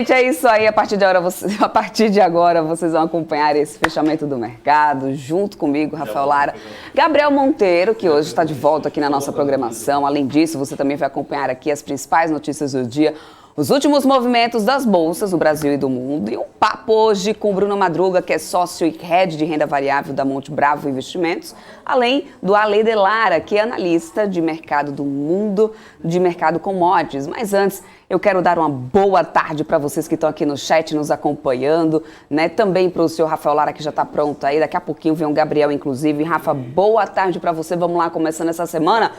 Gente, é isso aí. A partir de agora, vocês vão acompanhar esse fechamento do mercado junto comigo, Rafael Lara, Gabriel Monteiro, que hoje está de volta aqui na nossa programação. Além disso, você também vai acompanhar aqui as principais notícias do dia, os últimos movimentos das bolsas do Brasil e do mundo. E um papo hoje com Bruno Madruga, que é sócio e head de renda variável da Monte Bravo Investimentos, além do Ale de Lara, que é analista de mercado do mundo de mercado commodities. Mas antes, eu quero dar uma boa tarde para vocês que estão aqui no chat nos acompanhando, né? Também para o senhor Rafael Lara, que já está pronto aí. Daqui a pouquinho vem o Gabriel, inclusive. Rafa, boa tarde para você. Vamos lá, começando essa semana.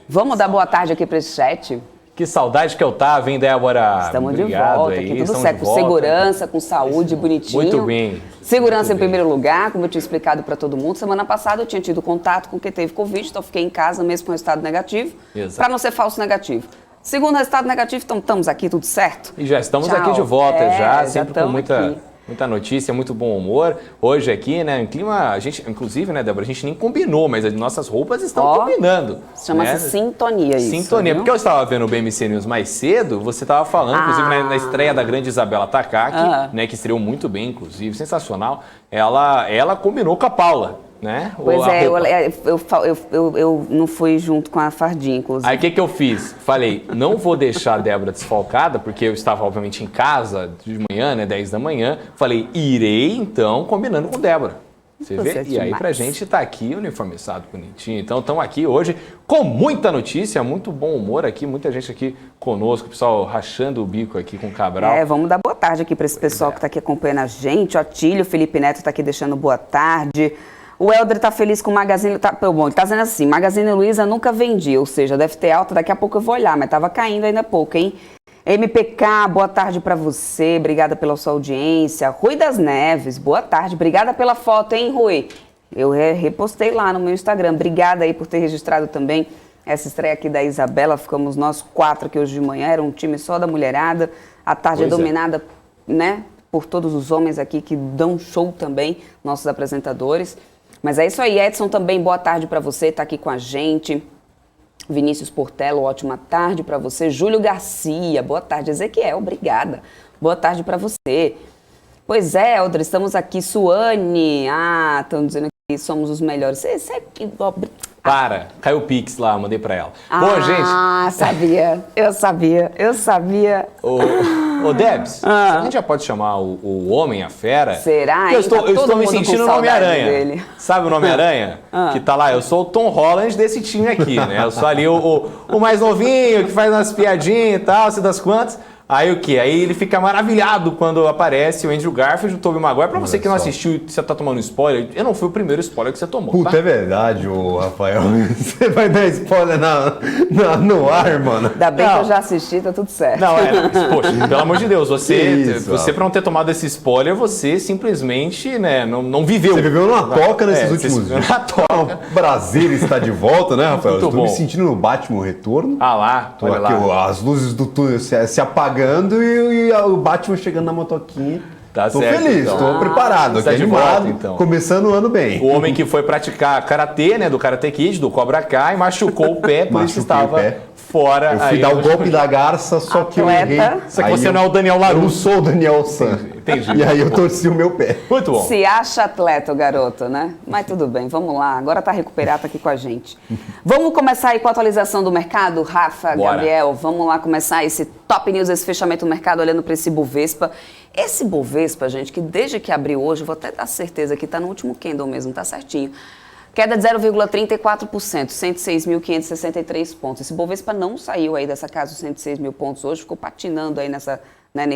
Vamos dar boa tarde aqui para esse chat. Que saudade que eu tava, hein, Débora? Estamos Obrigado de volta aí. aqui, tudo certo, com segurança, com saúde, bonitinho. Muito bem. Segurança em primeiro lugar, como eu tinha explicado para todo mundo. Semana passada eu tinha tido contato com quem teve Covid, então fiquei em casa mesmo com resultado negativo, para não ser falso negativo. Segundo resultado negativo, então estamos aqui, tudo certo? E já estamos aqui de volta, sempre com muita notícia, muito bom humor. Hoje aqui, né, em clima, a gente, inclusive, né, Débora, a gente nem combinou, mas as nossas roupas estão combinando. Chama-se né? sintonia isso. Sintonia, porque eu estava vendo o BMC News mais cedo, você estava falando, inclusive, na estreia da grande Isabela Takaki, né, que estreou muito bem, inclusive, sensacional, ela combinou com a Paula. Né? Pois é, eu não fui junto com a fardinha, inclusive. Aí o que eu fiz? Falei, não vou deixar a Débora desfalcada, porque eu estava, obviamente, em casa de manhã, né, 10 da manhã. Falei, irei, então, combinando com Débora. Você vê? E aí, pra gente tá aqui uniformizado, bonitinho. Então, estamos aqui hoje com muita notícia, muito bom humor aqui, muita gente aqui conosco, o pessoal rachando o bico aqui com o Cabral. Vamos dar boa tarde aqui para esse pessoal que tá aqui acompanhando a gente. O Atílio, o Felipe Neto tá aqui deixando boa tarde. O Helder tá feliz com o Magazine... Bom, ele tá dizendo assim, Magazine Luiza nunca vendi, ou seja, deve ter alta, daqui a pouco eu vou olhar, mas tava caindo ainda pouco, hein? MPK, boa tarde pra você, obrigada pela sua audiência. Rui das Neves, boa tarde, obrigada pela foto, hein, Rui? Eu repostei lá no meu Instagram, obrigada aí por ter registrado também essa estreia aqui da Isabela, ficamos nós 4 aqui hoje de manhã, era um time só da mulherada, a tarde é dominada, né, por todos os homens aqui que dão show também, nossos apresentadores. Mas é isso aí, Edson também, boa tarde para você, tá aqui com a gente. Vinícius Portelo, ótima tarde para você. Júlio Garcia, boa tarde. Ezequiel, obrigada. Boa tarde para você. Pois é, Eldra, estamos aqui. Suane, estão dizendo que somos os melhores. Para, caiu o Pix lá, mandei para ela. Bom, gente... sabia, eu sabia. Ô, Debs, a gente já pode chamar o Homem, a Fera? Será? Eu estou me sentindo no Homem-Aranha. Sabe o Homem-Aranha? Que tá lá, eu sou o Tom Holland desse time aqui, né? Eu sou ali o mais novinho, que faz umas piadinhas e tal, sei das quantas. Aí o quê? Aí ele fica maravilhado quando aparece o Andrew Garfield e o Tobey Maguire. Pra você que não assistiu e você tá tomando spoiler, eu não fui o primeiro spoiler que você tomou. Puta, tá? É verdade, ô Rafael. Você vai dar spoiler no ar, mano. Ainda bem que eu já assisti, tá tudo certo. Não, poxa, pelo amor de Deus, você pra não ter tomado esse spoiler, você simplesmente, né, não viveu. Você viveu numa toca nesses últimos dias. Na toca. O Brasil está de volta, né, Rafael? Muito Estou bom. me sentindo no Batman Retorno. Lá, Tô olha aqui, lá. as luzes do túnel se apagando e o Batman chegando na motoquinha. Tá Tô certo, feliz, então. tô preparado, Está aqui de animado, volta, então. começando o ano bem. O homem que foi praticar karatê, né, do Karate Kid, do Cobra Kai, machucou o pé, por isso estava fora. Eu fui dar o golpe da garça, só que eu errei. Só que você não é o Daniel Eu não Larusso. sou o Daniel San. Entendi. E aí eu torci o meu pé. Muito bom. Se acha atleta o garoto, né? Mas tudo bem, vamos lá. Agora tá recuperado, tá aqui com a gente. Vamos começar aí com a atualização do mercado, Rafa, Bora. Gabriel. Vamos lá começar esse Top News, esse fechamento do mercado, olhando para esse Bovespa. Esse Bovespa, gente, que desde que abriu hoje, vou até dar certeza que tá no último candle mesmo, tá certinho. Queda de 0,34%, 106.563 pontos. Esse Bovespa não saiu aí dessa casa dos 106 mil pontos hoje, ficou patinando aí nesses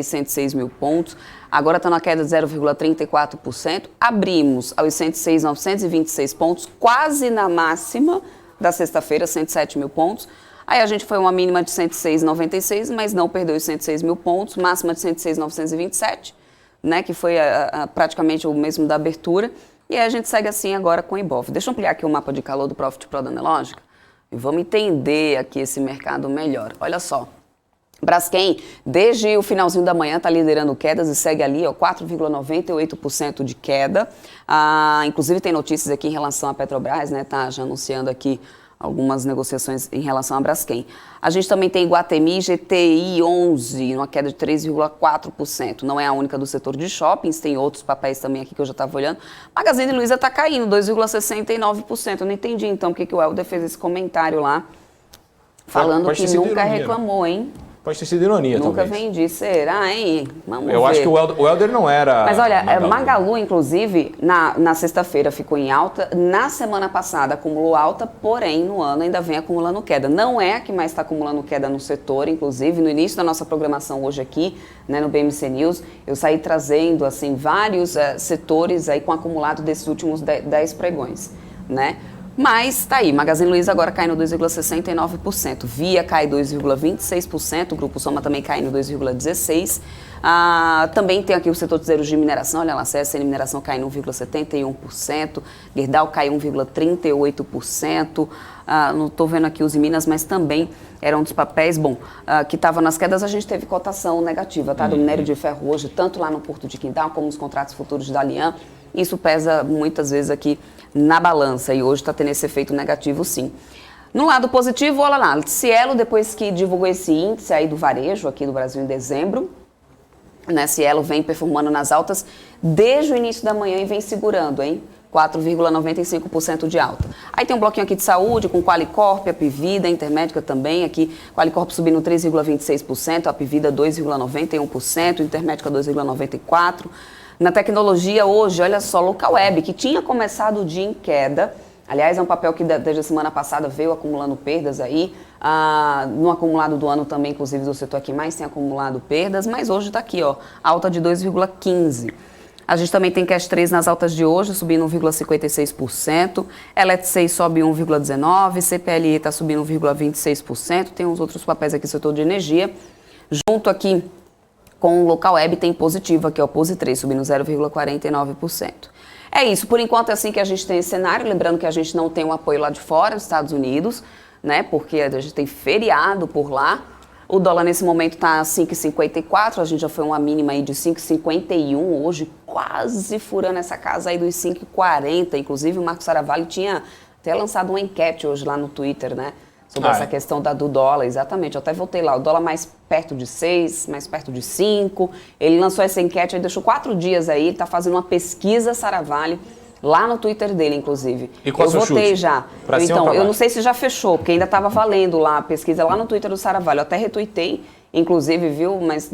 106 mil pontos. Agora está na queda de 0,34%. Abrimos aos 106.926 pontos, quase na máxima da sexta-feira, 107 mil pontos. Aí a gente foi uma mínima de 106,96, mas não perdeu os 106 mil pontos, máxima de 106,927, né, que foi praticamente o mesmo da abertura. E aí a gente segue assim agora com o Ibov. Deixa eu ampliar aqui o mapa de calor do Profit Pro da Nelogica e vamos entender aqui esse mercado melhor. Olha só, Braskem, desde o finalzinho da manhã, está liderando quedas e segue ali, 4,98% de queda. Inclusive tem notícias aqui em relação à Petrobras, né? Tá já anunciando aqui algumas negociações em relação à Braskem. A gente também tem Iguatemi, GTI 11, uma queda de 3,4%. Não é a única do setor de shoppings, tem outros papéis também aqui que eu já estava olhando. Magazine Luiza está caindo, 2,69%. Eu não entendi então porque que o Helder fez esse comentário lá, falando que nunca reclamou, hein? Pode ter sido ironia, Nunca talvez. vendi, será, hein? Vamos ver. Eu acho que o Helder não era... Mas olha, Magalu, inclusive, na sexta-feira ficou em alta, na semana passada acumulou alta, porém no ano ainda vem acumulando queda. Não é a que mais está acumulando queda no setor, inclusive no início da nossa programação hoje aqui, né, no BMC News, eu saí trazendo assim, vários setores aí com acumulado desses últimos 10 pregões, né? Mas tá aí, Magazine Luiza agora caindo 2,69%, Via cai 2,26%, o Grupo Soma também caindo 2,16%. Também tem aqui o setor de zeros de mineração, olha lá, CSN Mineração caindo 1,71%, Gerdau cai 1,38%. Não estou vendo aqui os Minas, mas também era um dos papéis, que estava nas quedas, a gente teve cotação negativa, tá? Do minério de ferro hoje, tanto lá no Porto de Quintal como nos contratos futuros da Lian. Isso pesa muitas vezes aqui na balança e hoje está tendo esse efeito negativo, sim. No lado positivo, olha lá, Cielo, depois que divulgou esse índice aí do varejo aqui do Brasil em dezembro, né, Cielo vem performando nas altas desde o início da manhã e vem segurando, hein? 4,95% de alta. Aí tem um bloquinho aqui de saúde com Qualicorp, Apivida, Intermédica também, aqui Qualicorp subindo 3,26%, Apivida 2,91%, Intermédica 2,94%. Na tecnologia hoje, olha só, Localweb, que tinha começado o dia em queda, aliás, é um papel que desde a semana passada veio acumulando perdas aí, no acumulado do ano também, inclusive do setor que mais tem acumulado perdas, mas hoje está aqui, ó, alta de 2,15%. A gente também tem Cash 3 nas altas de hoje, subindo 1,56%, Elet 6 sobe 1,19%, CPLE está subindo 1,26%, tem uns outros papéis aqui do setor de energia, junto aqui com o Localweb tem positivo aqui, ó, Pose 3, subindo 0,49%. É isso, por enquanto é assim que a gente tem esse cenário, lembrando que a gente não tem um apoio lá de fora, dos Estados Unidos, né, porque a gente tem feriado por lá. O dólar nesse momento está 5,54, a gente já foi uma mínima aí de 5,51, hoje quase furando essa casa aí dos 5,40, inclusive o Marcos Saravalli tinha até lançado uma enquete hoje lá no Twitter, né, sobre essa questão do dólar, exatamente. Eu até voltei lá, o dólar mais perto de 6, mais perto de 5. Ele lançou essa enquete, aí deixou 4 dias aí, ele tá fazendo uma pesquisa Saravalli, lá no Twitter dele, inclusive. E qual eu votei chute? já. Então, eu não sei se já fechou, porque ainda estava valendo lá a pesquisa lá no Twitter do Saravalli. Eu até retuitei, inclusive, viu? Mas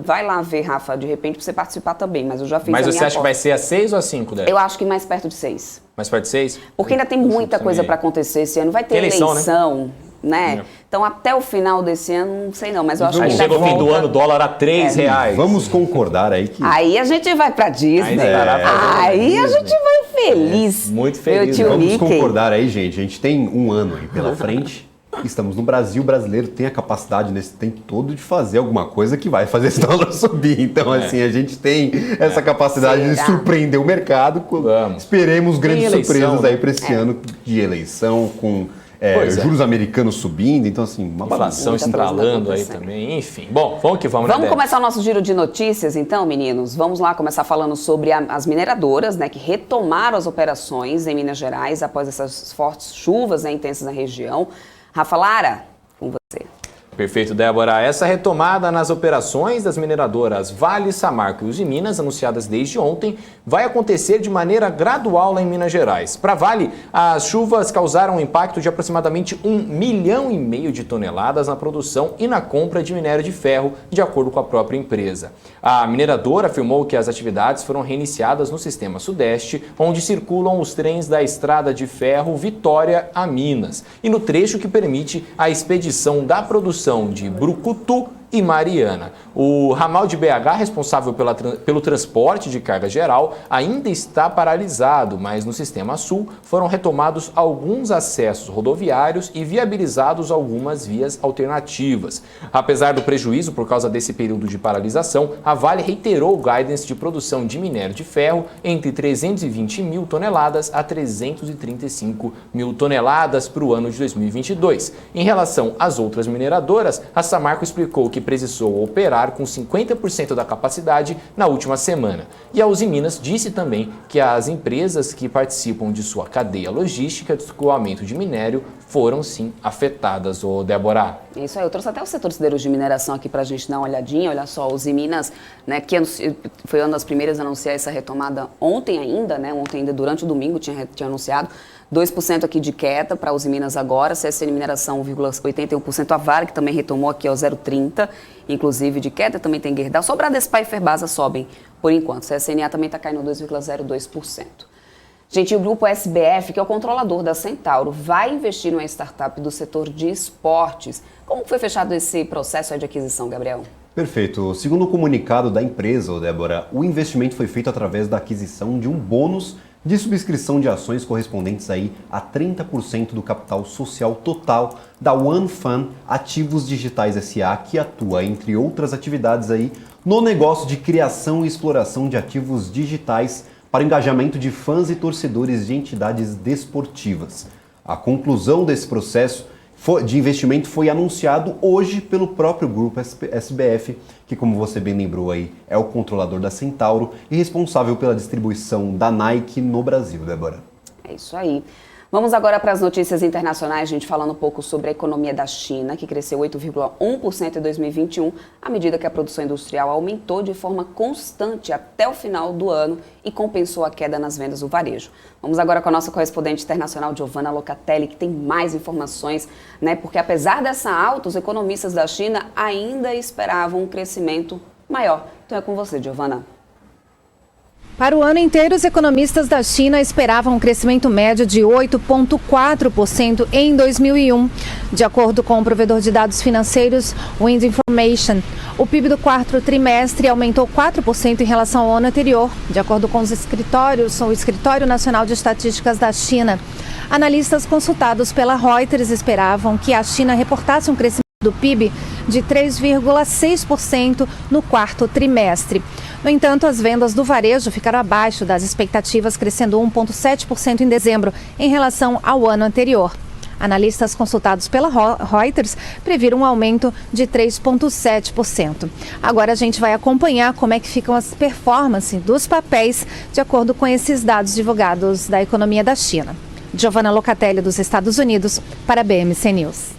vai lá ver, Rafa, de repente, para você participar também. Mas eu já fiz a minha Mas você acha aposta. que vai ser a 6 ou a 5, Débora? Eu acho que mais perto de 6. Mais perto de 6? Porque ainda tem muita coisa para acontecer esse ano. Vai ter eleição, né? Então, até o final desse ano, não sei não, mas eu acho que ainda chega o fim do ano, o dólar a R$3. Vamos concordar aí que... Aí a gente vai pra Disney. Aí a gente vai feliz. Muito feliz. Vamos concordar aí, gente. A gente tem um ano aí pela frente. Estamos no Brasil, o brasileiro tem a capacidade nesse tempo todo de fazer alguma coisa que vai fazer esse dólar subir. Então, assim, a gente tem essa capacidade de surpreender o mercado. Esperemos grandes surpresas aí para esse ano de eleição, com juros americanos subindo. Então, assim, uma inflação estralando aí também. Enfim, bom, vamos que vamos. Vamos começar o nosso giro de notícias, então, meninos. Vamos lá começar falando sobre as mineradoras, né, que retomaram as operações em Minas Gerais após essas fortes chuvas, né, intensas na região. Rafa Lara, com você. Perfeito, Débora. Essa retomada nas operações das mineradoras Vale, Samarco e Uzi Minas, anunciadas desde ontem, vai acontecer de maneira gradual lá em Minas Gerais. Para Vale, as chuvas causaram um impacto de aproximadamente 1,5 milhão de toneladas na produção e na compra de minério de ferro, de acordo com a própria empresa. A mineradora afirmou que as atividades foram reiniciadas no sistema Sudeste, onde circulam os trens da estrada de ferro Vitória a Minas, e no trecho que permite a expedição da produção de Brucutu e Mariana. O ramal de BH, responsável pelo transporte de carga geral, ainda está paralisado, mas no Sistema Sul foram retomados alguns acessos rodoviários e viabilizados algumas vias alternativas. Apesar do prejuízo por causa desse período de paralisação, a Vale reiterou o guidance de produção de minério de ferro entre 320 mil toneladas a 335 mil toneladas para o ano de 2022. Em relação às outras mineradoras, a Samarco explicou que precisou operar com 50% da capacidade na última semana. E a Uzi Minas disse também que as empresas que participam de sua cadeia logística de escoamento de minério foram sim afetadas, ô Débora. Isso aí, eu trouxe até o setor siderúrgico de mineração aqui para a gente dar uma olhadinha. Olha só, os Minas, né, que foi uma das primeiras a anunciar essa retomada ontem ainda, né, ontem ainda durante o domingo tinha anunciado 2% aqui de queda para os Minas agora, CSN Mineração 1,81%, a Vale que também retomou aqui ao 0,30%, inclusive de queda, também tem Gerdau, só Bradespa e Ferbasa sobem por enquanto, CSNA também está caindo 2,02%. Gente, o grupo SBF, que é o controlador da Centauro, vai investir numa startup do setor de esportes. Como foi fechado esse processo de aquisição, Gabriel? Perfeito. Segundo o comunicado da empresa, Débora, o investimento foi feito através da aquisição de um bônus de subscrição de ações correspondentes aí a 30% do capital social total da OneFund Ativos Digitais SA, que atua, entre outras atividades aí, no negócio de criação e exploração de ativos digitais para engajamento de fãs e torcedores de entidades desportivas. A conclusão desse processo de investimento foi anunciado hoje pelo próprio grupo SBF, que, como você bem lembrou aí, é o controlador da Centauro e responsável pela distribuição da Nike no Brasil, Débora. É isso aí. Vamos agora para as notícias internacionais, gente, falando um pouco sobre a economia da China, que cresceu 8,1% em 2021, à medida que a produção industrial aumentou de forma constante até o final do ano e compensou a queda nas vendas do varejo. Vamos agora com a nossa correspondente internacional, Giovanna Locatelli, que tem mais informações, né? Porque apesar dessa alta, os economistas da China ainda esperavam um crescimento maior. Então é com você, Giovanna. Para o ano inteiro, os economistas da China esperavam um crescimento médio de 8,4% em 2001. De acordo com o provedor de dados financeiros Wind Information, o PIB do quarto trimestre aumentou 4% em relação ao ano anterior, de acordo com o Escritório Nacional de Estatísticas da China. Analistas consultados pela Reuters esperavam que a China reportasse um crescimento do PIB de 3,6% no quarto trimestre. No entanto, as vendas do varejo ficaram abaixo das expectativas, crescendo 1,7% em dezembro em relação ao ano anterior. Analistas consultados pela Reuters previram um aumento de 3,7%. Agora a gente vai acompanhar como é que ficam as performances dos papéis de acordo com esses dados divulgados da economia da China. Giovanna Locatelli, dos Estados Unidos, para a BMC News.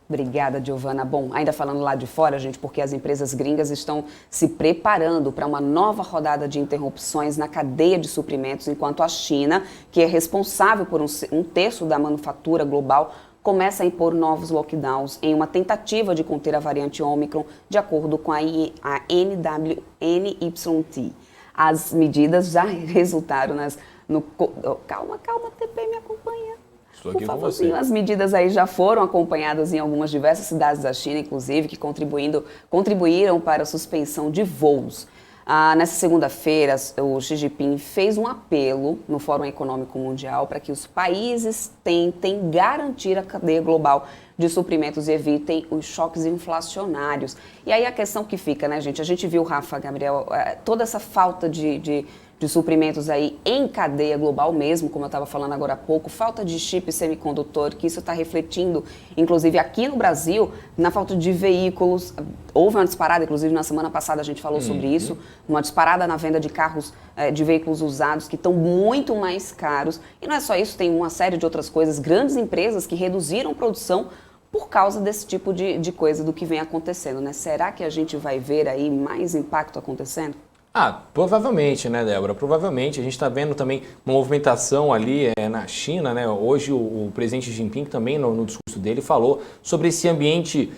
Obrigada, Giovanna. Bom, ainda falando lá de fora, gente, porque as empresas gringas estão se preparando para uma nova rodada de interrupções na cadeia de suprimentos, enquanto a China, que é responsável por um terço da manufatura global, começa a impor novos lockdowns em uma tentativa de conter a variante Omicron, de acordo com a NYT. As medidas já resultaram Calma, TP, me acompanha. Por favorzinho, as medidas aí já foram acompanhadas em algumas diversas cidades da China, inclusive, que contribuíram para a suspensão de voos. Nessa segunda-feira, o Xi Jinping fez um apelo no Fórum Econômico Mundial para que os países tentem garantir a cadeia global de suprimentos e evitem os choques inflacionários. E aí a questão que fica, né, gente? A gente viu, Rafa, Gabriel, toda essa falta de suprimentos aí em cadeia global mesmo, como eu estava falando agora há pouco, falta de chip semicondutor, que isso está refletindo, inclusive aqui no Brasil, na falta de veículos. Houve uma disparada, inclusive na semana passada a gente falou sobre isso, uma disparada na venda de carros, de veículos usados que estão muito mais caros. E não é só isso, tem uma série de outras coisas, grandes empresas que reduziram produção por causa desse tipo de coisa do que vem acontecendo, né? Será que a gente vai ver aí mais impacto acontecendo? Provavelmente, né, Débora? Provavelmente. A gente está vendo também uma movimentação ali na China, né? Hoje o presidente Xi Jinping também, no discurso dele, falou sobre esse ambiente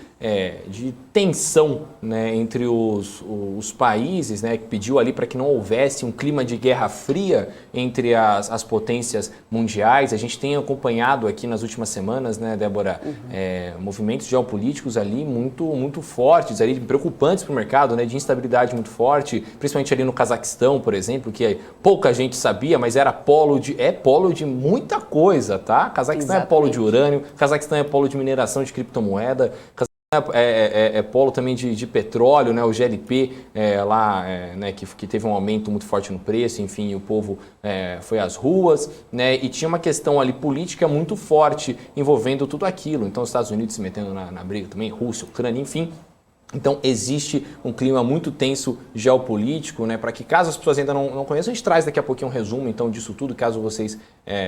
de tensão, né, entre os países, né, que pediu ali para que não houvesse um clima de guerra fria entre as potências mundiais. A gente tem acompanhado aqui nas últimas semanas, né, Débora, movimentos geopolíticos ali muito fortes, ali, preocupantes para o mercado, né, de instabilidade muito forte, principalmente ali no Cazaquistão, por exemplo, que pouca gente sabia, mas era polo de muita coisa, tá? Cazaquistão Exatamente. É polo de urânio, Cazaquistão é polo de mineração de criptomoeda, é polo também de petróleo, né? O GLP né? que teve um aumento muito forte no preço, enfim, o povo foi às ruas, né? E tinha uma questão ali política muito forte envolvendo tudo aquilo. Então os Estados Unidos se metendo na briga também, Rússia, Ucrânia, enfim. Então, existe um clima muito tenso geopolítico, né? Para que, caso as pessoas ainda não conheçam, a gente traz daqui a pouquinho um resumo, então, disso tudo, caso vocês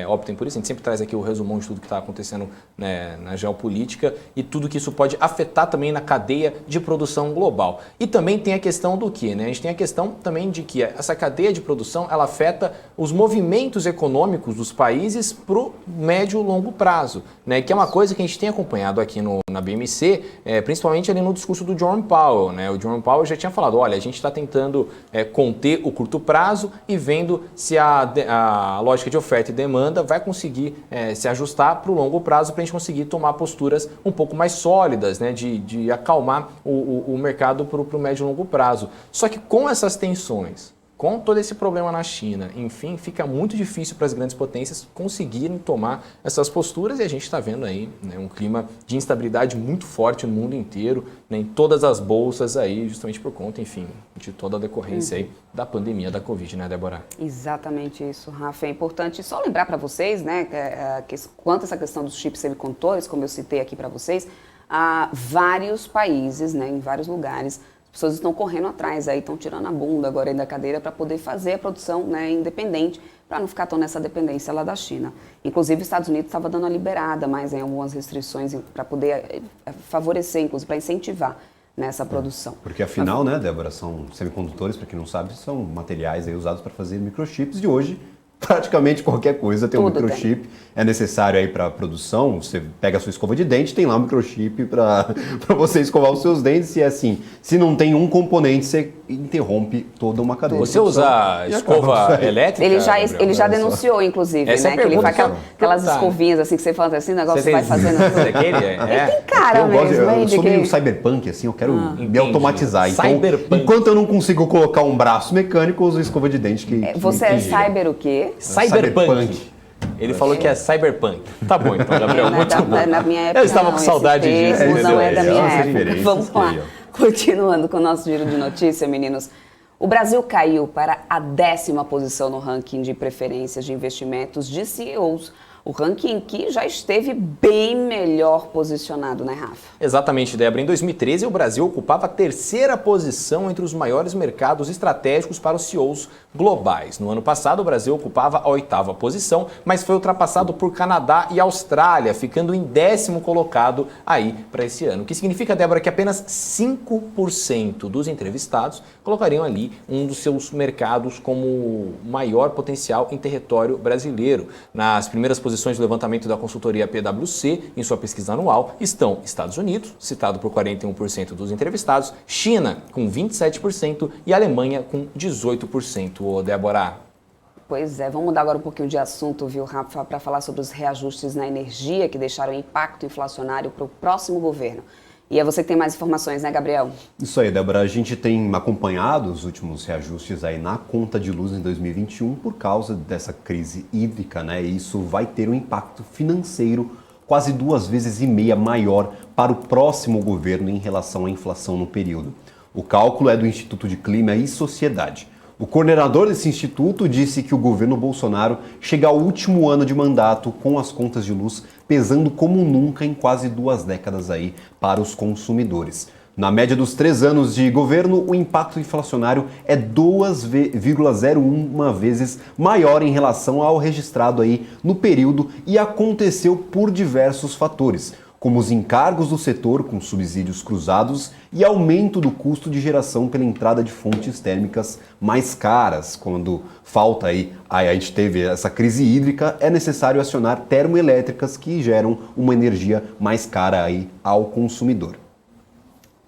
optem por isso. A gente sempre traz aqui o resumão de tudo que está acontecendo, né, na geopolítica e tudo que isso pode afetar também na cadeia de produção global. E também tem a questão do quê, né? A gente tem a questão também de que essa cadeia de produção, ela afeta os movimentos econômicos dos países para o médio e longo prazo, né? Que é uma coisa que a gente tem acompanhado aqui na BMC, principalmente ali no discurso do Jerome Powell, né? O Jerome Powell já tinha falado, olha, a gente está tentando conter o curto prazo e vendo se a lógica de oferta e demanda vai conseguir se ajustar para o longo prazo para a gente conseguir tomar posturas um pouco mais sólidas, né? De acalmar o mercado para o médio e longo prazo. Só que com essas tensões, com todo esse problema na China, enfim, fica muito difícil para as grandes potências conseguirem tomar essas posturas e a gente está vendo aí, né, um clima de instabilidade muito forte no mundo inteiro, né, em todas as bolsas aí, justamente por conta, enfim, de toda a decorrência aí da pandemia da Covid, né, Débora? Exatamente isso, Rafa. É importante só lembrar para vocês, né, que quanto a essa questão dos chips semicondutores, como eu citei aqui para vocês, há vários países, né, em vários lugares, as pessoas estão correndo atrás, aí estão tirando a bunda agora aí da cadeira para poder fazer a produção, né, independente, para não ficar tão nessa dependência lá da China. Inclusive, os Estados Unidos estava dando uma liberada mais em algumas restrições para poder favorecer, inclusive para incentivar nessa produção. Porque afinal, né, Débora, são semicondutores, para quem não sabe, são materiais aí usados para fazer microchips e hoje praticamente qualquer coisa tem um microchip. É necessário aí para a produção, você pega a sua escova de dente, tem lá um microchip para você escovar os seus dentes e assim, se não tem um componente, você interrompe toda uma cadeia. Você usa escova elétrica? Ele já denunciou, inclusive, né? Que ele faz aquelas escovinhas assim que você faz assim, o negócio vai fazendo. Ele tem cara mesmo, eu sou meio cyberpunk, assim, eu quero me automatizar. Então, enquanto eu não consigo colocar um braço mecânico, eu uso escova de dente que você é cyber o quê? Cyberpunk. Ele falou que é cyberpunk. Tá bom, então, Gabriel, muito bom. Na minha época, eu estava com saudade disso. Não é da minha época. Vamos lá. Continuando com o nosso giro de notícia, meninos. O Brasil caiu para a 10ª posição no ranking de preferências de investimentos de CEOs. O ranking que já esteve bem melhor posicionado, né, Rafa? Exatamente, Débora. Em 2013, o Brasil ocupava a 3ª posição entre os maiores mercados estratégicos para os CEOs globais. No ano passado, o Brasil ocupava a 8ª posição, mas foi ultrapassado por Canadá e Austrália, ficando em 10º colocado aí para esse ano. O que significa, Débora, que apenas 5% dos entrevistados colocariam ali um dos seus mercados como maior potencial em território brasileiro. Nas primeiras posições do levantamento da consultoria PwC, em sua pesquisa anual, estão Estados Unidos, citado por 41% dos entrevistados, China, com 27% e Alemanha, com 18%. Ô, Débora. Pois é, vamos mudar agora um pouquinho de assunto, viu, Rafa, para falar sobre os reajustes na energia que deixaram impacto inflacionário para o próximo governo. E é você que tem mais informações, né, Gabriel? Isso aí, Débora. A gente tem acompanhado os últimos reajustes aí na conta de luz em 2021 por causa dessa crise hídrica, né? E isso vai ter um impacto financeiro quase 2,5 vezes maior para o próximo governo em relação à inflação no período. O cálculo é do Instituto de Clima e Sociedade. O coordenador desse instituto disse que o governo Bolsonaro chega ao último ano de mandato com as contas de luz pesando como nunca em quase 2 décadas aí para os consumidores. Na média dos 3 anos de governo, o impacto inflacionário é 2,01 vezes maior em relação ao registrado aí no período e aconteceu por diversos fatores, como os encargos do setor com subsídios cruzados e aumento do custo de geração pela entrada de fontes térmicas mais caras. Quando falta aí, a gente teve essa crise hídrica, é necessário acionar termoelétricas que geram uma energia mais cara aí ao consumidor.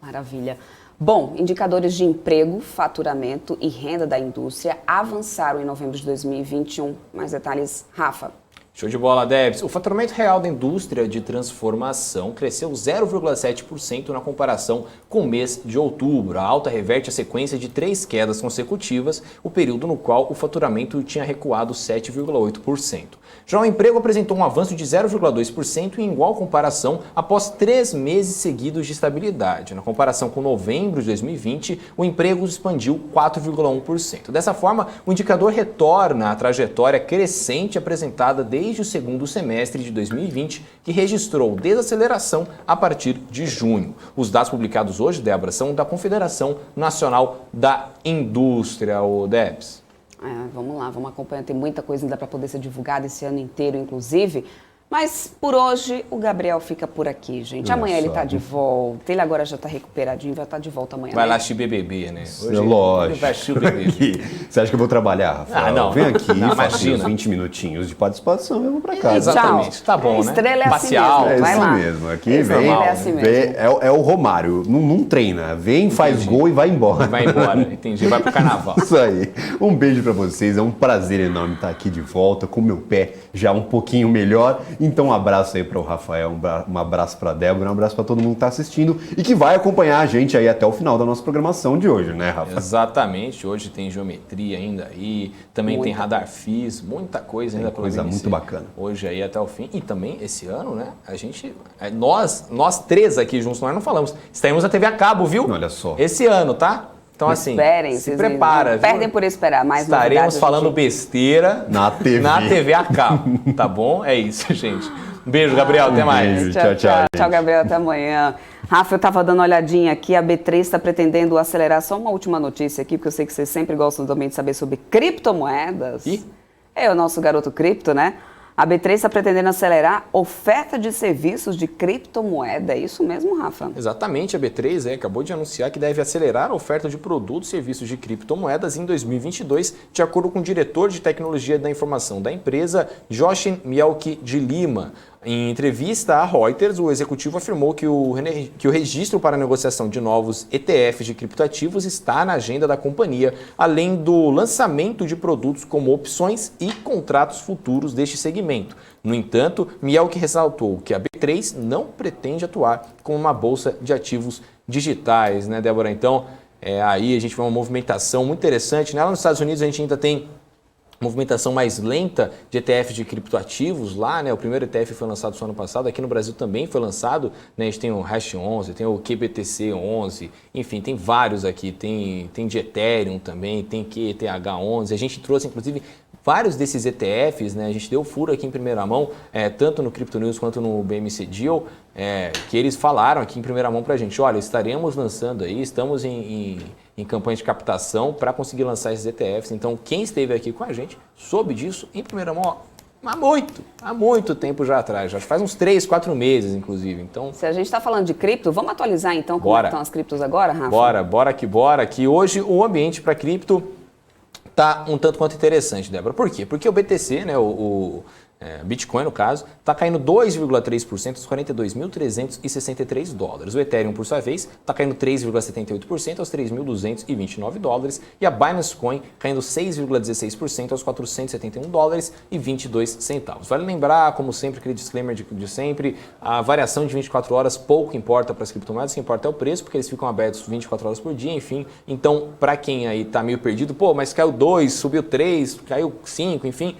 Maravilha. Bom, indicadores de emprego, faturamento e renda da indústria avançaram em novembro de 2021. Mais detalhes, Rafa. Show de bola, Debs. O faturamento real da indústria de transformação cresceu 0,7% na comparação com o mês de outubro. A alta reverte a sequência de 3 quedas consecutivas, o período no qual o faturamento tinha recuado 7,8%. Já o emprego apresentou um avanço de 0,2% em igual comparação após 3 meses seguidos de estabilidade. Na comparação com novembro de 2020, o emprego expandiu 4,1%. Dessa forma, o indicador retorna à trajetória crescente apresentada desde desde o segundo semestre de 2020, que registrou desaceleração a partir de junho. Os dados publicados hoje, Débora, são da Confederação Nacional da Indústria, o Debs. Vamos lá, vamos acompanhar. Tem muita coisa ainda para poder ser divulgada esse ano inteiro, inclusive. Mas por hoje o Gabriel fica por aqui, gente. Amanhã ele tá de volta. Ele agora já tá recuperadinho, vai estar de volta amanhã. Vai lá assistir BBB, né? Hoje lógico. Ele vai assistir o BBB. Você acha que eu vou trabalhar, Rafael? Não. Vem aqui, Não, faço imagina. 20 minutinhos de participação e eu vou pra casa. Exatamente. Tchau. Tá bom, né? Estrela é Parcial. assim mesmo. É Vai isso lá. mesmo. Aqui Estrela vem, é assim mesmo. é o Romário. Não treina. Vem, faz gol e vai embora. Vai embora, entendi. Vai pro carnaval. Isso aí. Um beijo pra vocês. É um prazer enorme estar aqui de volta com meu pé já um pouquinho melhor. Então um abraço aí para o Rafael, um abraço pra Débora, um abraço pra todo mundo que tá assistindo e que vai acompanhar a gente aí até o final da nossa programação de hoje, né, Rafa? Exatamente. Hoje tem geometria ainda aí, também tem radar FIS, muita coisa ainda para coisa muito bacana. Hoje aí até o fim. E também esse ano, né, a gente, nós três aqui juntos, nós não falamos, estaremos na TV a cabo, viu? Olha só. Esse ano, tá? Então assim, Esperem, se prepara, não perdem por esperar. Mais estaremos novidades, falando gente. besteira Na TV a cabo, tá bom? É isso, gente. Um beijo, Gabriel, até mais. beijo. Tchau, gente. Tchau, Gabriel, até amanhã. Rafa, eu estava dando uma olhadinha aqui, a B3 está pretendendo acelerar, só uma última notícia aqui, porque eu sei que vocês sempre gostam também de saber sobre criptomoedas. Ih? É o nosso garoto cripto, né? A B3 está pretendendo acelerar oferta de serviços de criptomoeda. É isso mesmo, Rafa? Exatamente, a B3 acabou de anunciar que deve acelerar a oferta de produtos e serviços de criptomoedas em 2022, de acordo com o diretor de tecnologia da informação da empresa, Joshin Mielke de Lima. Em entrevista à Reuters, o executivo afirmou que o registro para a negociação de novos ETFs de criptoativos está na agenda da companhia, além do lançamento de produtos como opções e contratos futuros deste segmento. No entanto, Mielke ressaltou que a B3 não pretende atuar como uma bolsa de ativos digitais, né, Débora? Então, aí a gente vê uma movimentação muito interessante, né? Lá nos Estados Unidos a gente ainda tem movimentação mais lenta de ETF de criptoativos lá, né? O primeiro ETF foi lançado no ano passado, aqui no Brasil também foi lançado, né? A gente tem o Hash 11, tem o QBTC 11, enfim, tem vários aqui, tem de Ethereum também, tem QETH 11, a gente trouxe inclusive vários desses ETFs, né? A gente deu furo aqui em primeira mão, tanto no Crypto News quanto no BMC Deal, que eles falaram aqui em primeira mão pra gente, olha, estaremos lançando aí, estamos em campanha de captação para conseguir lançar esses ETFs. Então, quem esteve aqui com a gente soube disso em primeira mão há muito tempo já atrás. Já faz uns 3, 4 meses, inclusive. Então, se a gente está falando de cripto, vamos atualizar então como estão as criptos agora, Rafa? Bora que hoje o ambiente para cripto tá um tanto quanto interessante, Débora. Por quê? Porque o BTC, né, Bitcoin, no caso, está caindo 2,3% aos 42.363 dólares. O Ethereum, por sua vez, está caindo 3,78% aos 3.229 dólares. E a Binance Coin caindo 6,16% aos 471 dólares e 22 centavos. Vale lembrar, como sempre, aquele disclaimer de sempre, a variação de 24 horas pouco importa para as criptomoedas, o que importa é o preço, porque eles ficam abertos 24 horas por dia, enfim. Então, para quem aí está meio perdido, mas caiu 2, subiu 3, caiu 5, enfim,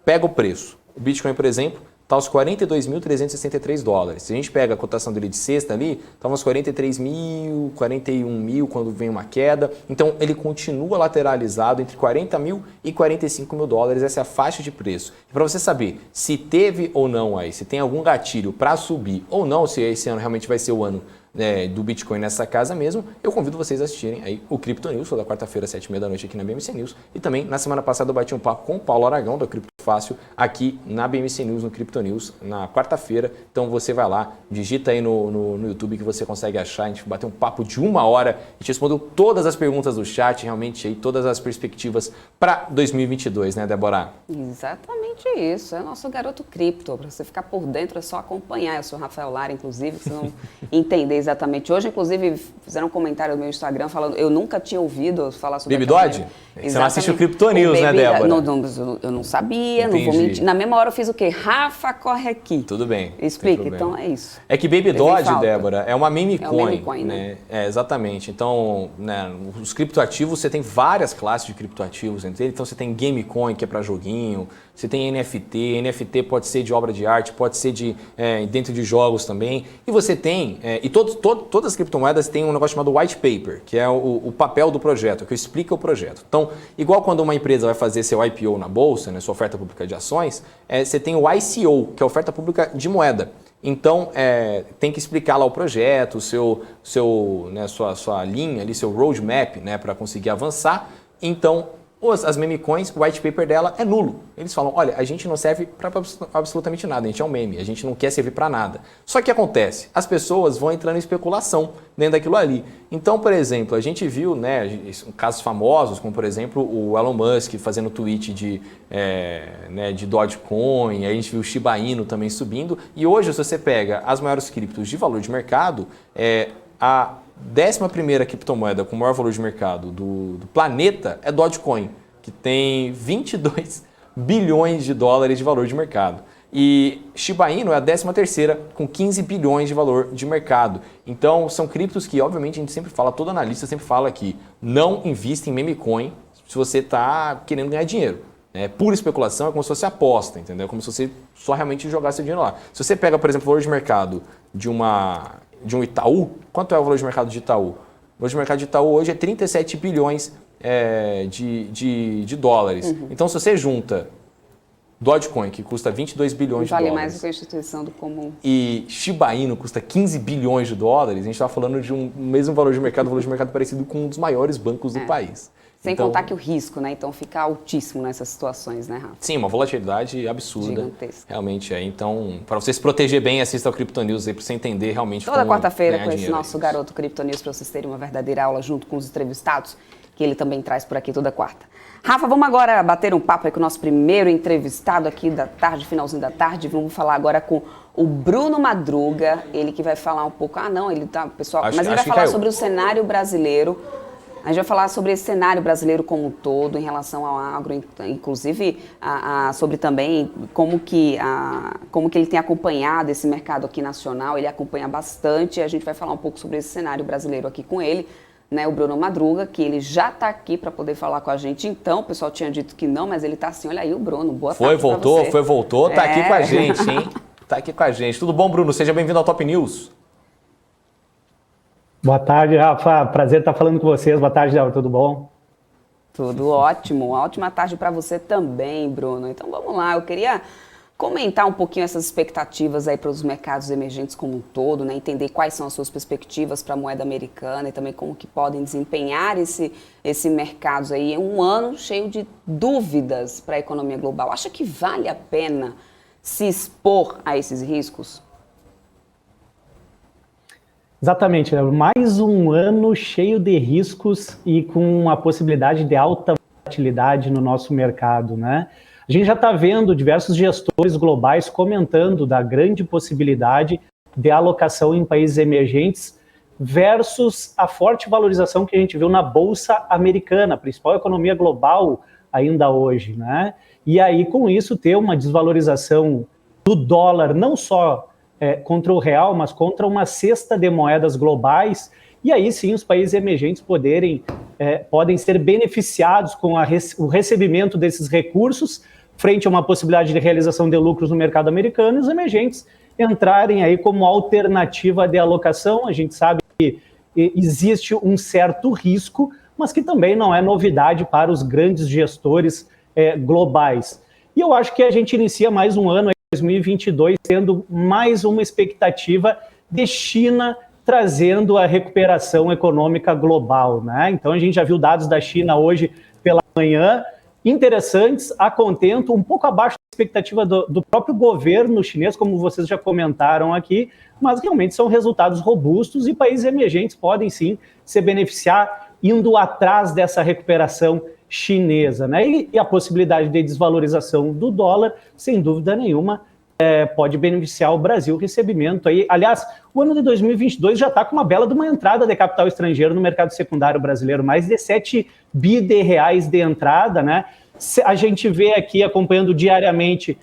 pega o preço. O Bitcoin, por exemplo, está aos 42.363 dólares. Se a gente pega a cotação dele de sexta ali, está uns 43 mil, 41 mil quando vem uma queda. Então, ele continua lateralizado entre 40 mil e 45 mil dólares. Essa é a faixa de preço. E para você saber se teve ou não aí, se tem algum gatilho para subir ou não, se esse ano realmente vai ser o ano do Bitcoin nessa casa mesmo, eu convido vocês a assistirem aí o Crypto News, toda quarta-feira, 7h30 da noite aqui na BMC News. E também, na semana passada, eu bati um papo com o Paulo Aragão, da Cripto Fácil, aqui na BMC News, no Crypto News, na quarta-feira. Então você vai lá, digita aí no YouTube que você consegue achar. A gente bateu um papo de 1 hora, a gente respondeu todas as perguntas do chat, realmente aí todas as perspectivas para 2022, né, Débora? Exatamente isso, é o nosso garoto cripto. Para você ficar por dentro é só acompanhar. Eu sou o Rafael Lara, inclusive, que você não entender exatamente. Hoje, inclusive, fizeram um comentário no meu Instagram falando, eu nunca tinha ouvido falar sobre... Baby Dodge? Você não assiste o Crypto News, né, Débora? Eu não sabia, não vou mentir. Na mesma hora eu fiz o quê? Rafa, corre aqui. Tudo bem. Explica, então é isso. É que Baby Dodge, Débora, é uma meme coin. É uma meme coin, né? Exatamente. Então, né, os criptoativos, você tem várias classes de criptoativos entre eles. Então, você tem Game Coin, que é para joguinho. Você tem NFT. NFT pode ser de obra de arte, pode ser dentro de jogos também. E você tem... todas as criptomoedas têm um negócio chamado white paper, que é o papel do projeto, que explica o projeto. Então, igual quando uma empresa vai fazer seu IPO na bolsa, né, sua oferta pública de ações, você tem o ICO, que é a oferta pública de moeda. Então, tem que explicar lá o projeto, né, sua linha, ali, seu roadmap, né, para conseguir avançar. Então, as meme coins, o white paper dela é nulo. Eles falam, olha, a gente não serve para absolutamente nada, a gente é um meme, a gente não quer servir para nada. Só que acontece, as pessoas vão entrando em especulação dentro daquilo ali. Então, por exemplo, a gente viu, né, casos famosos, como por exemplo o Elon Musk fazendo tweet de Dogecoin, a gente viu o Shiba Inu também subindo, e hoje se você pega as maiores criptos de valor de mercado, a 11ª criptomoeda com o maior valor de mercado do planeta é Dogecoin, que tem 22 bilhões de dólares de valor de mercado. E Shiba Inu é a 13ª com 15 bilhões de valor de mercado. Então, são criptos que, obviamente, a gente sempre fala, todo analista sempre fala que não invista em meme coin se você está querendo ganhar dinheiro. Pura especulação é como se fosse aposta, entendeu? Como se você só realmente jogasse seu dinheiro lá. Se você pega, por exemplo, o valor de mercado de um Itaú, quanto é o valor de mercado de Itaú? O valor de mercado de Itaú hoje é 37 bilhões de dólares. Uhum. Então, se você junta Dogecoin, que custa 22 bilhões de dólares. Vale mais do que a instituição do comum. E Shiba Inu custa 15 bilhões de dólares, a gente está falando de um mesmo valor de mercado parecido com um dos maiores bancos do país. Sem contar que o risco, né? Então fica altíssimo nessas situações, né, Rafa? Sim, uma volatilidade absurda. Gigantesca. Realmente é. Então, para você se proteger bem, assista ao Crypto News aí para você entender realmente toda quarta-feira com esse nosso isso. garoto Crypto News, para vocês terem uma verdadeira aula junto com os entrevistados, que ele também traz por aqui toda quarta. Rafa, vamos agora bater um papo aí com o nosso primeiro entrevistado aqui da tarde, finalzinho da tarde. Vamos falar agora com o Bruno Madruga, ele que vai falar um pouco... pessoal, mas ele vai falar sobre o cenário brasileiro. A gente vai falar sobre esse cenário brasileiro como um todo, em relação ao agro, inclusive sobre também como que ele tem acompanhado esse mercado aqui nacional. Ele acompanha bastante e a gente vai falar um pouco sobre esse cenário brasileiro aqui com ele, né, o Bruno Madruga, que ele já está aqui para poder falar com a gente. Então, o pessoal tinha dito que não, mas ele está assim, olha aí o Bruno, boa tarde pra você. Voltou, tá aqui com a gente, hein? Tá aqui com a gente. Tudo bom, Bruno? Seja bem-vindo ao Top News. Boa tarde, Rafa. Prazer estar falando com vocês. Boa tarde, Débora. Tudo bom? Tudo ótimo. Uma ótima tarde para você também, Bruno. Então, vamos lá. Eu queria comentar um pouquinho essas expectativas aí para os mercados emergentes como um todo, né? Entender quais são as suas perspectivas para a moeda americana e também como que podem desempenhar esse mercado aí em um ano cheio de dúvidas para a economia global. Acha que vale a pena se expor a esses riscos? Exatamente, mais um ano cheio de riscos e com a possibilidade de alta volatilidade no nosso mercado, né? A gente já está vendo diversos gestores globais comentando da grande possibilidade de alocação em países emergentes versus a forte valorização que a gente viu na Bolsa Americana, a principal economia global ainda hoje, né? E aí, com isso, ter uma desvalorização do dólar, não só contra o real, mas contra uma cesta de moedas globais, e aí sim os países emergentes podem ser beneficiados com o recebimento desses recursos frente a uma possibilidade de realização de lucros no mercado americano, e os emergentes entrarem aí como alternativa de alocação. A gente sabe que existe um certo risco, mas que também não é novidade para os grandes gestores globais. E eu acho que a gente inicia mais um ano, 2022, tendo mais uma expectativa de China trazendo a recuperação econômica global, né? Então a gente já viu dados da China hoje pela manhã, interessantes, a contento, um pouco abaixo da expectativa do próprio governo chinês, como vocês já comentaram aqui, mas realmente são resultados robustos e países emergentes podem sim se beneficiar indo atrás dessa recuperação chinesa, né? E a possibilidade de desvalorização do dólar, sem dúvida nenhuma, pode beneficiar o Brasil, o recebimento aí. Aliás, o ano de 2022 já está com uma bela de uma entrada de capital estrangeiro no mercado secundário brasileiro, mais de 7 bi de reais de entrada, né? A gente vê aqui, acompanhando diariamente,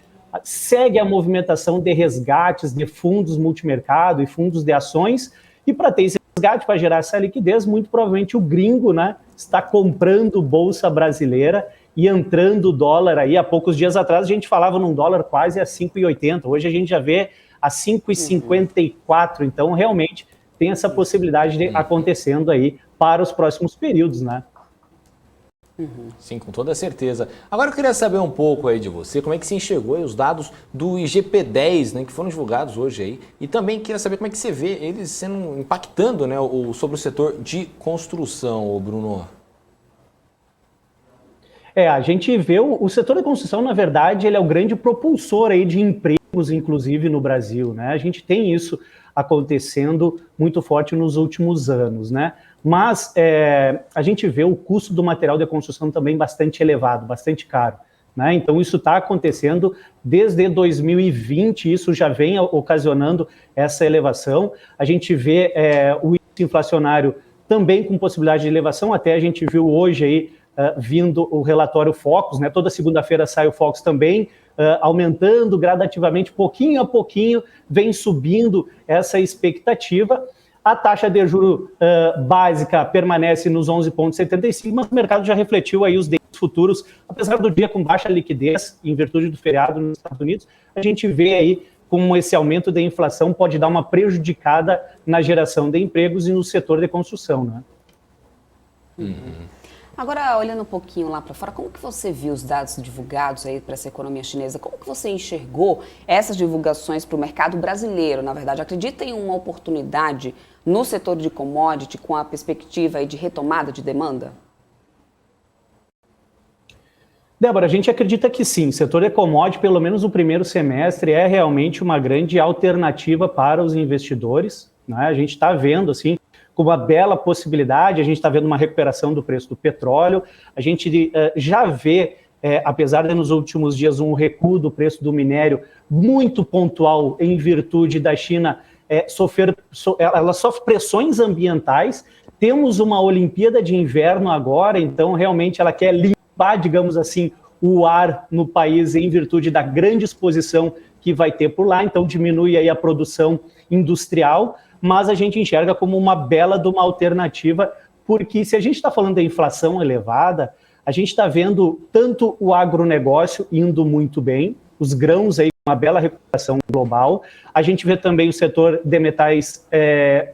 segue a movimentação de resgates de fundos multimercado e fundos de ações, e para ter esse resgate, para gerar essa liquidez, muito provavelmente o gringo, né, está comprando bolsa brasileira e entrando dólar aí. Há poucos dias atrás a gente falava num dólar quase a 5,80, hoje a gente já vê a 5,54, então realmente tem essa possibilidade de acontecendo aí para os próximos períodos, né? Sim, com toda certeza. Agora eu queria saber um pouco aí de você, como é que você enxergou aí os dados do IGP-10, né, que foram divulgados hoje aí, e também queria saber como é que você vê eles sendo impactando, né, sobre o setor de construção, Bruno. A gente vê o setor da construção, na verdade, ele é o grande propulsor aí de empregos, inclusive no Brasil, né? A gente tem isso acontecendo muito forte nos últimos anos, né? Mas a gente vê o custo do material de construção também bastante elevado, bastante caro, né? Então isso está acontecendo desde 2020, isso já vem ocasionando essa elevação. A gente vê o índice inflacionário também com possibilidade de elevação, até a gente viu hoje aí vindo o relatório Focus, né? Toda segunda-feira sai o Focus também, aumentando gradativamente, pouquinho a pouquinho, vem subindo essa expectativa. A taxa de juro básica permanece nos 11,75, mas o mercado já refletiu aí os dados futuros, apesar do dia com baixa liquidez, em virtude do feriado nos Estados Unidos, a gente vê aí como esse aumento da inflação pode dar uma prejudicada na geração de empregos e no setor de construção, né? Agora, olhando um pouquinho lá para fora, como que você viu os dados divulgados aí para essa economia chinesa? Como que você enxergou essas divulgações para o mercado brasileiro, na verdade? Acredita em uma oportunidade no setor de commodity com a perspectiva aí de retomada de demanda? Débora, a gente acredita que sim. O setor de commodity, pelo menos no primeiro semestre, é realmente uma grande alternativa para os investidores, né? A gente está vendo, assim, com uma bela possibilidade, a gente está vendo uma recuperação do preço do petróleo, a gente já vê, apesar de nos últimos dias um recuo do preço do minério muito pontual em virtude da China ela sofre pressões ambientais, temos uma Olimpíada de Inverno agora, então realmente ela quer limpar, digamos assim, o ar no país em virtude da grande exposição que vai ter por lá, então diminui aí a produção industrial, mas a gente enxerga como uma bela de uma alternativa, porque se a gente está falando da inflação elevada, a gente está vendo tanto o agronegócio indo muito bem, os grãos aí com uma bela recuperação global, a gente vê também o setor de metais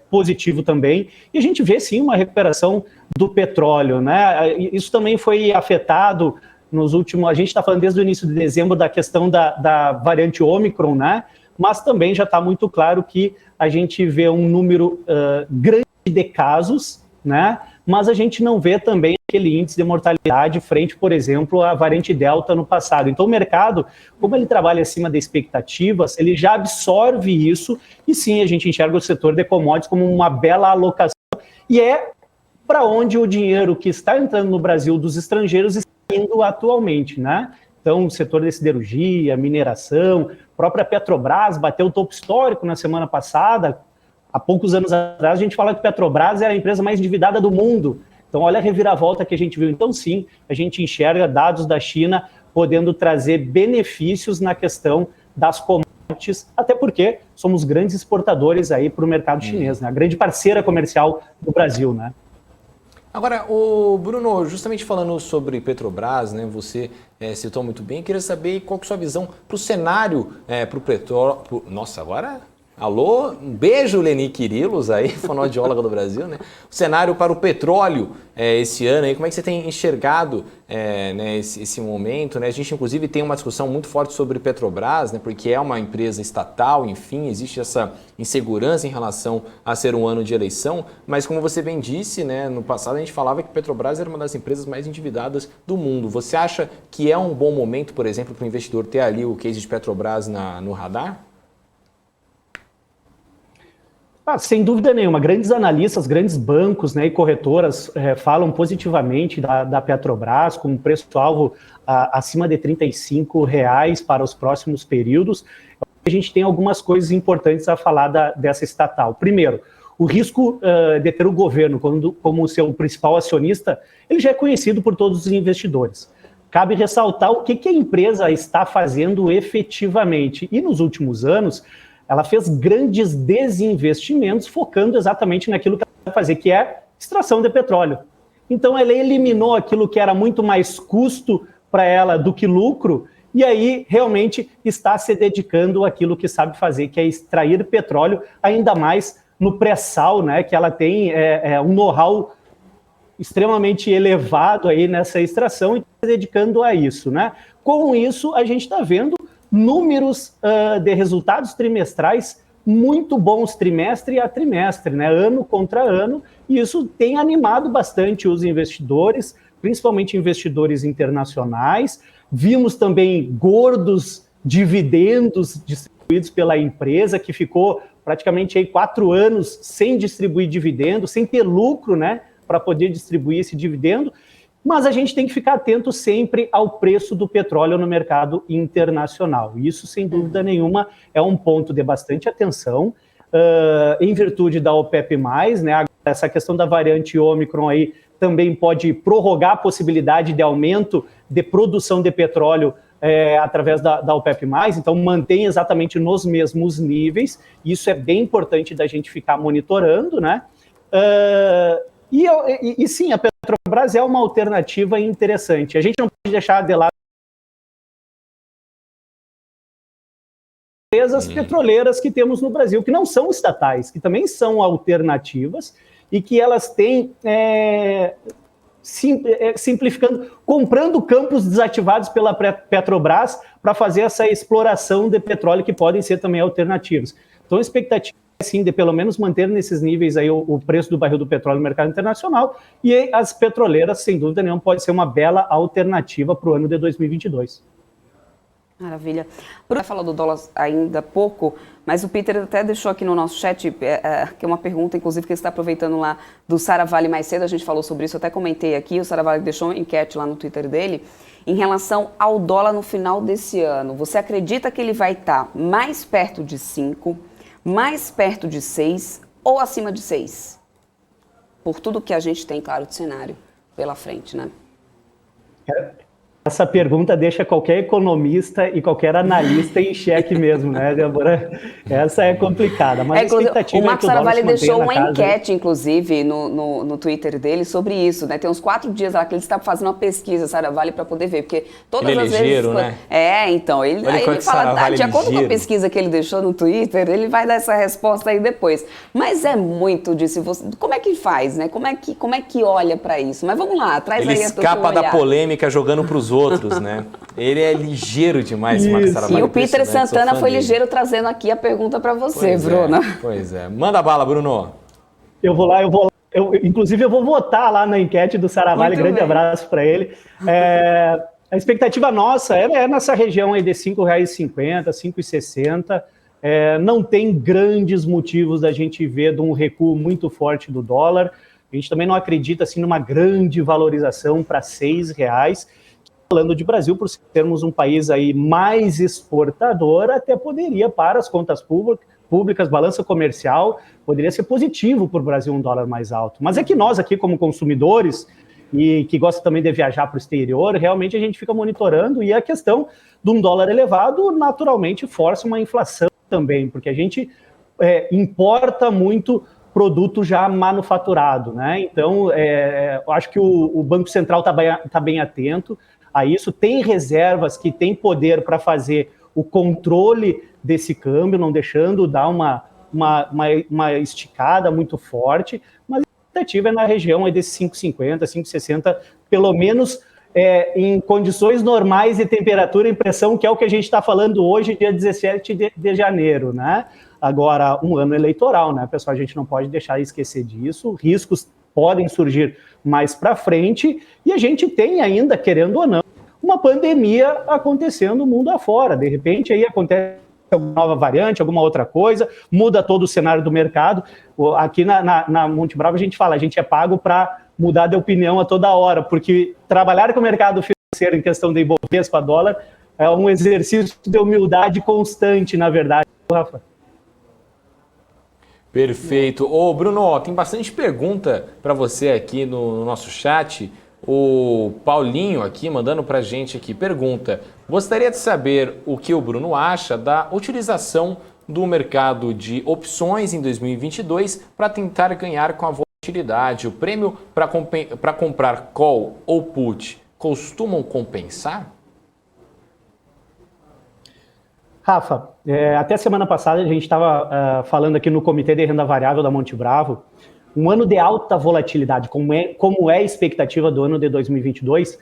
positivo também, e a gente vê sim uma recuperação do petróleo, né? Isso também foi afetado nos últimos, a gente está falando desde o início de dezembro da questão da variante Ômicron, né? Mas também já está muito claro que a gente vê um número grande de casos, né? Mas a gente não vê também aquele índice de mortalidade frente, por exemplo, à variante Delta no passado. Então o mercado, como ele trabalha acima das expectativas, ele já absorve isso e sim, a gente enxerga o setor de commodities como uma bela alocação e é para onde o dinheiro que está entrando no Brasil dos estrangeiros está indo atualmente, né? Então, o setor de siderurgia, mineração, própria Petrobras bateu o topo histórico na semana passada. Há poucos anos atrás, a gente fala que Petrobras era a empresa mais endividada do mundo. Então, olha a reviravolta que a gente viu. Então, sim, a gente enxerga dados da China podendo trazer benefícios na questão das commodities, até porque somos grandes exportadores aí para o mercado chinês, né? A grande parceira comercial do Brasil, né? Agora, o Bruno, justamente falando sobre Petrobras, né, você citou muito bem, queria saber qual que é a sua visão para o cenário, para o petróleo. Nossa, agora... Alô, um beijo, Leni Quirilos, aí, fonoaudióloga do Brasil, né? O cenário para o petróleo esse ano, aí, como é que você tem enxergado né, esse momento, né? A gente, inclusive, tem uma discussão muito forte sobre Petrobras, né? Porque é uma empresa estatal, enfim, existe essa insegurança em relação a ser um ano de eleição, mas como você bem disse, né, no passado a gente falava que Petrobras era uma das empresas mais endividadas do mundo. Você acha que é um bom momento, por exemplo, para o investidor ter ali o case de Petrobras no radar? Sem dúvida nenhuma, grandes analistas, grandes bancos, né, e corretoras falam positivamente da Petrobras com um preço-alvo acima de R$35 para os próximos períodos. A gente tem algumas coisas importantes a falar dessa estatal. Primeiro, o risco de ter o governo como seu principal acionista, ele já é conhecido por todos os investidores. Cabe ressaltar o que a empresa está fazendo efetivamente. E nos últimos anos, ela fez grandes desinvestimentos focando exatamente naquilo que ela vai fazer, que é extração de petróleo. Então, ela eliminou aquilo que era muito mais custo para ela do que lucro, e aí realmente está se dedicando àquilo que sabe fazer, que é extrair petróleo, ainda mais no pré-sal, né, que ela tem um know-how extremamente elevado aí nessa extração e está dedicando a isso, né? Com isso, a gente está vendo números de resultados trimestrais muito bons trimestre a trimestre, né? Ano contra ano, e isso tem animado bastante os investidores, principalmente investidores internacionais. Vimos também gordos dividendos distribuídos pela empresa, que ficou praticamente aí 4 anos sem distribuir dividendo, sem ter lucro, né, para poder distribuir esse dividendo. Mas a gente tem que ficar atento sempre ao preço do petróleo no mercado internacional. Isso, sem dúvida nenhuma, é um ponto de bastante atenção, em virtude da OPEP+, né? Essa questão da variante Ômicron aí também pode prorrogar a possibilidade de aumento de produção de petróleo através da OPEP+, então mantém exatamente nos mesmos níveis. Isso é bem importante da gente ficar monitorando, né? E sim, a Petrobras é uma alternativa interessante. A gente não pode deixar de lado empresas petroleiras que temos no Brasil, que não são estatais, que também são alternativas e que elas têm, simplificando, comprando campos desativados pela Petrobras para fazer essa exploração de petróleo, que podem ser também alternativos. Então, a expectativa sim, de pelo menos manter nesses níveis aí o preço do barril do petróleo no mercado internacional, e as petroleiras, sem dúvida nenhuma, pode ser uma bela alternativa para o ano de 2022. Maravilha. Bruno falou do dólar ainda há pouco, mas o Peter até deixou aqui no nosso chat, que é uma pergunta, inclusive, que ele está aproveitando lá do Saravale mais cedo, a gente falou sobre isso, eu até comentei aqui, o Saravale deixou uma enquete lá no Twitter dele, em relação ao dólar no final desse ano. Você acredita que ele vai estar mais perto de 5, mais perto de 6 ou acima de 6? Por tudo que a gente tem, claro, de cenário pela frente, né? Essa pergunta deixa qualquer economista e qualquer analista em xeque mesmo, né, Débora? Essa é complicada, mas a expectativa o Marcos é que o dólar Saravale deixou uma casa, enquete, inclusive, no Twitter dele sobre isso, né? Tem uns 4 dias lá que ele está fazendo uma pesquisa, Saravale, para poder ver, porque todas ele as ligeiro, vezes... né? Então, ele fala, de acordo com a pesquisa que ele deixou no Twitter, ele vai dar essa resposta aí depois. Mas é muito disso, como é que faz, né? Como é que olha para isso? Mas vamos lá, traz ele aí a escapa da polêmica jogando para os outros, né? Ele é ligeiro demais, esse Marcos Saravale. E o Peter Santana foi ligeiro trazendo aqui a pergunta para você, Bruno. Pois é. Manda bala, Bruno. Eu vou lá. Inclusive, eu vou votar lá na enquete do Saravale. Grande abraço para ele. A expectativa nossa é nessa região aí de R$ 5,50, R$ 5,60. Não tem grandes motivos da gente ver de um recuo muito forte do dólar. A gente também não acredita assim, numa grande valorização para R$ 6. Falando de Brasil, por sermos um país aí mais exportador, até poderia, para as contas públicas, balança comercial, poderia ser positivo para o Brasil um dólar mais alto. Mas é que nós aqui, como consumidores, e que gosta também de viajar para o exterior, realmente a gente fica monitorando, e a questão de um dólar elevado, naturalmente, força uma inflação também, porque a gente importa muito produto já manufaturado, né? Então, eu acho que o Banco Central tá bem atento a isso, tem reservas que têm poder para fazer o controle desse câmbio, não deixando dar uma esticada muito forte, mas a expectativa é na região de 5,50, 5,60, pelo menos em condições normais de temperatura e pressão, que é o que a gente está falando hoje, dia 17 de janeiro, né? Agora, um ano eleitoral, né, pessoal? A gente não pode deixar de esquecer disso, riscos podem surgir mais para frente, e a gente tem ainda, querendo ou não, uma pandemia acontecendo no mundo afora. De repente, aí acontece alguma nova variante, alguma outra coisa, muda todo o cenário do mercado. Aqui na Monte Bravo a gente fala, a gente é pago para mudar de opinião a toda hora, porque trabalhar com o mercado financeiro em questão de Ibovespa, dólar, é um exercício de humildade constante, na verdade, Rafa. Perfeito. Ô, Bruno, tem bastante pergunta para você aqui no nosso chat. O Paulinho aqui, mandando para a gente aqui, pergunta: gostaria de saber o que o Bruno acha da utilização do mercado de opções em 2022 para tentar ganhar com a volatilidade. O prêmio para comprar call ou put costumam compensar? Rafa, até semana passada a gente estava falando aqui no Comitê de Renda Variável da Monte Bravo um ano de alta volatilidade, como é a expectativa do ano de 2022,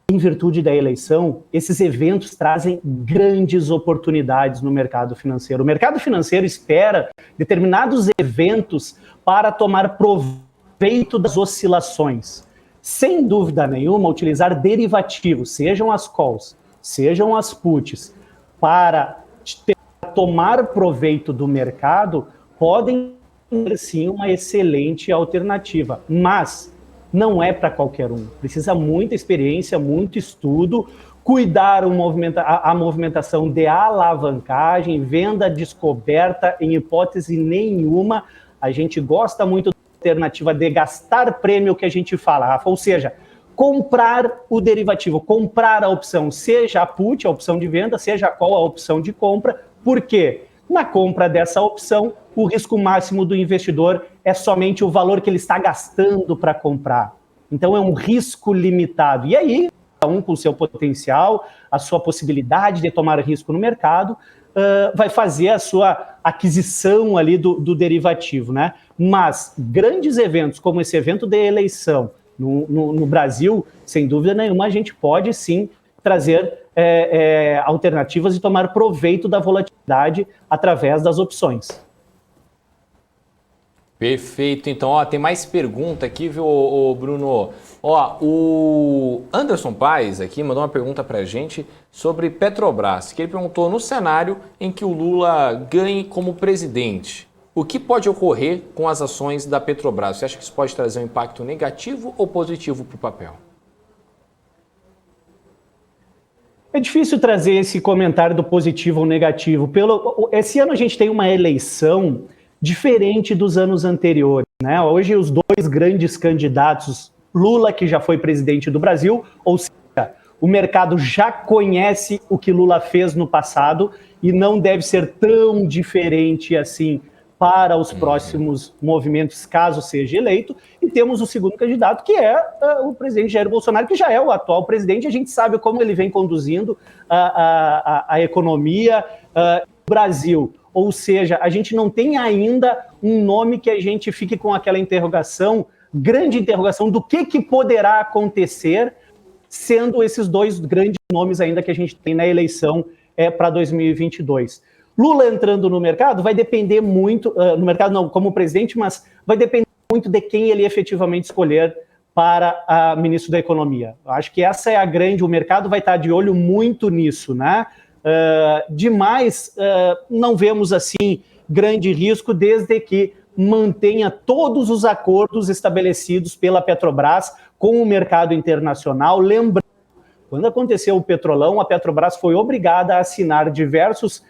em virtude da eleição, esses eventos trazem grandes oportunidades no mercado financeiro. O mercado financeiro espera determinados eventos para tomar proveito das oscilações. Sem dúvida nenhuma, utilizar derivativos, sejam as calls, sejam as puts, para tomar proveito do mercado, podem ser sim uma excelente alternativa, mas não é para qualquer um. Precisa muita experiência, muito estudo, cuidar a movimentação de alavancagem, venda descoberta, em hipótese nenhuma. A gente gosta muito da alternativa de gastar prêmio que a gente fala, Rafa, ou seja, comprar o derivativo, comprar a opção, seja a put, a opção de venda, seja a call, a opção de compra. Por quê? Na compra dessa opção, o risco máximo do investidor é somente o valor que ele está gastando para comprar. Então é um risco limitado. E aí, cada um com o seu potencial, a sua possibilidade de tomar risco no mercado, vai fazer a sua aquisição ali do derivativo, né? Mas grandes eventos, como esse evento de eleição no Brasil, sem dúvida nenhuma, a gente pode sim trazer alternativas e tomar proveito da volatilidade através das opções. Perfeito. Então, tem mais pergunta aqui, viu, Bruno? O Anderson Paes aqui mandou uma pergunta para a gente sobre Petrobras, que ele perguntou, no cenário em que o Lula ganhe como presidente, o que pode ocorrer com as ações da Petrobras? Você acha que isso pode trazer um impacto negativo ou positivo para o papel? É difícil trazer esse comentário do positivo ou negativo. Esse ano a gente tem uma eleição diferente dos anos anteriores, né? Hoje os dois grandes candidatos, Lula, que já foi presidente do Brasil, ou seja, o mercado já conhece o que Lula fez no passado e não deve ser tão diferente assim para os próximos movimentos, caso seja eleito. E temos o segundo candidato, que é o presidente Jair Bolsonaro, que já é o atual presidente. A gente sabe como ele vem conduzindo a economia do Brasil. Ou seja, a gente não tem ainda um nome que a gente fique com aquela interrogação, grande interrogação, do que poderá acontecer, sendo esses dois grandes nomes ainda que a gente tem na eleição para 2022. Lula entrando no mercado vai depender muito, no mercado não como presidente, mas vai depender muito de quem ele efetivamente escolher para ministro da Economia. Eu acho que essa é a grande, o mercado vai estar de olho muito nisso, né? Demais, não vemos assim grande risco desde que mantenha todos os acordos estabelecidos pela Petrobras com o mercado internacional. Lembrando, quando aconteceu o Petrolão, a Petrobras foi obrigada a assinar diversos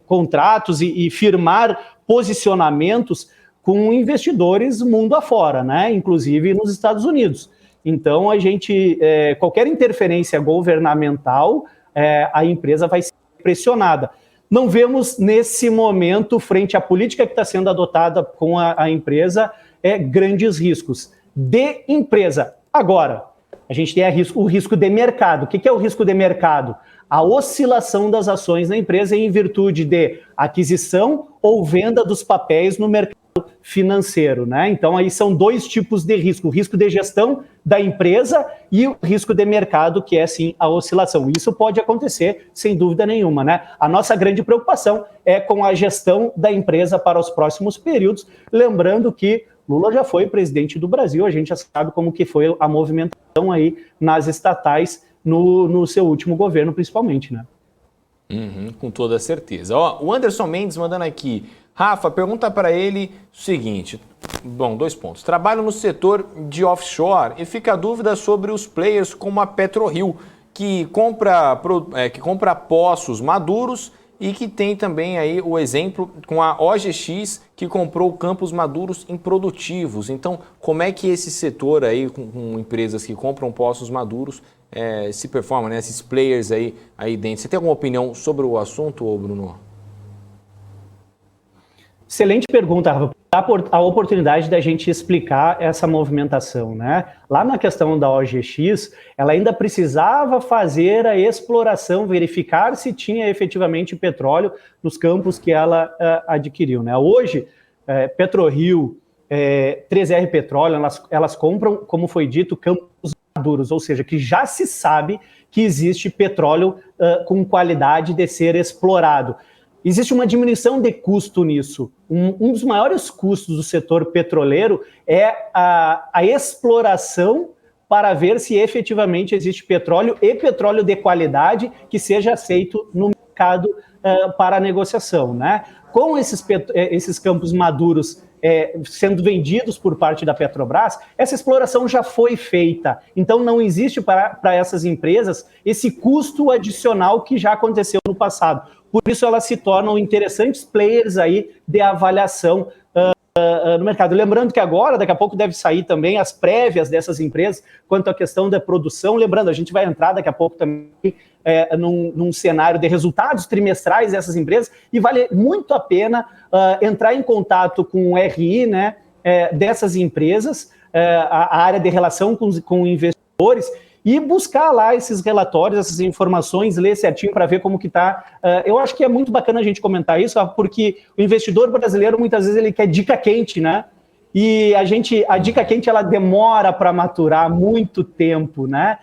contratos e firmar posicionamentos com investidores mundo afora, né? Inclusive nos Estados Unidos. Então, qualquer interferência governamental, a empresa vai ser pressionada. Não vemos, nesse momento, frente à política que está sendo adotada com a empresa, grandes riscos de empresa. Agora, a gente tem o risco de mercado. O que é o risco de mercado? A oscilação das ações na empresa em virtude de aquisição ou venda dos papéis no mercado financeiro, né? Então, aí são dois tipos de risco. O risco de gestão da empresa e o risco de mercado, que é, sim, a oscilação. Isso pode acontecer, sem dúvida nenhuma, né? A nossa grande preocupação é com a gestão da empresa para os próximos períodos. Lembrando que Lula já foi presidente do Brasil, a gente já sabe como que foi a movimentação aí nas estatais no seu último governo, principalmente, né? Com toda certeza. O Anderson Mendes mandando aqui, Rafa, pergunta para ele o seguinte, bom, 2 pontos. Trabalho no setor de offshore e fica a dúvida sobre os players como a PetroRio, que compra poços maduros e que tem também aí o exemplo com a OGX, que comprou campos maduros improdutivos. Então, como é que esse setor aí, com empresas que compram poços maduros, se performa, né? Esses players aí dentro. Você tem alguma opinião sobre o assunto, Bruno? Excelente pergunta, Rafa. Dá a oportunidade da gente explicar essa movimentação, né? Lá na questão da OGX, ela ainda precisava fazer a exploração, verificar se tinha efetivamente petróleo nos campos que ela adquiriu, né? Hoje, PetroRio, 3R Petróleo, elas compram, como foi dito, campos maduros, ou seja, que já se sabe que existe petróleo com qualidade de ser explorado. Existe uma diminuição de custo nisso. Um dos maiores custos do setor petroleiro é a exploração para ver se efetivamente existe petróleo e petróleo de qualidade que seja aceito no mercado para negociação, né? Com esses campos maduros sendo vendidos por parte da Petrobras, essa exploração já foi feita. Então, não existe para essas empresas esse custo adicional que já aconteceu no passado. Por isso, elas se tornam interessantes players aí de avaliação no mercado. Lembrando que agora, daqui a pouco, deve sair também as prévias dessas empresas quanto à questão da produção. Lembrando, a gente vai entrar daqui a pouco também num cenário de resultados trimestrais dessas empresas e vale muito a pena entrar em contato com o RI, né, dessas empresas, a área de relação com investidores, e buscar lá esses relatórios, essas informações, ler certinho para ver como que está. Eu acho que é muito bacana a gente comentar isso, porque o investidor brasileiro, muitas vezes, ele quer dica quente, né? E a dica quente, ela demora para maturar muito tempo, né?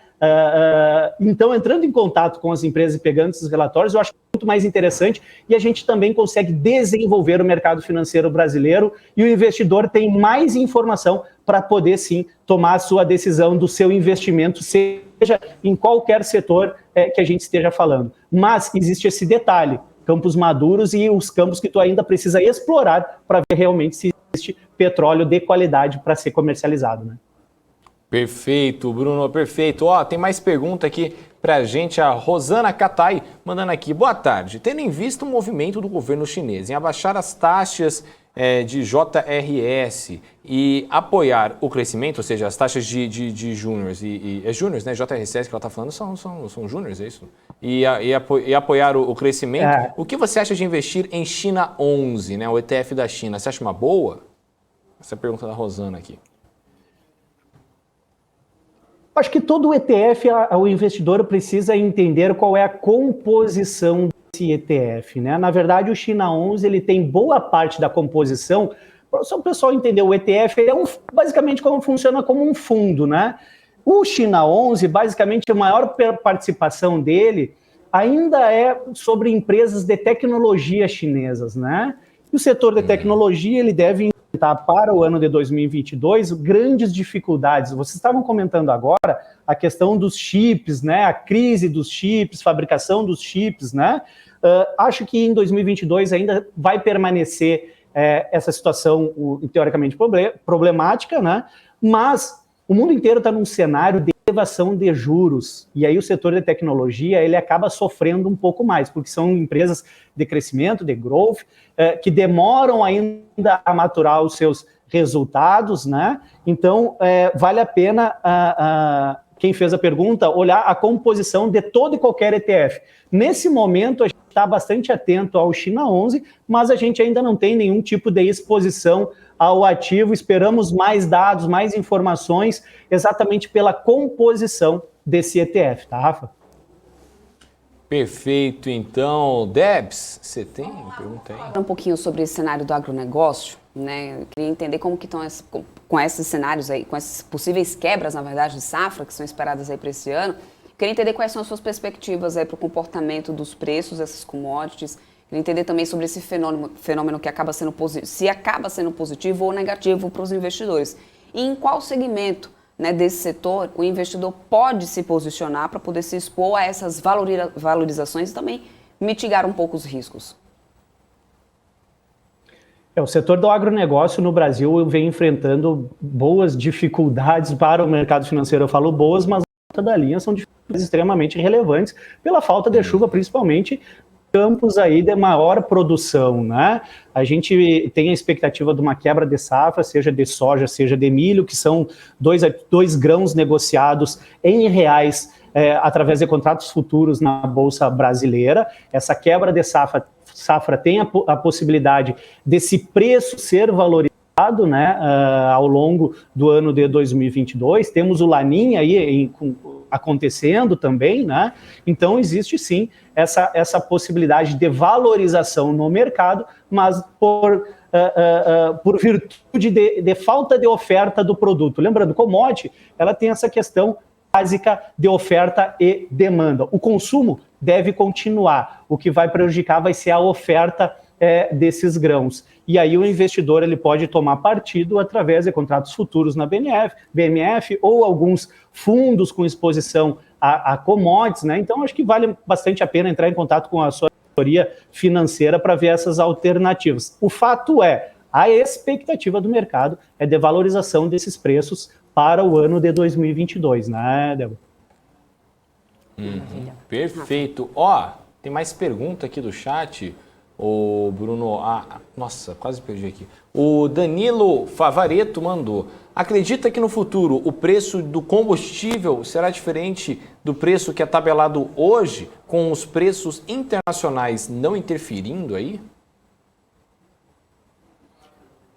Então, entrando em contato com as empresas e pegando esses relatórios, eu acho muito mais interessante e a gente também consegue desenvolver o mercado financeiro brasileiro e o investidor tem mais informação para poder, sim, tomar a sua decisão do seu investimento, seja em qualquer setor que a gente esteja falando. Mas existe esse detalhe, campos maduros e os campos que tu ainda precisa explorar para ver realmente se existe petróleo de qualidade para ser comercializado, né? Perfeito, Bruno, perfeito. Ó, tem mais pergunta aqui pra gente, a Rosana Katai, mandando aqui. Boa tarde. Tendo em vista o movimento do governo chinês em abaixar as taxas de JRS e apoiar o crescimento, ou seja, as taxas de júniors, é júniors, né? JRS que ela está falando são júniors, é isso? E apoiar o crescimento. O que você acha de investir em China 11, né? O ETF da China? Você acha uma boa? Essa é a pergunta da Rosana aqui. Acho que todo o ETF, o investidor precisa entender qual é a composição desse ETF, né? Na verdade, o China 11 ele tem boa parte da composição. Só o pessoal entender, o ETF ele basicamente funciona como um fundo, né? O China 11, basicamente, a maior participação dele ainda é sobre empresas de tecnologia chinesas, né? E o setor de tecnologia ele deve para o ano de 2022, grandes dificuldades. Vocês estavam comentando agora a questão dos chips, né? A crise dos chips, fabricação dos chips, né? Acho que em 2022 ainda vai permanecer essa situação teoricamente problemática, né? Mas o mundo inteiro está num cenário de elevação de juros, e aí o setor de tecnologia ele acaba sofrendo um pouco mais, porque são empresas de crescimento, de growth, que demoram ainda a maturar os seus resultados, né? Então, vale a pena, quem fez a pergunta, olhar a composição de todo e qualquer ETF. Nesse momento, a gente está bastante atento ao China 11, mas a gente ainda não tem nenhum tipo de exposição ao ativo, esperamos mais dados, mais informações, exatamente pela composição desse ETF, tá, Rafa? Perfeito, então. Debs, você tem pergunta aí? Um pouquinho sobre esse cenário do agronegócio, né? Eu queria entender como que estão com esses cenários aí, com essas possíveis quebras, na verdade, de safra, que são esperadas aí para esse ano. Eu queria entender quais são as suas perspectivas aí para o comportamento dos preços dessas commodities. Queria entender também sobre esse fenômeno que acaba sendo se acaba sendo positivo ou negativo para os investidores. E em qual segmento, né, desse setor o investidor pode se posicionar para poder se expor a essas valorizações e também mitigar um pouco os riscos. O setor do agronegócio no Brasil vem enfrentando boas dificuldades para o mercado financeiro. Eu falo boas, mas a ponta da linha são dificuldades extremamente relevantes pela falta de chuva, principalmente campos aí de maior produção, né? A gente tem a expectativa de uma quebra de safra, seja de soja, seja de milho, que são dois grãos negociados em reais através de contratos futuros na Bolsa Brasileira. Essa quebra de safra tem a possibilidade desse preço ser valorizado, né, ao longo do ano de 2022. Temos o Laninha aí acontecendo também, né? Então existe sim essa possibilidade de valorização no mercado, mas por por virtude de falta de oferta do produto. Lembrando, commodity, ela tem essa questão básica de oferta e demanda. O consumo deve continuar. O que vai prejudicar vai ser a oferta desses grãos. E aí o investidor ele pode tomar partido através de contratos futuros na BMF ou alguns fundos com exposição a commodities, né? Então acho que vale bastante a pena entrar em contato com a sua assessoria financeira para ver essas alternativas. O fato é, a expectativa do mercado é de valorização desses preços para o ano de 2022, né, Débora? Perfeito. Ó, tem mais pergunta aqui do chat. O Bruno, nossa, quase perdi aqui. O Danilo Favareto mandou: acredita que no futuro o preço do combustível será diferente do preço que é tabelado hoje, com os preços internacionais não interferindo aí?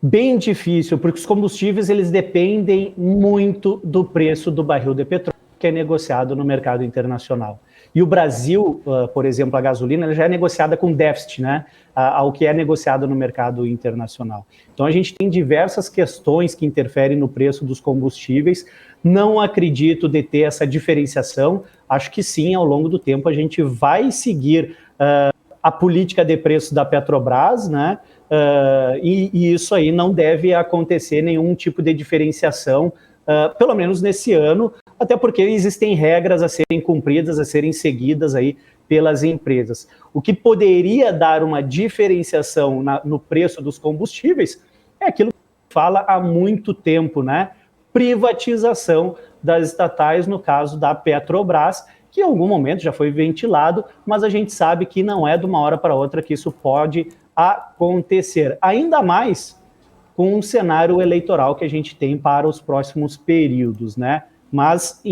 Bem difícil, porque os combustíveis eles dependem muito do preço do barril de petróleo que é negociado no mercado internacional. E o Brasil, por exemplo, a gasolina, ela já é negociada com déficit, né, ao que é negociado no mercado internacional. Então a gente tem diversas questões que interferem no preço dos combustíveis. Não acredito de ter essa diferenciação. Acho que sim, ao longo do tempo a gente vai seguir a política de preço da Petrobras, né? E isso aí não deve acontecer nenhum tipo de diferenciação, pelo menos nesse ano, até porque existem regras a serem cumpridas, a serem seguidas aí pelas empresas. O que poderia dar uma diferenciação no preço dos combustíveis é aquilo que fala há muito tempo, né? Privatização das estatais, no caso da Petrobras, que em algum momento já foi ventilado, mas a gente sabe que não é de uma hora para outra que isso pode acontecer. Ainda mais com um cenário eleitoral que a gente tem para os próximos períodos, né? Mas,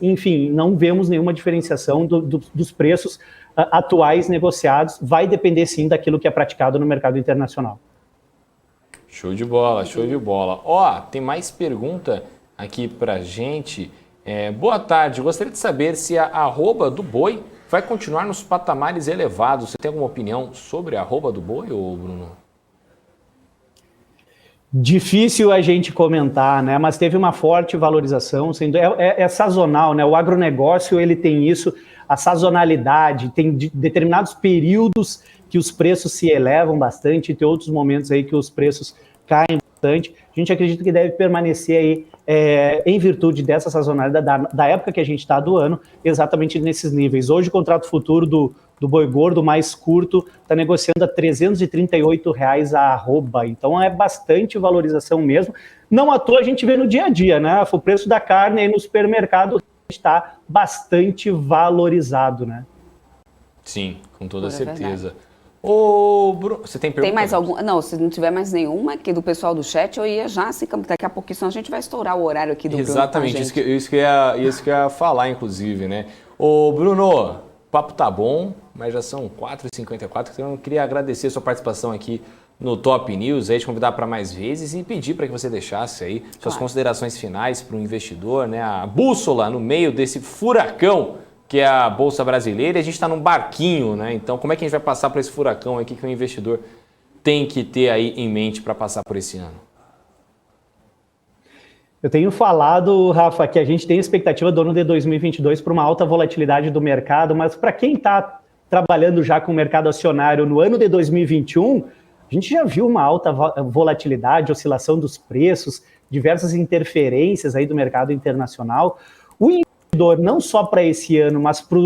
enfim, não vemos nenhuma diferenciação dos preços atuais negociados. Vai depender, sim, daquilo que é praticado no mercado internacional. Show de bola, show de bola. Ó, tem mais pergunta aqui pra gente. Boa tarde, gostaria de saber se a arroba do boi vai continuar nos patamares elevados. Você tem alguma opinião sobre a arroba do boi, ô Bruno? Difícil a gente comentar, né? Mas teve uma forte valorização, é sazonal, né? O agronegócio ele tem isso, a sazonalidade, tem determinados períodos que os preços se elevam bastante, e tem outros momentos aí que os preços caem bastante. A gente acredita que deve permanecer aí em virtude dessa sazonalidade da época que a gente está do ano, exatamente nesses níveis. Hoje o contrato futuro do boi gordo mais curto está negociando a R$ 338 a arroba, então é bastante valorização mesmo. Não à toa a gente vê no dia a dia, né? O preço da carne aí no supermercado está bastante valorizado, né? Sim, com toda certeza. Ô, Bruno, você tem pergunta? Tem mais alguma? Não, se não tiver mais nenhuma aqui do pessoal do chat, eu ia já se daqui a pouquinho, senão a gente vai estourar o horário aqui do Exatamente, Bruno. Isso que eu ia falar, inclusive, né? Ô, Bruno, o papo tá bom, mas já são 4h54, então eu queria agradecer a sua participação aqui no Top News, aí te convidar para mais vezes e pedir para que você deixasse aí suas considerações finais para o investidor, né? A bússola no meio desse furacão que é a Bolsa Brasileira, e a gente está num barquinho, né? Então, como é que a gente vai passar por esse furacão aqui que o investidor tem que ter aí em mente para passar por esse ano? Eu tenho falado, Rafa, que a gente tem expectativa do ano de 2022 para uma alta volatilidade do mercado, mas para quem está trabalhando já com o mercado acionário no ano de 2021, a gente já viu uma alta volatilidade, oscilação dos preços, diversas interferências aí do mercado internacional. O investidor, não só para esse ano, mas para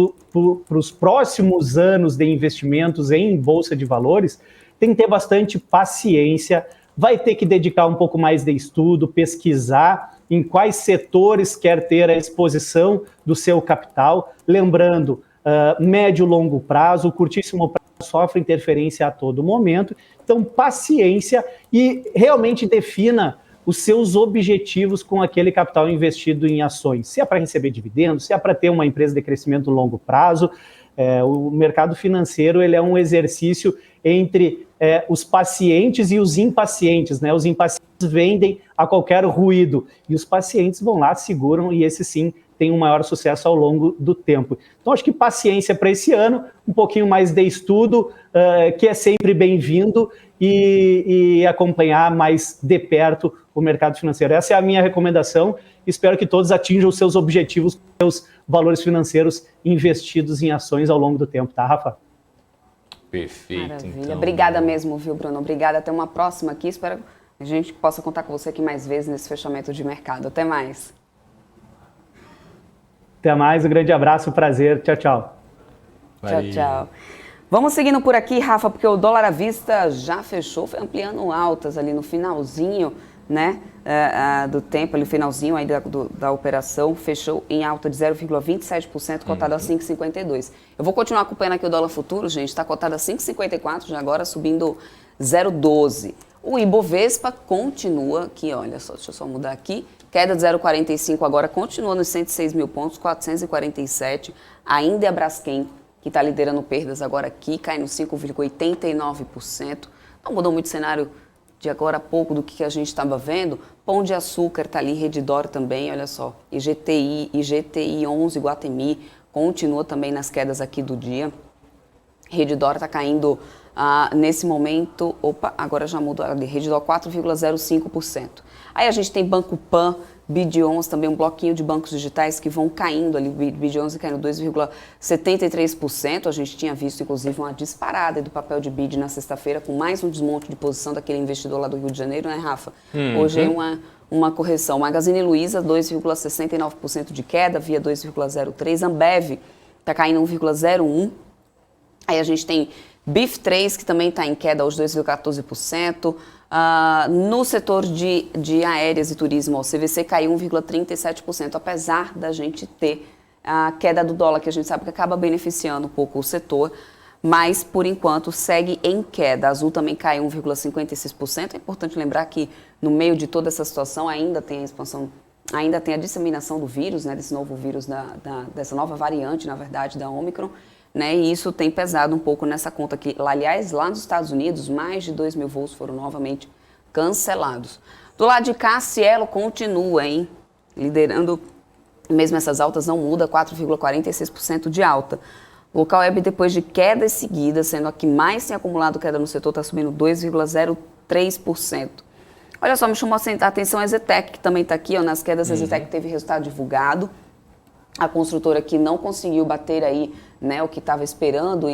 os próximos anos de investimentos em bolsa de valores, tem que ter bastante paciência, vai ter que dedicar um pouco mais de estudo, pesquisar em quais setores quer ter a exposição do seu capital. Lembrando, médio e longo prazo, o curtíssimo prazo sofre interferência a todo momento. Então, paciência e realmente defina os seus objetivos com aquele capital investido em ações. Se é para receber dividendos, se é para ter uma empresa de crescimento a longo prazo. O mercado financeiro ele é um exercício entre os pacientes e os impacientes, né? Os impacientes vendem a qualquer ruído e os pacientes vão lá, seguram, e esse sim tem um maior sucesso ao longo do tempo. Então acho que paciência para esse ano, um pouquinho mais de estudo, que é sempre bem-vindo, e acompanhar mais de perto o mercado financeiro. Essa é a minha recomendação. Espero que todos atinjam os seus objetivos, seus valores financeiros investidos em ações ao longo do tempo, tá, Rafa? Perfeito. Maravilha. Então. Obrigada mesmo, viu, Bruno? Obrigada. Até uma próxima aqui. Espero que a gente possa contar com você aqui mais vezes nesse fechamento de mercado. Até mais. Até mais, um grande abraço, prazer. Tchau, tchau. Valeu. Tchau, tchau. Vamos seguindo por aqui, Rafa, porque o dólar à vista já fechou, foi ampliando altas ali no finalzinho, né, do tempo, ali finalzinho aí da operação, fechou em alta de 0,27%, cotado a 5,52. Eu vou continuar acompanhando aqui o dólar futuro, gente, está cotado a 5,54, já agora subindo 0,12. O Ibovespa continua aqui, olha só, deixa eu só mudar aqui, queda de 0,45 agora, continua nos 106 mil pontos, 447, ainda é a Braskem, que está liderando perdas agora aqui, cai no 5,89%. Não mudou muito o cenário de agora a pouco do que a gente estava vendo. Pão de Açúcar está ali, Redditor também, olha só. IGTI 11, Iguatemi, continua também nas quedas aqui do dia. Redditor está caindo nesse momento, agora já mudou ali, Redditor 4,05%. Aí a gente tem Banco Pan, BID11, também um bloquinho de bancos digitais que vão caindo ali, BID11 caindo 2,73%, a gente tinha visto inclusive uma disparada do papel de BID na sexta-feira, com mais um desmonte de posição daquele investidor lá do Rio de Janeiro, né, Rafa? Hoje é uma correção. Magazine Luiza, 2,69% de queda, Via 2,03%, Ambev está caindo 1,01%, aí a gente tem BIF3, que também está em queda aos 2,14%. No setor de aéreas e turismo, o CVC caiu 1,37%, apesar da gente ter a queda do dólar, que a gente sabe que acaba beneficiando um pouco o setor, mas, por enquanto, segue em queda. A Azul também caiu 1,56%. É importante lembrar que, no meio de toda essa situação, ainda tem a expansão, ainda tem a disseminação do vírus, né, desse novo vírus, dessa nova variante, na verdade, da Omicron, né, e isso tem pesado um pouco nessa conta aqui. Aliás, lá nos Estados Unidos, mais de 2 mil voos foram novamente cancelados. Do lado de cá, a Cielo continua, hein, liderando, mesmo essas altas não muda, 4,46% de alta. O Local Web, depois de quedas seguidas, sendo a que mais tem acumulado queda no setor, está subindo 2,03%. Olha só, me chamou a atenção a Zetec, que também está aqui, ó, nas quedas. A Zetec teve resultado divulgado. A construtora que não conseguiu bater aí, né, o que estava esperando,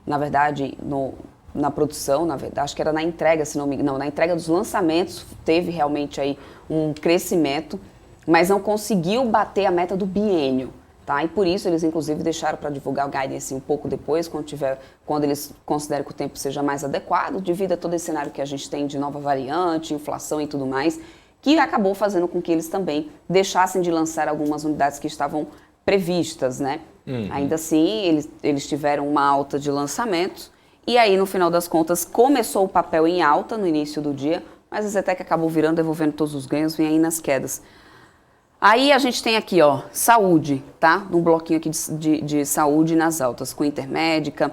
na verdade, na produção, na verdade, acho que era na entrega, se não me engano, na entrega dos lançamentos, teve realmente aí um crescimento, mas não conseguiu bater a meta do biênio, tá? E por isso eles, inclusive, deixaram para divulgar o guidance um pouco depois, quando eles consideram que o tempo seja mais adequado, devido a todo esse cenário que a gente tem de nova variante, inflação e tudo mais, que acabou fazendo com que eles também deixassem de lançar algumas unidades que estavam previstas, né? Ainda assim, eles tiveram uma alta de lançamentos, e aí, no final das contas, começou o papel em alta no início do dia, mas a Zetec acabou virando, devolvendo todos os ganhos, vem aí nas quedas. Aí a gente tem aqui, ó, saúde, tá? Um bloquinho aqui de saúde nas altas, com Intermédica.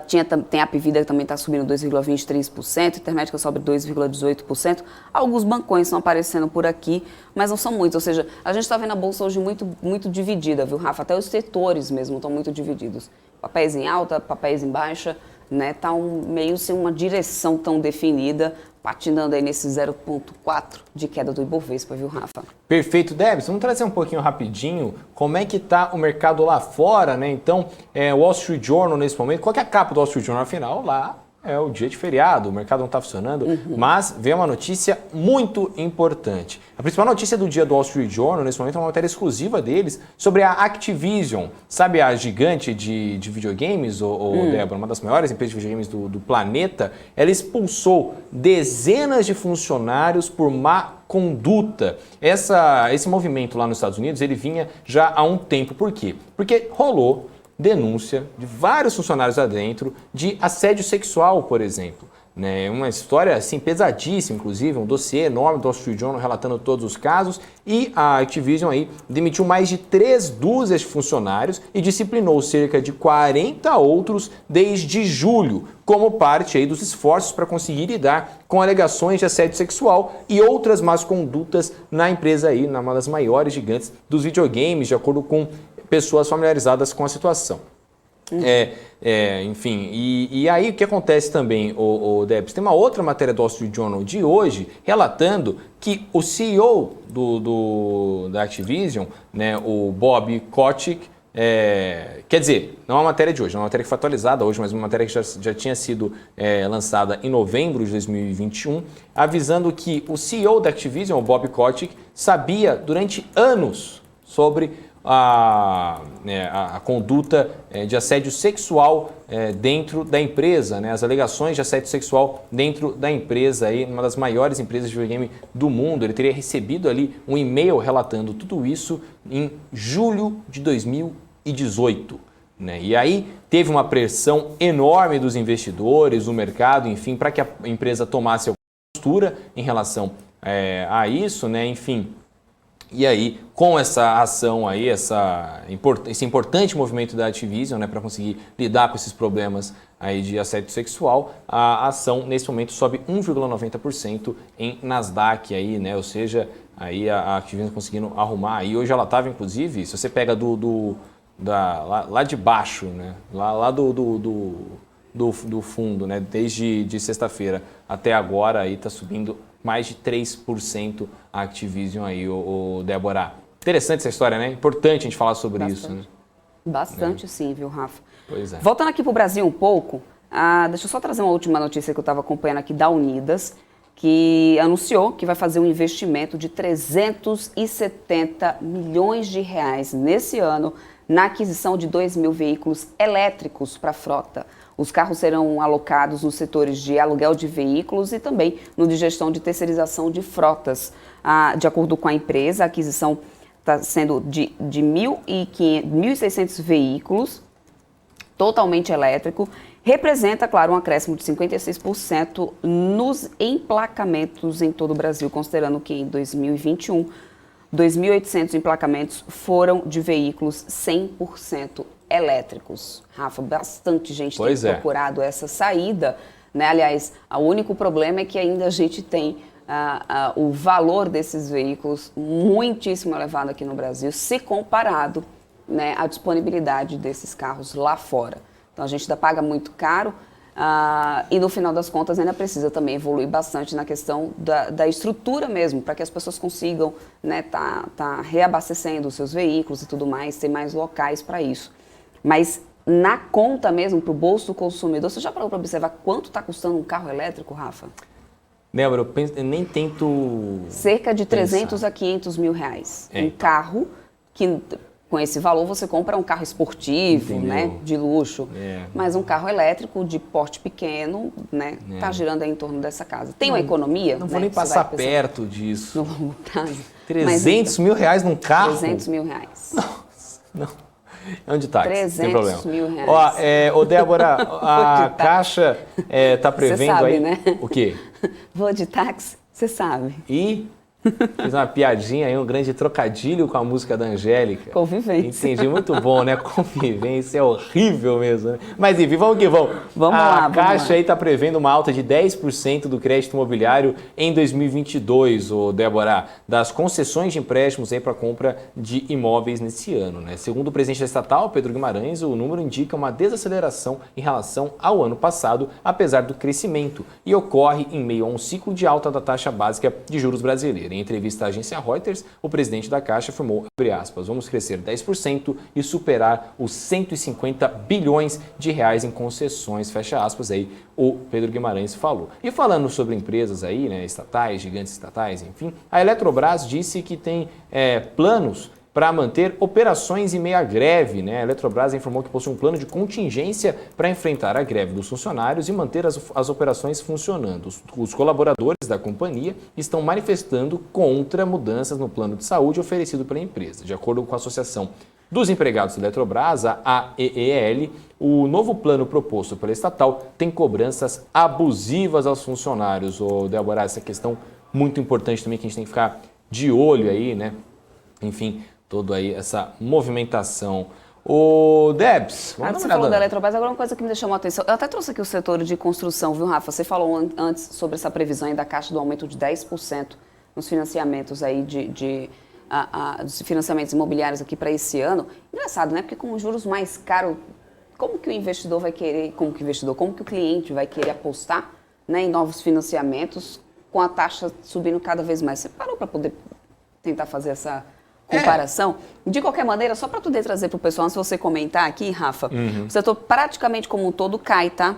Tem a Apvida que também está subindo 2,23%, Intermédica sobe 2,18%. Alguns bancões estão aparecendo por aqui, mas não são muitos. Ou seja, a gente está vendo a bolsa hoje muito, muito dividida, viu, Rafa? Até os setores mesmo estão muito divididos. Papéis em alta, papéis em baixa, né? Tá meio sem uma direção tão definida, patinando aí nesse 0,4 de queda do Ibovespa, viu, Rafa? Perfeito, Debs. Vamos trazer um pouquinho rapidinho como é que está o mercado lá fora, né? Então, o Wall Street Journal nesse momento, qual que é a capa do Wall Street Journal? Afinal, lá é o dia de feriado, o mercado não está funcionando, mas veio uma notícia muito importante. A principal notícia do dia do Wall Street Journal, nesse momento, é uma matéria exclusiva deles sobre a Activision. Sabe a gigante de videogames, Débora, uma das maiores empresas de videogames do planeta? Ela expulsou dezenas de funcionários por má conduta. Esse movimento lá nos Estados Unidos, ele vinha já há um tempo. Por quê? Porque rolou denúncia de vários funcionários lá dentro de assédio sexual, por exemplo. Né? Uma história assim, pesadíssima, inclusive, um dossiê enorme do Wall Street Journal relatando todos os casos, e a Activision aí demitiu mais de 3 dúzias de funcionários e disciplinou cerca de 40 outros desde julho, como parte aí dos esforços para conseguir lidar com alegações de assédio sexual e outras más condutas na empresa aí, uma das maiores gigantes dos videogames, de acordo com pessoas familiarizadas com a situação. Enfim, e aí o que acontece também, o Debs, tem uma outra matéria do Wall Street Journal de hoje relatando que o CEO da Activision, né, o Bob Kotick, quer dizer, não é uma matéria de hoje, é uma matéria que foi atualizada hoje, mas uma matéria que já tinha sido lançada em novembro de 2021, avisando que o CEO da Activision, o Bob Kotick, sabia durante anos sobre a conduta de assédio sexual dentro da empresa, né? As alegações de assédio sexual dentro da empresa, aí, uma das maiores empresas de videogame do mundo. Ele teria recebido ali um e-mail relatando tudo isso em julho de 2018. Né? E aí teve uma pressão enorme dos investidores, do mercado, enfim, para que a empresa tomasse a postura em relação a isso, né? Enfim. E aí, com essa ação aí, esse importante movimento da Activision, né, para conseguir lidar com esses problemas aí de assédio sexual, a ação nesse momento sobe 1,90% em Nasdaq aí, né? Ou seja, aí a Activision conseguindo arrumar. E hoje ela estava, inclusive, se você pega lá de baixo, né? Lá do fundo, né? Desde sexta-feira até agora aí está subindo mais de 3% a Activision aí, o Débora. Interessante essa história, né? Importante a gente falar sobre isso, né? Bastante sim, viu, Rafa? Pois é. Voltando aqui para o Brasil um pouco, deixa eu só trazer uma última notícia que eu estava acompanhando aqui da Unidas, que anunciou que vai fazer um investimento de 370 milhões de reais nesse ano na aquisição de 2.000 veículos elétricos para a frota. Os carros serão alocados nos setores de aluguel de veículos e também no de gestão de terceirização de frotas. De acordo com a empresa, a aquisição está sendo de 1.600 veículos totalmente elétrico. Representa, claro, um acréscimo de 56% nos emplacamentos em todo o Brasil, considerando que em 2021, 2.800 emplacamentos foram de veículos 100% elétricos. Rafa, bastante gente tem procurado essa saída, né? Aliás, o único problema é que ainda a gente tem o valor desses veículos muitíssimo elevado aqui no Brasil, se comparado, né, à disponibilidade desses carros lá fora. Então a gente ainda paga muito caro e no final das contas ainda precisa também evoluir bastante na questão da estrutura mesmo, para que as pessoas consigam, né, tá reabastecendo os seus veículos e tudo mais, ter mais locais para isso. Mas na conta mesmo, para o bolso do consumidor, você já parou para observar quanto está custando um carro elétrico, Rafa? Débora, eu nem tento cerca de 300 a 500 mil reais. Um carro que, com esse valor, você compra um carro esportivo, né, de luxo. Mas um carro elétrico de porte pequeno, né, tá girando aí em torno dessa casa. Tem uma economia? Não vou nem passar perto disso. No longo prazo. 300 mil reais num carro? 300 mil reais. Nossa, não. É um de táxi, 300 mil reais. Ó, Débora, a Caixa tá prevendo Você sabe, aí... né? O quê? Vou de táxi, você sabe. E fiz uma piadinha aí, um grande trocadilho com a música da Angélica. Convivência. Entendi, muito bom, né? Convivência é horrível mesmo, né? Mas enfim, vamos que vamos. A Caixa aí tá prevendo uma alta de 10% do crédito imobiliário em 2022, Débora, das concessões de empréstimos aí para compra de imóveis nesse ano, né? Segundo o presidente da estatal, Pedro Guimarães, o número indica uma desaceleração em relação ao ano passado, apesar do crescimento, e ocorre em meio a um ciclo de alta da taxa básica de juros brasileira. Em entrevista à agência Reuters, o presidente da Caixa afirmou, abre aspas, vamos crescer 10% e superar os 150 bilhões de reais em concessões, fecha aspas, aí o Pedro Guimarães falou. E falando sobre empresas aí, né, estatais, gigantes estatais, enfim, a Eletrobras disse que tem planos para manter operações em meio à greve, né? A Eletrobras informou que possui um plano de contingência para enfrentar a greve dos funcionários e manter as operações funcionando. Os colaboradores da companhia estão manifestando contra mudanças no plano de saúde oferecido pela empresa. De acordo com a Associação dos Empregados da Eletrobras, a AEEL, o novo plano proposto pela estatal tem cobranças abusivas aos funcionários. Débora, essa questão muito importante também que a gente tem que ficar de olho aí, né? Enfim, toda aí essa movimentação. Debs, vamos você falou da Eletrobras, agora uma coisa que me chamou a atenção. Eu até trouxe aqui o setor de construção, viu, Rafa? Você falou antes sobre essa previsão aí da Caixa do aumento de 10% nos financiamentos aí dos financiamentos imobiliários aqui para esse ano. Engraçado, né? Porque com os juros mais caros como que o investidor vai querer, como que o cliente vai querer apostar, né, em novos financiamentos com a taxa subindo cada vez mais? Você parou para poder tentar fazer essa comparação? De qualquer maneira, só para poder trazer para o pessoal, antes de você comentar aqui, Rafa, o setor praticamente como um todo cai, tá?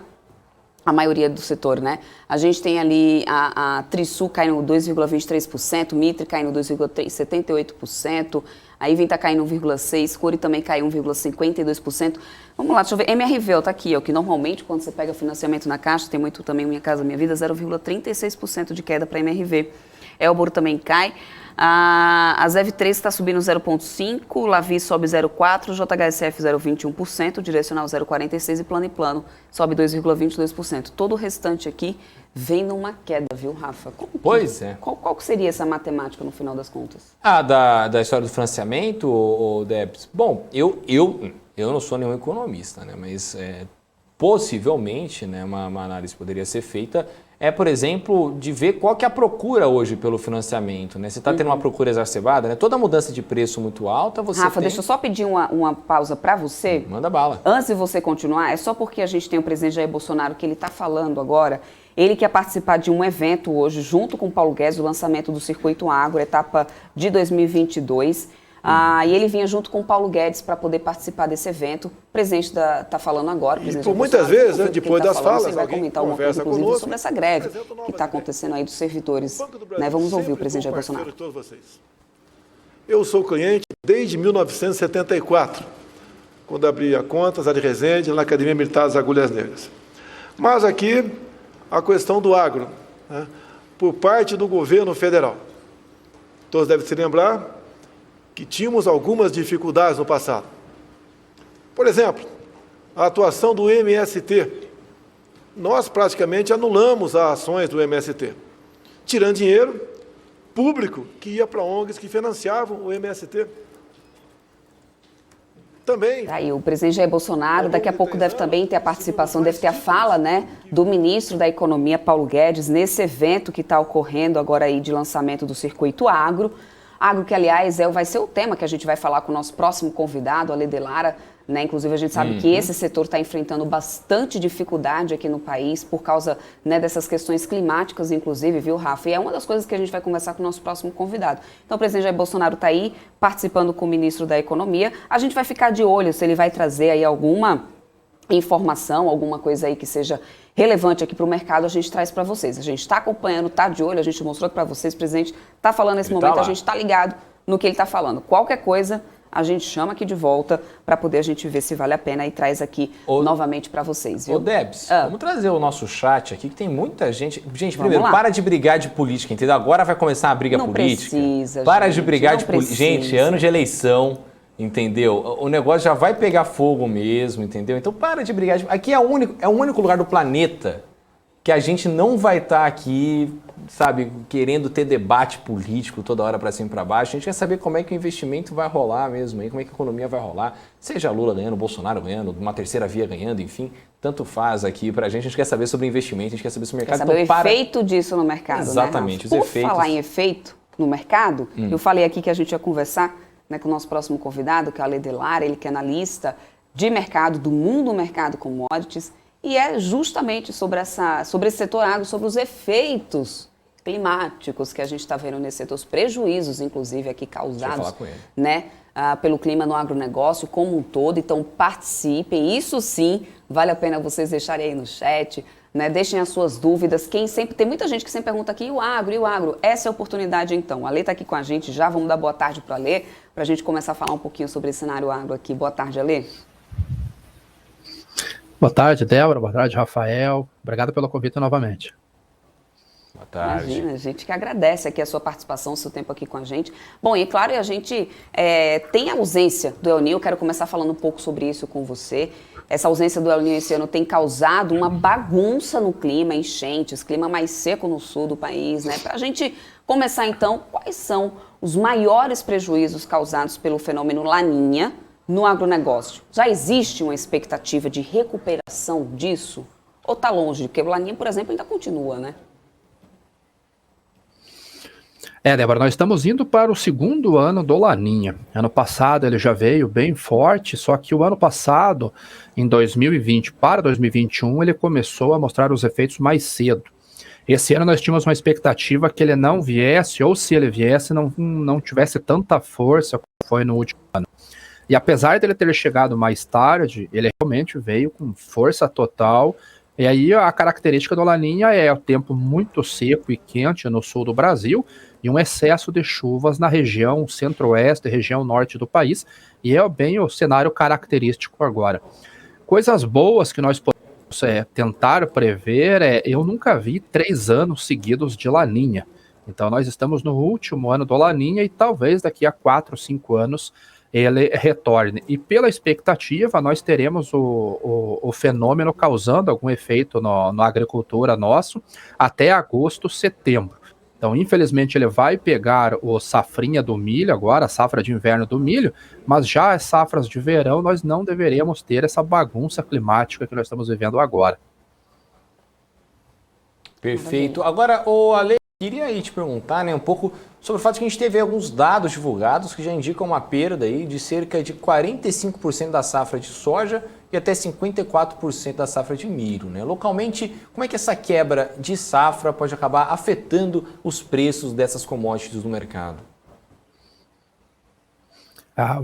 A maioria do setor, né? A gente tem ali a Trisul caindo 2,23%, Mitre caindo 2,78%, a Ivem está caindo 1,6%, Cori também caiu 1,52%. Vamos lá, deixa eu ver. MRV, ó, tá aqui, ó, que normalmente quando você pega financiamento na Caixa, tem muito também Minha Casa Minha Vida, 0,36% de queda para MRV. Elboro também cai. A ZEV3 está subindo 0,5%, Lavi sobe 0,4%, JHSF 0,21%, Direcional 0,46% e Plano e Plano sobe 2,22%. Todo o restante aqui vem numa queda, viu, Rafa? Pois é. Qual que seria essa matemática no final das contas? Da história do financiamento, Debs? Bom, eu não sou nenhum economista, né? Mas possivelmente, né, uma análise poderia ser feita, por exemplo, de ver qual que é a procura hoje pelo financiamento, né? Você está tendo uma procura exacerbada, né? Toda mudança de preço muito alta, você Rafa, deixa eu só pedir uma pausa para você. Manda bala. Antes de você continuar, é só porque a gente tem o presidente Jair Bolsonaro que ele está falando agora. Ele quer participar de um evento hoje, junto com o Paulo Guedes, o lançamento do Circuito Agro, etapa de 2022. E ele vinha junto com o Paulo Guedes para poder participar desse evento. O presidente está falando agora. E por muitas vezes, né, depois das falas, ele vai comentar alguma coisa, inclusive, conosco, sobre essa greve que está acontecendo aí dos servidores. Né? Vamos ouvir o presidente Jair Bolsonaro. Eu sou cliente desde 1974, quando abri a conta, Zé de Resende, na Academia Militar das Agulhas Negras. Mas aqui, a questão do agro, né, por parte do governo federal. Todos devem se lembrar que tínhamos algumas dificuldades no passado. Por exemplo, a atuação do MST. Nós praticamente anulamos as ações do MST, tirando dinheiro público que ia para ONGs que financiavam o MST. Também. Aí, o presidente Jair Bolsonaro, daqui a pouco deve também ter a participação, deve ter a fala, né, do ministro da Economia, Paulo Guedes, nesse evento que está ocorrendo agora aí de lançamento do Circuito Agro. Agro que, aliás, vai ser o tema que a gente vai falar com o nosso próximo convidado, Ale Delara, né? Inclusive, a gente sabe que esse setor está enfrentando bastante dificuldade aqui no país por causa, né, dessas questões climáticas, inclusive, viu, Rafa? E é uma das coisas que a gente vai conversar com o nosso próximo convidado. Então, o presidente Jair Bolsonaro está aí, participando com o ministro da Economia. A gente vai ficar de olho se ele vai trazer aí alguma informação, alguma coisa aí que seja relevante aqui para o mercado, a gente traz para vocês. A gente está acompanhando, está de olho, a gente mostrou para vocês, o presidente está falando nesse momento, a gente está ligado no que ele está falando. Qualquer coisa, a gente chama aqui de volta para poder a gente ver se vale a pena e traz aqui novamente para vocês, viu? Ô, Debs, vamos trazer o nosso chat aqui, que tem muita gente... Gente, primeiro, lá. para de brigar de política, entendeu? Agora vai começar a briga Não política. precisa, para gente, de brigar não de política. precisa. Gente, é ano de eleição, entendeu? O negócio já vai pegar fogo mesmo, entendeu? Então para de brigar. Aqui é o único lugar do planeta que a gente não vai estar aqui, sabe, querendo ter debate político toda hora para cima e para baixo. A gente quer saber como é que o investimento vai rolar mesmo, aí, como é que a economia vai rolar. Seja Lula ganhando, Bolsonaro ganhando, uma terceira via ganhando, enfim, tanto faz aqui pra gente. A gente quer saber sobre investimento, a gente quer saber sobre o mercado. Quer saber o efeito disso no mercado, Exatamente, né, os efeitos. Por falar em efeito no mercado, eu falei aqui que a gente ia conversar, né, com o nosso próximo convidado, que é o Ale Delara, ele que é analista de mercado, do mundo mercado commodities, e é justamente sobre esse setor agro, sobre os efeitos climáticos que a gente está vendo nesse setor, os prejuízos, inclusive, aqui causados, né, pelo clima no agronegócio como um todo. Então, participem, isso sim, vale a pena vocês deixarem aí no chat, né, deixem as suas dúvidas. Tem muita gente que sempre pergunta aqui, e o agro? Essa é a oportunidade, então. A Lê está aqui com a gente já, vamos dar boa tarde para a Lê, para a gente começar a falar um pouquinho sobre esse cenário agro aqui. Boa tarde, Alê. Boa tarde, Débora. Boa tarde, Rafael. Obrigado pelo convite novamente. Boa tarde. Imagina, a gente que agradece aqui a sua participação, o seu tempo aqui com a gente. Bom, e claro, a gente tem a ausência do El Niño, eu quero começar falando um pouco sobre isso com você. Essa ausência do El Niño esse ano tem causado uma bagunça no clima, enchentes, clima mais seco no sul do país, né? Para a gente começar então, quais são os maiores prejuízos causados pelo fenômeno Laninha no agronegócio? Já existe uma expectativa de recuperação disso? Ou está longe? Porque o Laninha, por exemplo, ainda continua, né? Débora, nós estamos indo para o segundo ano do Laninha. Ano passado ele já veio bem forte, só que o ano passado, em 2020 para 2021, ele começou a mostrar os efeitos mais cedo. Esse ano nós tínhamos uma expectativa que ele não viesse, ou se ele viesse, não tivesse tanta força como foi no último ano. E apesar dele ter chegado mais tarde, ele realmente veio com força total. E aí a característica do Laninha é o tempo muito seco e quente no sul do Brasil e um excesso de chuvas na região centro-oeste e região norte do país. E é bem o cenário característico agora. Coisas boas que nós podemos tentar prever eu nunca vi 3 anos seguidos de Laninha. Então nós estamos no último ano do Laninha e talvez daqui a 4, 5 anos ele retorne. E pela expectativa, nós teremos o fenômeno causando algum efeito na agricultura nosso até agosto, setembro. Então, infelizmente, ele vai pegar o safrinha do milho agora, a safra de inverno do milho, mas já as safras de verão nós não deveríamos ter essa bagunça climática que nós estamos vivendo agora. Perfeito. Agora, Ale, queria aí te perguntar, né, um pouco sobre o fato de que a gente teve alguns dados divulgados que já indicam uma perda aí de cerca de 45% da safra de soja e até 54% da safra de milho, né? Localmente, como é que essa quebra de safra pode acabar afetando os preços dessas commodities no mercado?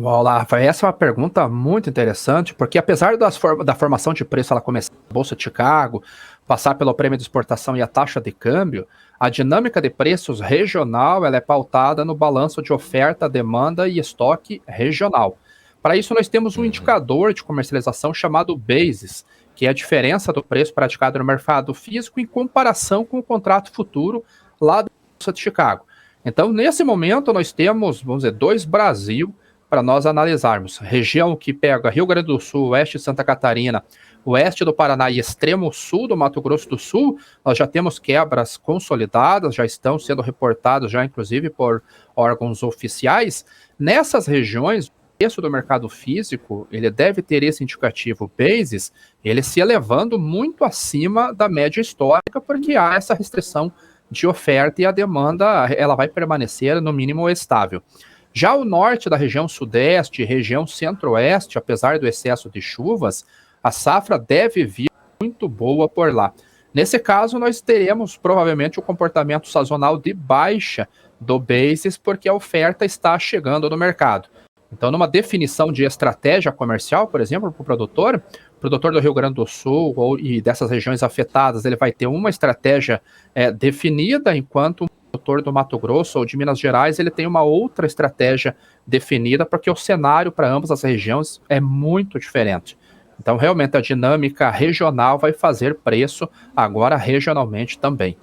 Olá, Rafael, essa é uma pergunta muito interessante, porque apesar da formação de preço ela começar na Bolsa de Chicago, passar pelo prêmio de exportação e a taxa de câmbio, a dinâmica de preços regional ela é pautada no balanço de oferta, demanda e estoque regional. Para isso, nós temos um indicador de comercialização chamado Basis, que é a diferença do preço praticado no mercado físico em comparação com o contrato futuro lá da Bolsa de Chicago. Então, nesse momento, nós temos, vamos dizer, 2 Brasil para nós analisarmos. Região que pega Rio Grande do Sul, oeste de Santa Catarina, oeste do Paraná e extremo sul do Mato Grosso do Sul, nós já temos quebras consolidadas, já estão sendo reportados, já inclusive por órgãos oficiais. Nessas regiões, o preço do mercado físico, ele deve ter esse indicativo Basis, ele se elevando muito acima da média histórica, porque há essa restrição de oferta e a demanda ela vai permanecer no mínimo estável. Já o norte da região sudeste e região centro-oeste, apesar do excesso de chuvas, a safra deve vir muito boa por lá. Nesse caso, nós teremos provavelmente o comportamento sazonal de baixa do basis, porque a oferta está chegando no mercado. Então, numa definição de estratégia comercial, por exemplo, para o produtor do Rio Grande do Sul e dessas regiões afetadas, ele vai ter uma estratégia definida, enquanto o produtor do Mato Grosso ou de Minas Gerais, ele tem uma outra estratégia definida, porque o cenário para ambas as regiões é muito diferente. Então, realmente, a dinâmica regional vai fazer preço agora regionalmente também.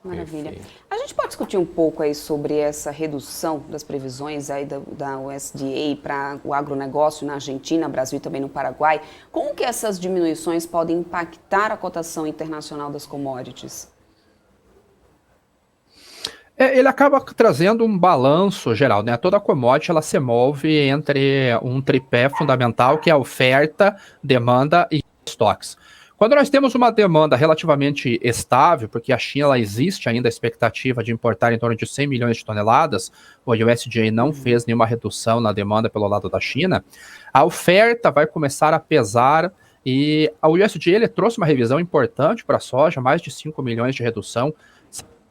Maravilha. A gente pode discutir um pouco aí sobre essa redução das previsões aí da USDA para o agronegócio na Argentina, Brasil e também no Paraguai. Como que essas diminuições podem impactar a cotação internacional das commodities? Ele acaba trazendo um balanço geral, né? Toda commodity ela se move entre um tripé fundamental, que é a oferta, demanda e estoques. Quando nós temos uma demanda relativamente estável, porque a China ela existe ainda a expectativa de importar em torno de 100 milhões de toneladas, o USDA não fez nenhuma redução na demanda pelo lado da China, a oferta vai começar a pesar e a USDA ele trouxe uma revisão importante para a soja, mais de 5 milhões de redução,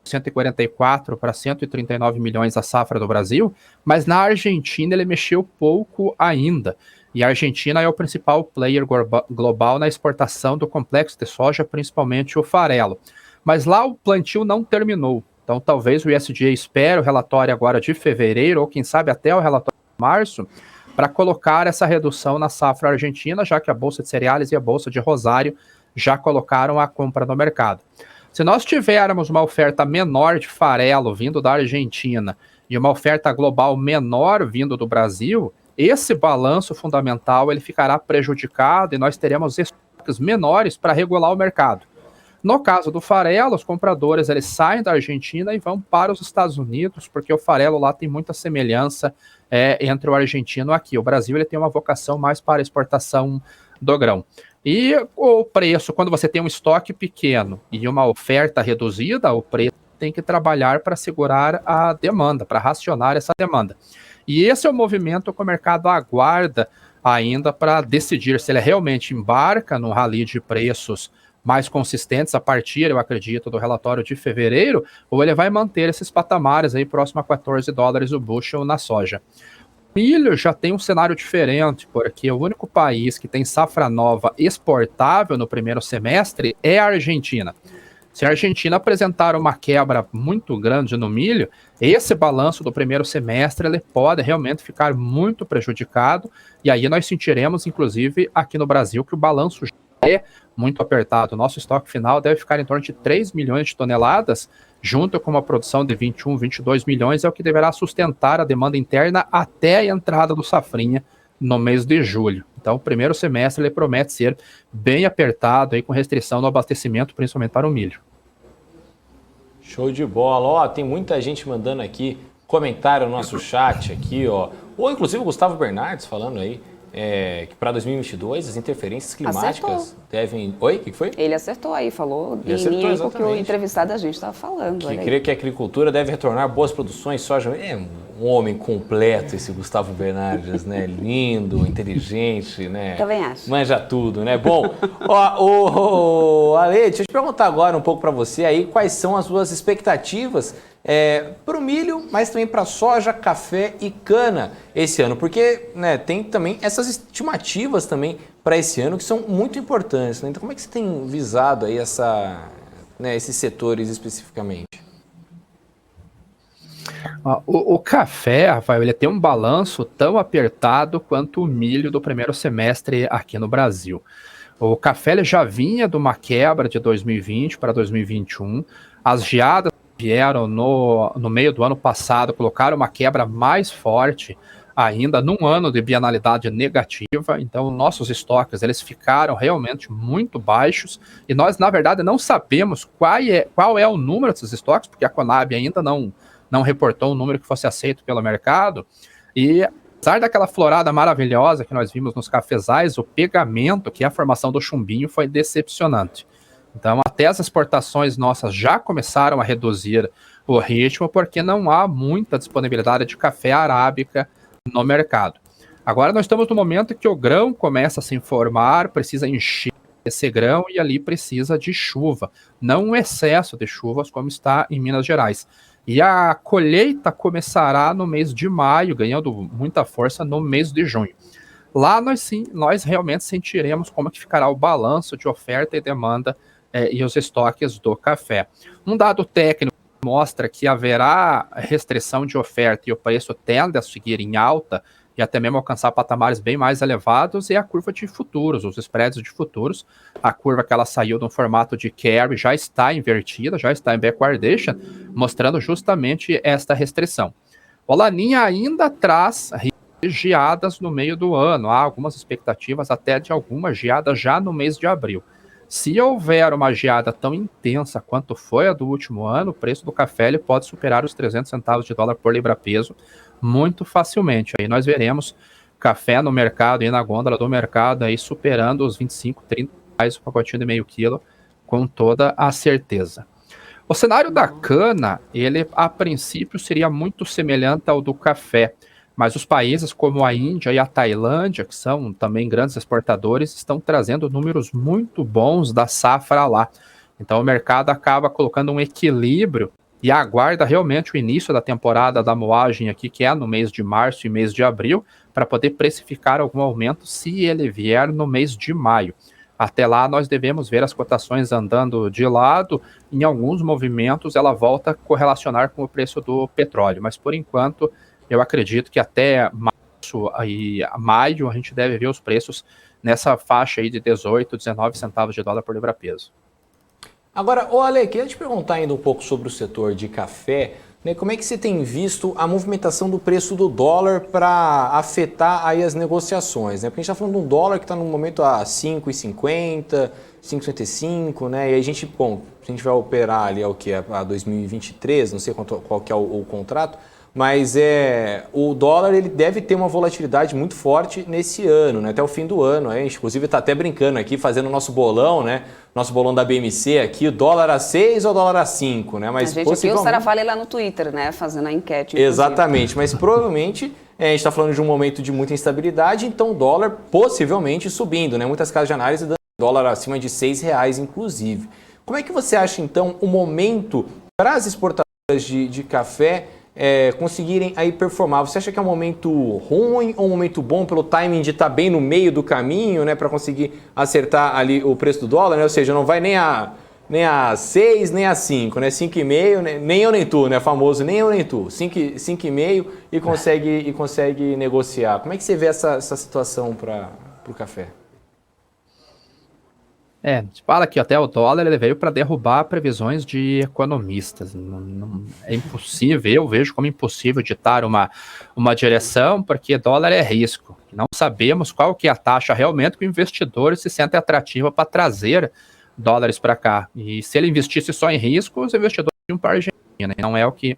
144 para 139 milhões a safra do Brasil, mas na Argentina ele mexeu pouco ainda. E a Argentina é o principal player global na exportação do complexo de soja, principalmente o farelo. Mas lá o plantio não terminou. Então talvez o USDA espere o relatório agora de fevereiro, ou quem sabe até o relatório de março, para colocar essa redução na safra argentina, já que a Bolsa de Cereais e a Bolsa de Rosário já colocaram a compra no mercado. Se nós tivermos uma oferta menor de farelo vindo da Argentina e uma oferta global menor vindo do Brasil, esse balanço fundamental ele ficará prejudicado e nós teremos estoques menores para regular o mercado. No caso do farelo, os compradores eles saem da Argentina e vão para os Estados Unidos, porque o farelo lá tem muita semelhança entre o argentino e aqui. O Brasil ele tem uma vocação mais para exportação do grão. E o preço, quando você tem um estoque pequeno e uma oferta reduzida, o preço tem que trabalhar para segurar a demanda, para racionar essa demanda. E esse é o movimento que o mercado aguarda ainda para decidir se ele realmente embarca no rally de preços mais consistentes a partir, eu acredito, do relatório de fevereiro, ou ele vai manter esses patamares aí próximo a $14 o bushel na soja. O milho já tem um cenário diferente, porque o único país que tem safra nova exportável no primeiro semestre é a Argentina. Se a Argentina apresentar uma quebra muito grande no milho, esse balanço do primeiro semestre ele pode realmente ficar muito prejudicado, e aí nós sentiremos, inclusive, aqui no Brasil, que o balanço já é muito apertado. O nosso estoque final deve ficar em torno de 3 milhões de toneladas, junto com uma produção de 21, 22 milhões, é o que deverá sustentar a demanda interna até a entrada do safrinha no mês de julho. Então, o primeiro semestre ele promete ser bem apertado, aí, com restrição no abastecimento, principalmente para o milho. Show de bola. Ó, tem muita gente mandando aqui comentário no nosso chat aqui, ó. Ou inclusive o Gustavo Bernardes falando aí que para 2022 as interferências climáticas devem... Oi, o que foi? Ele acertou aí, falou Ele acertou, em mim exatamente. porque o entrevistado da gente estava falando. Que crê que a agricultura deve retornar boas produções, soja. É um homem completo esse Gustavo Bernardes, né? Lindo, inteligente, né? Também acho. Manja tudo, né? Bom, ó, Ale, deixa eu te perguntar agora um pouco para você aí, quais são as suas expectativas para o milho, mas também para soja, café e cana esse ano, porque, né, tem também essas estimativas também para esse ano que são muito importantes, né? Então, como é que você tem visado aí esses setores especificamente? O café, Rafael, ele tem um balanço tão apertado quanto o milho do primeiro semestre aqui no Brasil. O café ele já vinha de uma quebra de 2020 para 2021, as geadas vieram no meio do ano passado, colocaram uma quebra mais forte ainda num ano de bienalidade negativa, então nossos estoques eles ficaram realmente muito baixos e nós, na verdade, não sabemos qual é o número desses estoques, porque a Conab ainda não reportou um número que fosse aceito pelo mercado, e apesar daquela florada maravilhosa que nós vimos nos cafezais, o pegamento, que é a formação do chumbinho, foi decepcionante. Então, até as exportações nossas já começaram a reduzir o ritmo, porque não há muita disponibilidade de café arábica no mercado. Agora nós estamos no momento que o grão começa a se formar, precisa encher esse grão e ali precisa de chuva, não um excesso de chuvas como está em Minas Gerais. E a colheita começará no mês de maio, ganhando muita força no mês de junho. Lá nós realmente sentiremos como que ficará o balanço de oferta e demanda e os estoques do café. Um dado técnico mostra que haverá restrição de oferta e o preço tende a seguir em alta e até mesmo alcançar patamares bem mais elevados, é a curva de futuros, os spreads de futuros. A curva que ela saiu no formato de carry já está invertida, já está em backwardation, mostrando justamente esta restrição. O Laninha ainda traz geadas no meio do ano, há algumas expectativas até de algumas geadas já no mês de abril. Se houver uma geada tão intensa quanto foi a do último ano, o preço do café ele pode superar os 300 centavos de dólar por libra-peso muito facilmente. Aí nós veremos café no mercado e na gôndola do mercado aí superando os 25, 30 reais o pacotinho de meio quilo, com toda a certeza. O cenário da cana, ele a princípio seria muito semelhante ao do café, mas os países como a Índia e a Tailândia, que são também grandes exportadores, estão trazendo números muito bons da safra lá. Então o mercado acaba colocando um equilíbrio e aguarda realmente o início da temporada da moagem aqui, que é no mês de março e mês de abril, para poder precificar algum aumento se ele vier no mês de maio. Até lá nós devemos ver as cotações andando de lado, em alguns movimentos ela volta a correlacionar com o preço do petróleo, mas por enquanto eu acredito que até março e maio a gente deve ver os preços nessa faixa aí de 18, 19 centavos de dólar por libra-peso. Agora, Ale, queria te perguntar ainda um pouco sobre o setor de café, né? Como é que você tem visto a movimentação do preço do dólar para afetar aí as negociações, né? Porque a gente está falando de um dólar que está no momento a 5,50, 5,55, né? E aí a gente vai operar ali a 2023, não sei qual que é o contrato, mas o dólar ele deve ter uma volatilidade muito forte nesse ano, né? Até o fim do ano. A gente, inclusive, está até brincando aqui, fazendo o nosso bolão, né? Nosso bolão da BMC aqui, o dólar a 6 ou o dólar a 5, né? Mas a gente aqui, o Sara Vale lá no Twitter, né? Fazendo a enquete. Inclusive. Exatamente, mas provavelmente a gente está falando de um momento de muita instabilidade, então o dólar possivelmente subindo, né? Muitas casas de análise dando dólar acima de R$6, inclusive. Como é que você acha, então, o momento para as exportadoras de café conseguirem aí performar? Você acha que é um momento ruim ou um momento bom pelo timing de estar bem no meio do caminho, né, para conseguir acertar ali o preço do dólar, né? Ou seja, não vai nem a 6, nem a 5, né? 5,5, né? Nem eu nem tu, né? Famoso nem eu nem tu. 5,5 e consegue negociar. Como é que você vê essa situação para o café? Se fala que até o dólar ele veio para derrubar previsões de economistas. É impossível, eu vejo como impossível ditar uma direção, porque dólar é risco. Não sabemos qual que é a taxa realmente que o investidor se sente atrativa para trazer dólares para cá. E se ele investisse só em risco, os investidores iam para a Argentina, não é o que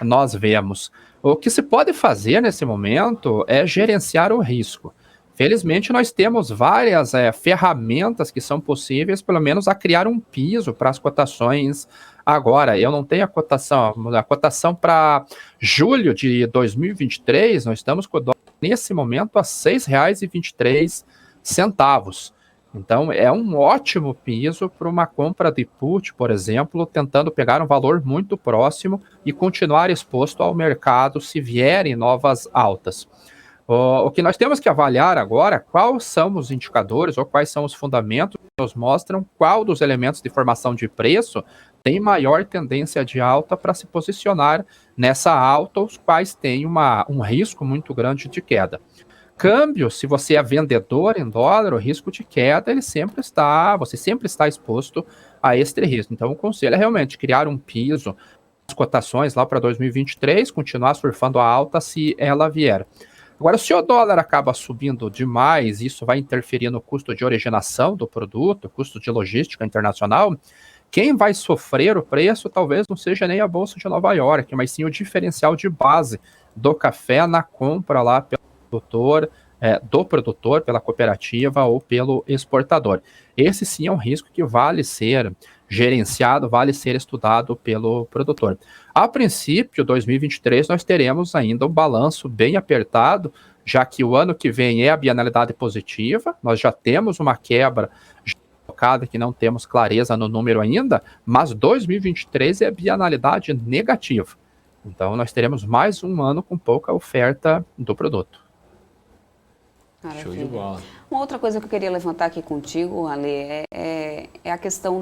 nós vemos. O que se pode fazer nesse momento é gerenciar o risco. Felizmente, nós temos várias ferramentas que são possíveis, pelo menos, a criar um piso para as cotações agora. Eu não tenho a cotação para julho de 2023, nós estamos com o dólar nesse momento a R$ 6,23. Então, é um ótimo piso para uma compra de put, por exemplo, tentando pegar um valor muito próximo e continuar exposto ao mercado se vierem novas altas. O que nós temos que avaliar agora, quais são os indicadores ou quais são os fundamentos que nos mostram qual dos elementos de formação de preço tem maior tendência de alta para se posicionar nessa alta, os quais têm um risco muito grande de queda. Câmbio, se você é vendedor em dólar, o risco de queda, você sempre está exposto a este risco. Então, o conselho é realmente criar um piso, as cotações lá para 2023, continuar surfando a alta se ela vier. Agora, se o dólar acaba subindo demais, isso vai interferir no custo de originação do produto, custo de logística internacional, quem vai sofrer o preço talvez não seja nem a Bolsa de Nova York, mas sim o diferencial de base do café na compra lá pelo produtor, pela cooperativa ou pelo exportador. Esse sim é um risco que vale ser gerenciado, vale ser estudado pelo produtor. A princípio, 2023, nós teremos ainda um balanço bem apertado, já que o ano que vem é a bienalidade positiva, nós já temos uma quebra focada que não temos clareza no número ainda, mas 2023 é a bienalidade negativa. Então, nós teremos mais um ano com pouca oferta do produto. Maravilha. Show de bola. Uma outra coisa que eu queria levantar aqui contigo, Ale, é a questão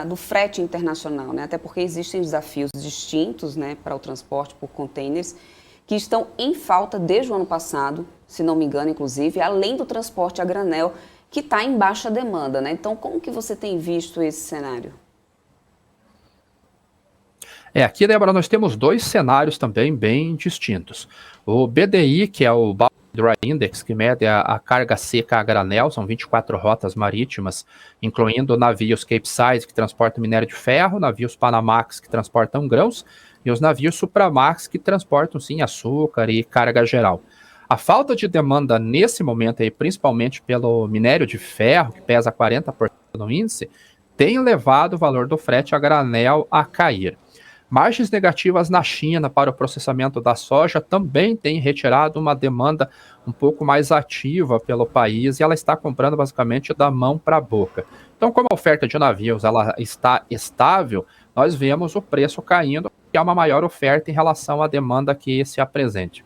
do frete internacional, né? Até porque existem desafios distintos, né, para o transporte por containers que estão em falta desde o ano passado, se não me engano, inclusive, além do transporte a granel, que está em baixa demanda, né? Então, como que você tem visto esse cenário? Aqui, Débora, nós temos dois cenários também bem distintos. O BDI, que é o Dry Index, que mede a carga seca a granel, são 24 rotas marítimas, incluindo navios Capesize, que transportam minério de ferro, navios Panamax, que transportam grãos, e os navios Supramax, que transportam, sim, açúcar e carga geral. A falta de demanda nesse momento, aí, principalmente pelo minério de ferro, que pesa 40% no índice, tem levado o valor do frete a granel a cair. Margens negativas na China para o processamento da soja também tem retirado uma demanda um pouco mais ativa pelo país e ela está comprando basicamente da mão para a boca. Então, como a oferta de navios ela está estável, nós vemos o preço caindo, que há uma maior oferta em relação à demanda que se apresente.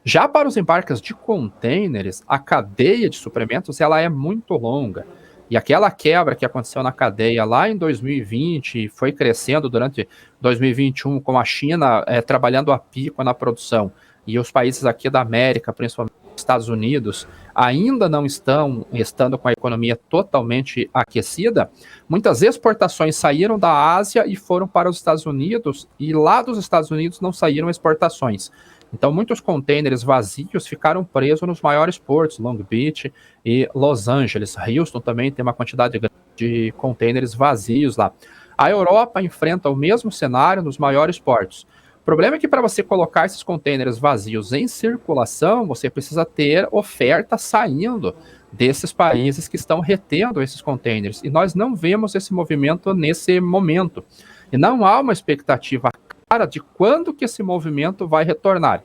Já para os embarques de containers, a cadeia de suprimentos ela é muito longa. E aquela quebra que aconteceu na cadeia lá em 2020 foi crescendo durante 2021 com a China trabalhando a pico na produção e os países aqui da América, principalmente os Estados Unidos, ainda não estando com a economia totalmente aquecida, muitas exportações saíram da Ásia e foram para os Estados Unidos e lá dos Estados Unidos não saíram exportações. Então, muitos containers vazios ficaram presos nos maiores portos, Long Beach e Los Angeles. Houston também tem uma quantidade grande de containers vazios lá. A Europa enfrenta o mesmo cenário nos maiores portos. O problema é que para você colocar esses containers vazios em circulação, você precisa ter oferta saindo desses países que estão retendo esses containers. E nós não vemos esse movimento nesse momento. E não há uma expectativa clara de quando que esse movimento vai retornar.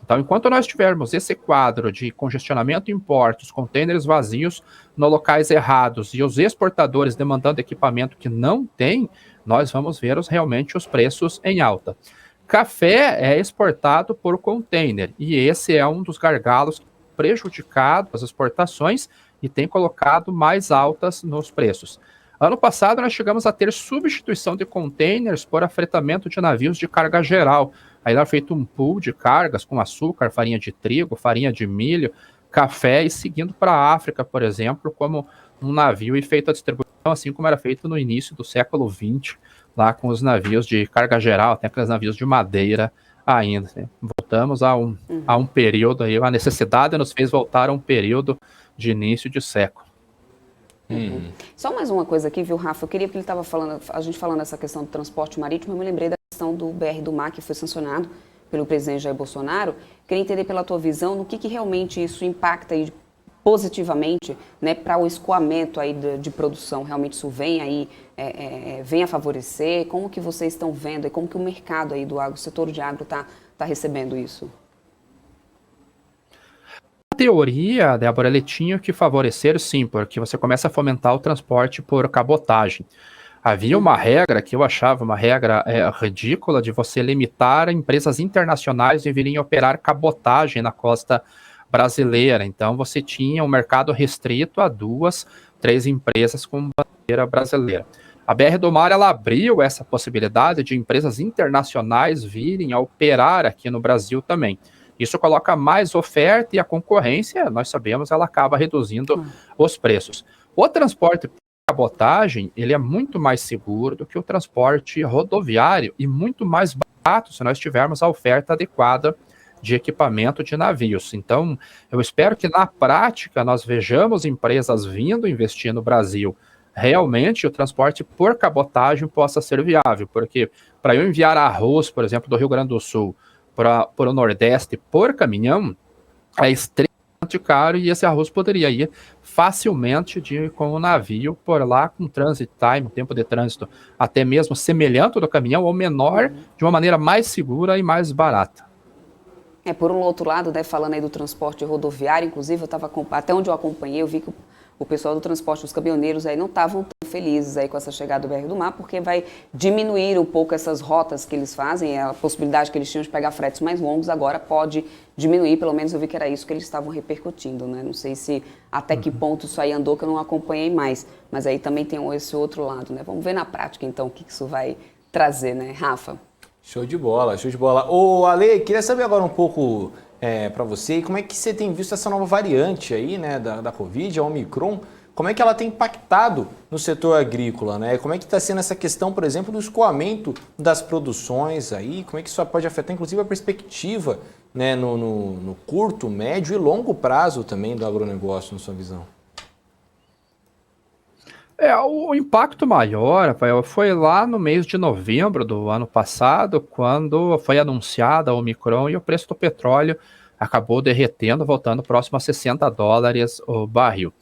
Então, enquanto nós tivermos esse quadro de congestionamento em portos, containers vazios nos locais errados e os exportadores demandando equipamento que não tem, nós vamos ver realmente os preços em alta. Café é exportado por container e esse é um dos gargalos que tem prejudicado as exportações e tem colocado mais altas nos preços. Ano passado nós chegamos a ter substituição de containers por afretamento de navios de carga geral. Aí era feito um pool de cargas com açúcar, farinha de trigo, farinha de milho, café e seguindo para a África, por exemplo, como um navio e feito a distribuição assim como era feito no início do século XX, lá com os navios de carga geral, tem aqueles navios de madeira ainda. Né? Voltamos a um período aí, a necessidade nos fez voltar a um período de início de século. Só mais uma coisa aqui, viu, Rafa? Eu queria que ele estava falando, a gente falando essa questão do transporte marítimo, eu me lembrei da questão do BR do Mar, que foi sancionado pelo presidente Jair Bolsonaro. Queria entender pela tua visão no que realmente isso impacta aí positivamente, né, para o escoamento aí de produção. Realmente isso vem aí, vem a favorecer? Como que vocês estão vendo e como que o mercado aí do agro, o setor de agro está recebendo isso? Na teoria, Débora, ele tinha que favorecer sim, porque você começa a fomentar o transporte por cabotagem. Havia uma regra que eu achava uma regra ridícula de você limitar empresas internacionais de virem operar cabotagem na costa brasileira. Então você tinha um mercado restrito a 2, 3 empresas com bandeira brasileira. A BR do Mar ela abriu essa possibilidade de empresas internacionais virem a operar aqui no Brasil também. Isso coloca mais oferta e a concorrência, nós sabemos, ela acaba reduzindo os preços. O transporte por cabotagem, ele é muito mais seguro do que o transporte rodoviário e muito mais barato se nós tivermos a oferta adequada de equipamento de navios. Então, eu espero que na prática nós vejamos empresas vindo investir no Brasil. Realmente o transporte por cabotagem possa ser viável, porque para eu enviar arroz, por exemplo, do Rio Grande do Sul para o Nordeste por caminhão, é extremamente caro e esse arroz poderia ir facilmente com o navio por lá com transit time, tempo de trânsito até mesmo semelhante ao do caminhão ou menor, de uma maneira mais segura e mais barata. Por um outro lado, né, falando aí do transporte rodoviário, inclusive, eu estava até onde eu acompanhei, eu vi que o pessoal do transporte, os caminhoneiros aí não estavam tão felizes aí com essa chegada do BR do Mar, porque vai diminuir um pouco essas rotas que eles fazem, a possibilidade que eles tinham de pegar fretes mais longos, agora pode diminuir, pelo menos eu vi que era isso que eles estavam repercutindo, né? Não sei se até que ponto isso aí andou, que eu não acompanhei mais, mas aí também tem esse outro lado, né? Vamos ver na prática, então, o que isso vai trazer, né, Rafa? Show de bola, show de bola. Ô, Ale, queria saber agora um pouco para você, como é que você tem visto essa nova variante aí, né, da Covid, a Omicron, como é que ela tem impactado no setor agrícola, né? Como é que está sendo essa questão, por exemplo, do escoamento das produções aí, como é que isso pode afetar, inclusive, a perspectiva, né, no curto, médio e longo prazo também do agronegócio, na sua visão? O impacto maior, Rafael, foi lá no mês de novembro do ano passado, quando foi anunciada a Omicron e o preço do petróleo acabou derretendo, voltando próximo a $60 o barril.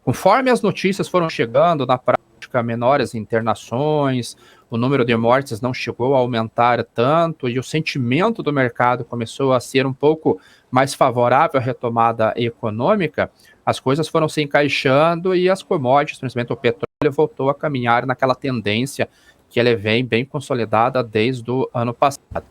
Conforme as notícias foram chegando, na prática, menores internações, o número de mortes não chegou a aumentar tanto e o sentimento do mercado começou a ser um pouco mais favorável à retomada econômica, as coisas foram se encaixando e as commodities, principalmente o petróleo, voltou a caminhar naquela tendência que ela vem bem consolidada desde o ano passado.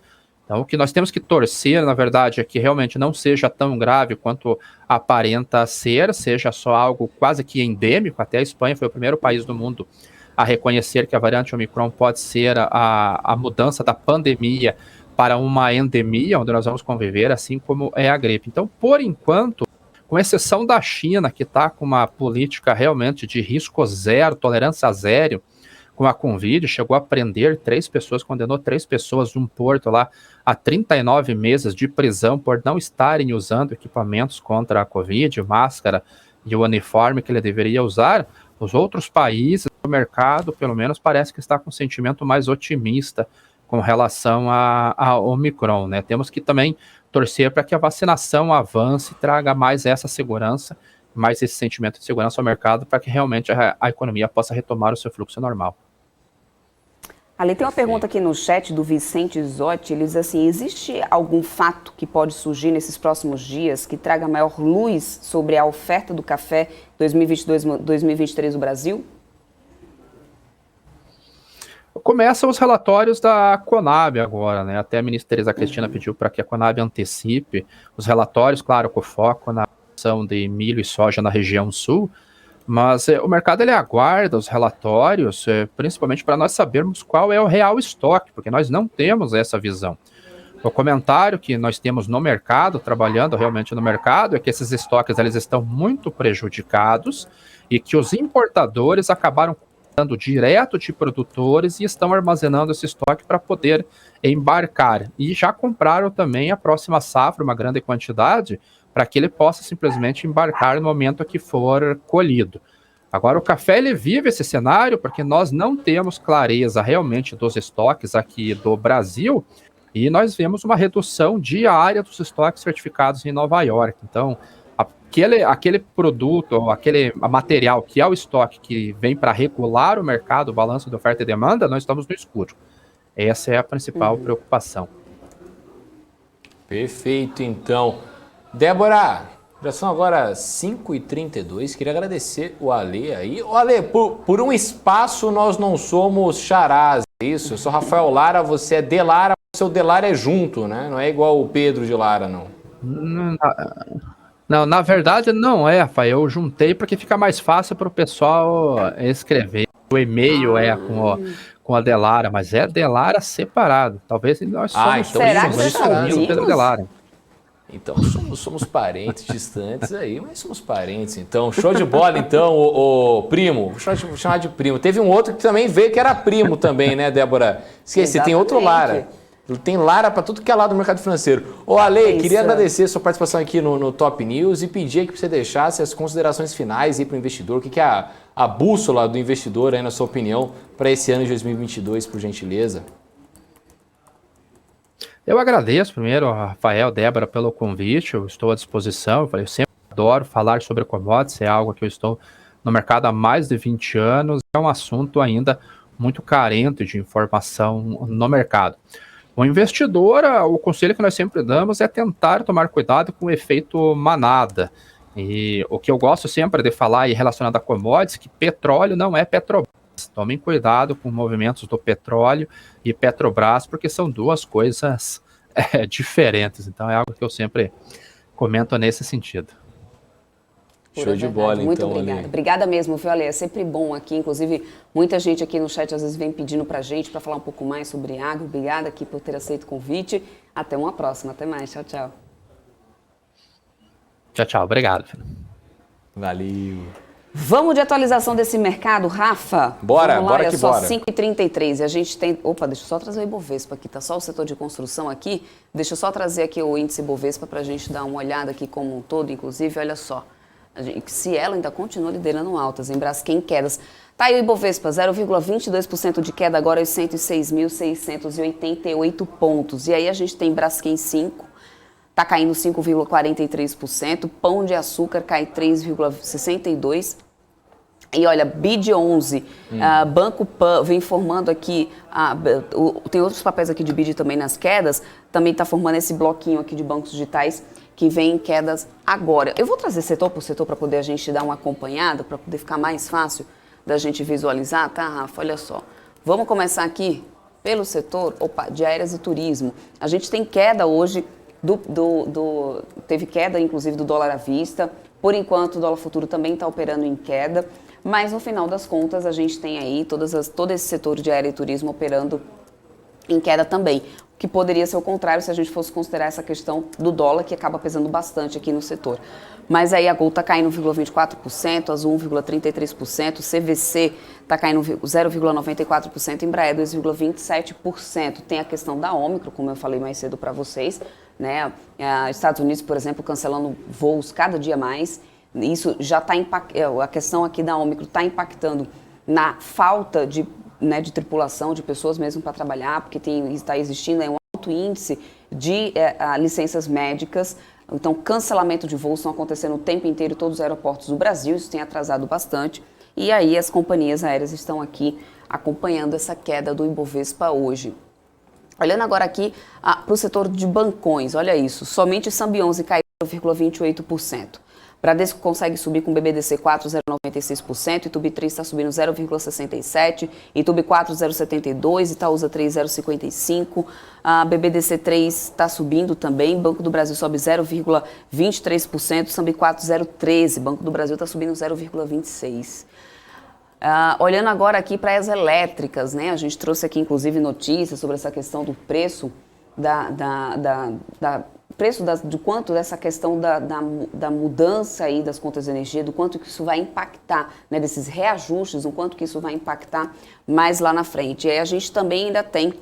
Então, o que nós temos que torcer, na verdade, é que realmente não seja tão grave quanto aparenta ser, seja só algo quase que endêmico. Até a Espanha foi o primeiro país do mundo a reconhecer que a variante Omicron pode ser a mudança da pandemia para uma endemia, onde nós vamos conviver, assim como é a gripe. Então, por enquanto, com exceção da China, que está com uma política realmente de risco zero, tolerância zero, com a Covid, chegou a prender 3 pessoas, condenou 3 pessoas de um porto lá a 39 meses de prisão por não estarem usando equipamentos contra a Covid, máscara e o uniforme que ele deveria usar. Os outros países do mercado, pelo menos, parece que está com um sentimento mais otimista com relação a Omicron, né? Temos que também torcer para que a vacinação avance e traga mais essa segurança, mais esse sentimento de segurança ao mercado, para que realmente a economia possa retomar o seu fluxo normal. Ali tem uma pergunta aqui no chat do Vicente Zotti, ele diz assim, existe algum fato que pode surgir nesses próximos dias que traga maior luz sobre a oferta do café 2022-2023 no Brasil? Começam os relatórios da Conab agora, né? Até a ministra Tereza Cristina pediu para que a Conab antecipe os relatórios, claro, com foco na produção de milho e soja na região sul, mas o mercado ele aguarda os relatórios, principalmente para nós sabermos qual é o real estoque, porque nós não temos essa visão. O comentário que nós temos no mercado, trabalhando realmente no mercado, é que esses estoques eles estão muito prejudicados e que os importadores acabaram direto de produtores e estão armazenando esse estoque para poder embarcar. E já compraram também a próxima safra, uma grande quantidade, para que ele possa simplesmente embarcar no momento que for colhido. Agora, o café ele vive esse cenário porque nós não temos clareza realmente dos estoques aqui do Brasil e nós vemos uma redução diária dos estoques certificados em Nova York. Então, aquele produto, aquele material que é o estoque que vem para regular o mercado, o balanço de oferta e demanda, nós estamos no escuro. Essa é a principal preocupação. Perfeito, então. Débora, já são agora 5h32, queria agradecer o Ale aí. O Ale, por um espaço nós não somos charás, é isso? Eu sou Rafael Lara, você é De Lara, o seu De Lara é junto, né? Não é igual o Pedro de Lara, não. Não, na verdade não é, Rafael. Eu juntei porque fica mais fácil para o pessoal escrever. O e-mail com a Delara, mas é Delara separado. Talvez nós somos será que vocês são Pedro Delara. Então somos parentes distantes aí, mas somos parentes, então. Show de bola, então, o primo. Vou chamar de primo. Teve um outro que também veio que era primo também, né, Débora? Esqueci, tem outro Lara. Tem Lara para tudo que é lado do mercado financeiro. Ô, Ale, queria agradecer a sua participação aqui no Top News e pedir que você deixasse as considerações finais aí para o investidor. O que é a bússola do investidor, aí, na sua opinião, para esse ano de 2022, por gentileza? Eu agradeço primeiro a Rafael, Débora, pelo convite. Eu estou à disposição. Eu sempre adoro falar sobre commodities. É algo que eu estou no mercado há mais de 20 anos. É um assunto ainda muito carente de informação no mercado. O investidor, o conselho que nós sempre damos é tentar tomar cuidado com o efeito manada. E o que eu gosto sempre de falar e relacionado a commodities, que petróleo não é Petrobras. Tomem cuidado com movimentos do petróleo e Petrobras, porque são duas coisas diferentes. Então é algo que eu sempre comento nesse sentido. Show de bola, muito então, obrigada. Ale. Obrigada mesmo, viu, Ale? É sempre bom aqui. Inclusive, muita gente aqui no chat às vezes vem pedindo pra gente para falar um pouco mais sobre agro. Obrigada aqui por ter aceito o convite. Até uma próxima. Até mais. Tchau, tchau. Tchau, tchau. Obrigado. Valeu. Vamos de atualização desse mercado, Rafa? Bora, Vamos lá, bora que só bora. 5h33 e a gente tem... Opa, deixa eu só trazer o Ibovespa aqui, tá só o setor de construção aqui. Deixa eu só trazer aqui o índice Ibovespa pra gente dar uma olhada aqui como um todo. Inclusive, olha só. Se ela ainda continua liderando altas, em Braskem quedas. Tá aí o Ibovespa, 0,22% de queda, agora aos 106.688 pontos. E aí a gente tem Braskem 5, tá caindo 5,43%, Pão de Açúcar cai 3,62%. E olha, BID 11, Banco Pan vem formando aqui, tem outros papéis aqui de BID também nas quedas, também está formando esse bloquinho aqui de bancos digitais que vem em quedas agora. Eu vou trazer setor por setor para poder a gente dar uma acompanhada, para poder ficar mais fácil da gente visualizar, tá, Rafa? Olha só. Vamos começar aqui pelo setor de aéreas e turismo. A gente tem queda hoje, teve queda inclusive do dólar à vista. Por enquanto o dólar futuro também está operando em queda, mas no final das contas a gente tem aí todo esse setor de aéreo e turismo operando em queda também. Que poderia ser o contrário se a gente fosse considerar essa questão do dólar, que acaba pesando bastante aqui no setor. Mas aí a Gol está caindo 1,24%, Azul 1,33%, CVC está caindo 0,94%, Embraer 2,27%. Tem a questão da Ômicron, como eu falei mais cedo para vocês, né? Estados Unidos, por exemplo, cancelando voos cada dia mais. Isso já está a questão aqui da Ômicron está impactando na falta de né, de tripulação, de pessoas mesmo para trabalhar, porque está existindo um alto índice de licenças médicas. Então, cancelamento de voos estão acontecendo o tempo inteiro em todos os aeroportos do Brasil, isso tem atrasado bastante. E aí as companhias aéreas estão aqui acompanhando essa queda do Ibovespa hoje. Olhando agora aqui para o setor de bancões, olha isso, somente Sambionze caiu 0,28%. Bradesco consegue subir com BBDC 4, 0,96%, Itubi 3 está subindo 0,67%, Itubi 4, 0,72%, Itaúsa 3, 0,55%, a BBDC 3 está subindo também, Banco do Brasil sobe 0,23%, Sambi 4, 0,13%, Banco do Brasil está subindo 0,26%. Olhando agora aqui para as elétricas, né? A gente trouxe aqui inclusive notícias sobre essa questão do preço de quanto dessa questão da mudança aí das contas de energia, do quanto que isso vai impactar, né, desses reajustes, o quanto que isso vai impactar mais lá na frente. E aí a gente também ainda tem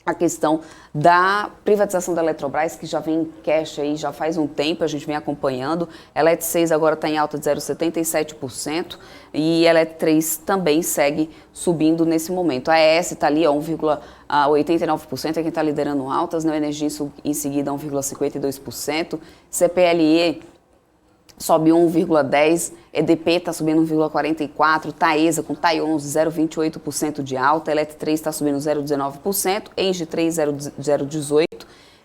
a questão da privatização da Eletrobras, que já vem em cash aí já faz um tempo, a gente vem acompanhando. A Elet 6 agora está em alta de 0,77% e a Elet 3 também segue subindo nesse momento. A ES está ali a 1,89%, é quem está liderando altas, né? Energia em seguida 1,52%, CPLE sobe 1,10%, EDP está subindo 1,44%, Taesa com TAI 11, 0,28% de alta, Elet 3 está subindo 0,19%, Engie 3, 0,18%,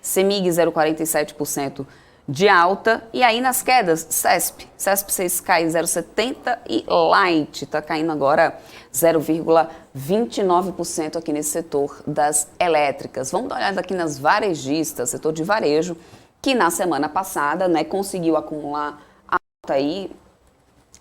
CEMIG 0,47% de alta, e aí nas quedas, CESP 6 cai 0,70% e Light está caindo agora 0,29% aqui nesse setor das elétricas. Vamos dar uma olhada aqui nas varejistas, setor de varejo, que na semana passada, né, conseguiu acumular aí,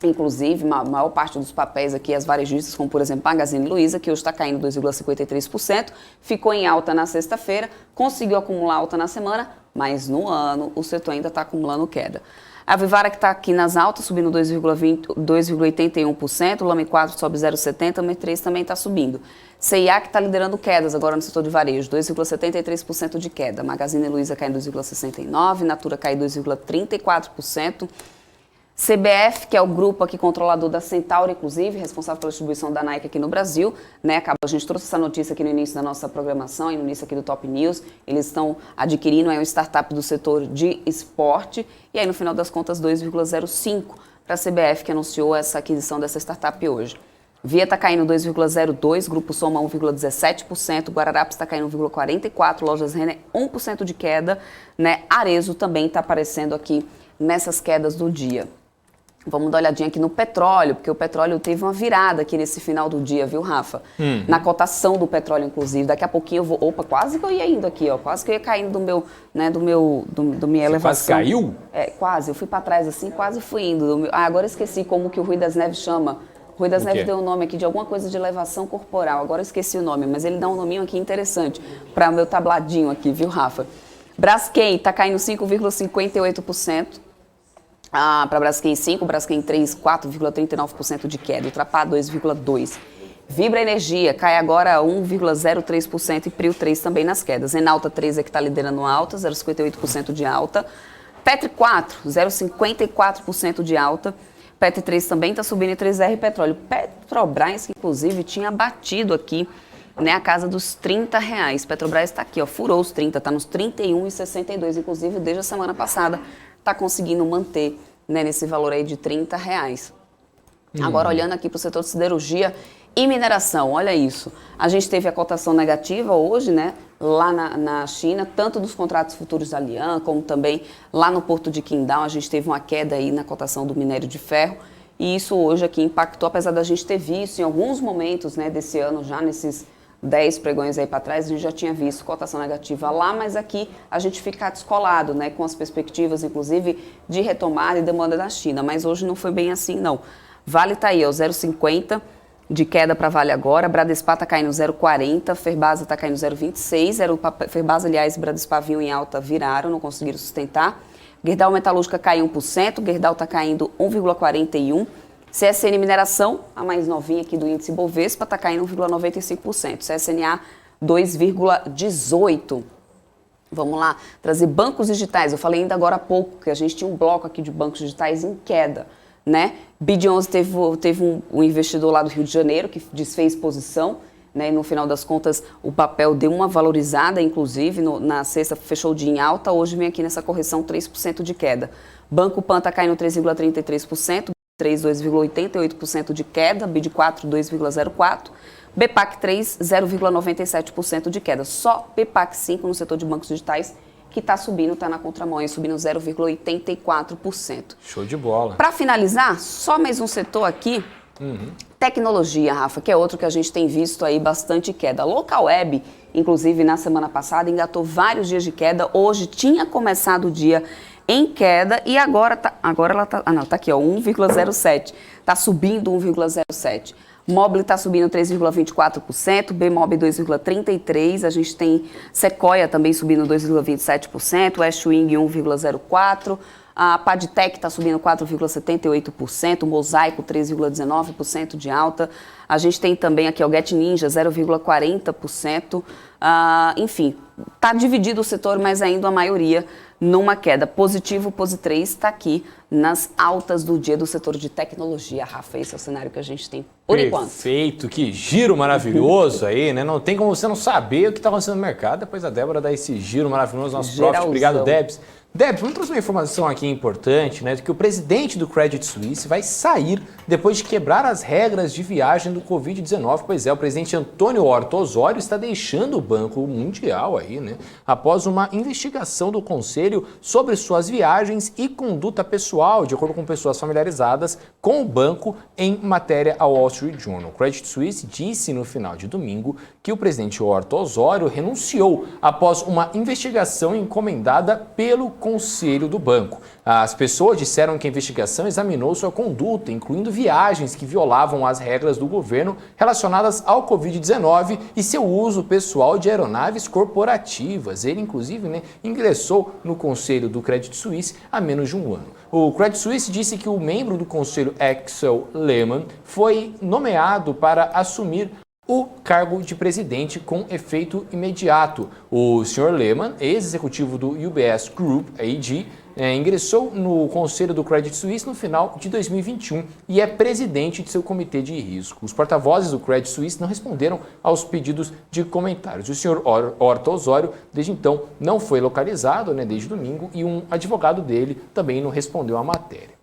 inclusive, a maior parte dos papéis aqui, as varejistas, como por exemplo Magazine Luiza, que hoje está caindo 2,53%, ficou em alta na sexta-feira, conseguiu acumular alta na semana, mas no ano o setor ainda está acumulando queda. A Vivara, que está aqui nas altas, subindo 2,81%, o Lame 4 sobe 0,70%, o M3 também está subindo. CIA, que está liderando quedas agora no setor de varejo, 2,73% de queda. Magazine Luiza cai 2,69%, Natura cai 2,34%. CBF, que é o grupo aqui controlador da Centauro, inclusive, responsável pela distribuição da Nike aqui no Brasil, né? A gente trouxe essa notícia aqui no início da nossa programação e no início aqui do Top News. Eles estão adquirindo uma startup do setor de esporte e aí no final das contas 2,05% para a CBF, que anunciou essa aquisição dessa startup hoje. Via está caindo 2,02%, Grupo Soma 1,17%, Guararapes está caindo 1,44%, Lojas Renner 1% de queda, né? Arezzo também está aparecendo aqui nessas quedas do dia. Vamos dar uma olhadinha aqui no petróleo, porque o petróleo teve uma virada aqui nesse final do dia, viu, Rafa? Na cotação do petróleo, inclusive. Daqui a pouquinho eu vou... Opa, quase que eu ia indo aqui, ó. Quase que eu ia caindo do meu, né, do minha elevação. Quase caiu? É, quase. Eu fui para trás assim, quase fui indo. Agora eu esqueci como que o Rui das Neves chama. O Rui das Neves deu um nome aqui de alguma coisa de elevação corporal. Agora eu esqueci o nome, mas ele dá um nominho aqui interessante para o meu tabladinho aqui, viu, Rafa? Braskem está caindo 5,58%. Para Braskem 5, Braskem 3, 4,39% de queda, Ultrapar 2,2%. Vibra Energia cai agora 1,03% e Prio 3 também nas quedas. Enalta 3 é que está liderando alta, 0,58% de alta. Petri 4, 0,54% de alta. Petri 3 também está subindo e 3R Petróleo. Petrobras, que inclusive tinha batido aqui, né, a casa dos R$30. Petrobras está aqui, ó, furou os 30, está nos 31,62, inclusive desde a semana passada. Está conseguindo manter, né, nesse valor aí de R$30. Agora, olhando aqui para o setor de siderurgia e mineração, olha isso. A gente teve a cotação negativa hoje, né, lá na China, tanto dos contratos futuros da Lian, como também lá no porto de Qingdao. A gente teve uma queda aí na cotação do minério de ferro. E isso hoje aqui impactou, apesar da gente ter visto em alguns momentos, né, desse ano, já nesses 10 pregões aí para trás, a gente já tinha visto cotação negativa lá, mas aqui a gente fica descolado, né, com as perspectivas, inclusive, de retomada e demanda da China. Mas hoje não foi bem assim, não. Vale está aí, ó, 0,50 de queda para Vale agora, Bradespar está caindo 0,40, Ferbasa está caindo 0,26, Ferbasa, aliás, e Bradespar vinham em alta, viraram, não conseguiram sustentar. Gerdau Metalúrgica caiu 1%, Gerdau está caindo 1,41%. CSN Mineração, a mais novinha aqui do índice Bovespa, está caindo 1,95%. CSNA 2,18%. Vamos lá, trazer bancos digitais. Eu falei ainda agora há pouco que a gente tinha um bloco aqui de bancos digitais em queda. né? BID11 teve um investidor lá do Rio de Janeiro que desfez posição, né? E no final das contas o papel deu uma valorizada, inclusive na sexta fechou o dia em alta, hoje vem aqui nessa correção 3% de queda. Banco Pan está caindo 3,33%, 3, 2,88% de queda, BID4 2,04%, BPAC 3, 0,97% de queda. Só BPAC 5 no setor de bancos digitais que está subindo, está na contramão, subindo 0,84%. Show de bola. Para finalizar, só mais um setor aqui, tecnologia, Rafa, que é outro que a gente tem visto aí bastante queda. Local Web, inclusive na semana passada, engatou vários dias de queda, hoje tinha começado o dia em queda e agora ela tá aqui, ó, 1,07, está subindo 1,07. Mobile está subindo 3,24%, Bmob 2,33%, a gente tem Sequoia também subindo 2,27%, Westwing 1,04%, a Padtech está subindo 4,78%, Mosaico 3,19% de alta, a gente tem também aqui o Get Ninja 0,40%, enfim, está dividido o setor, mas ainda a maioria numa queda. Positivo, Posi3 está aqui nas altas do dia do setor de tecnologia. Rafa, esse é o cenário que a gente tem por enquanto. Perfeito, que giro maravilhoso aí, né? Não tem como você não saber o que está acontecendo no mercado. Depois a Débora dá esse giro maravilhoso, nosso profit. Obrigado, Debs. Debs, vamos trazer uma informação aqui importante, né? De que o presidente do Credit Suisse vai sair depois de quebrar as regras de viagem do Covid-19. Pois é, o presidente Antônio Horta Osório está deixando o Banco Mundial aí, né? Após uma investigação do Conselho sobre suas viagens e conduta pessoal, de acordo com pessoas familiarizadas com o banco, em matéria ao Wall Street Journal. O Credit Suisse disse no final de domingo que o presidente Horta Osório renunciou após uma investigação encomendada pelo Conselho do banco. As pessoas disseram que a investigação examinou sua conduta, incluindo viagens que violavam as regras do governo relacionadas ao Covid-19 e seu uso pessoal de aeronaves corporativas. Ele, inclusive, ingressou no Conselho do Credit Suisse há menos de um ano. O Credit Suisse disse que o membro do Conselho, Axel Lehmann, foi nomeado para assumir o cargo de presidente com efeito imediato. O Sr. Lehmann, ex-executivo do UBS Group AG, ingressou no Conselho do Credit Suisse no final de 2021 e é presidente de seu comitê de risco. Os porta-vozes do Credit Suisse não responderam aos pedidos de comentários. O Sr. Horta Osório, desde então, não foi localizado, desde domingo, e um advogado dele também não respondeu à matéria.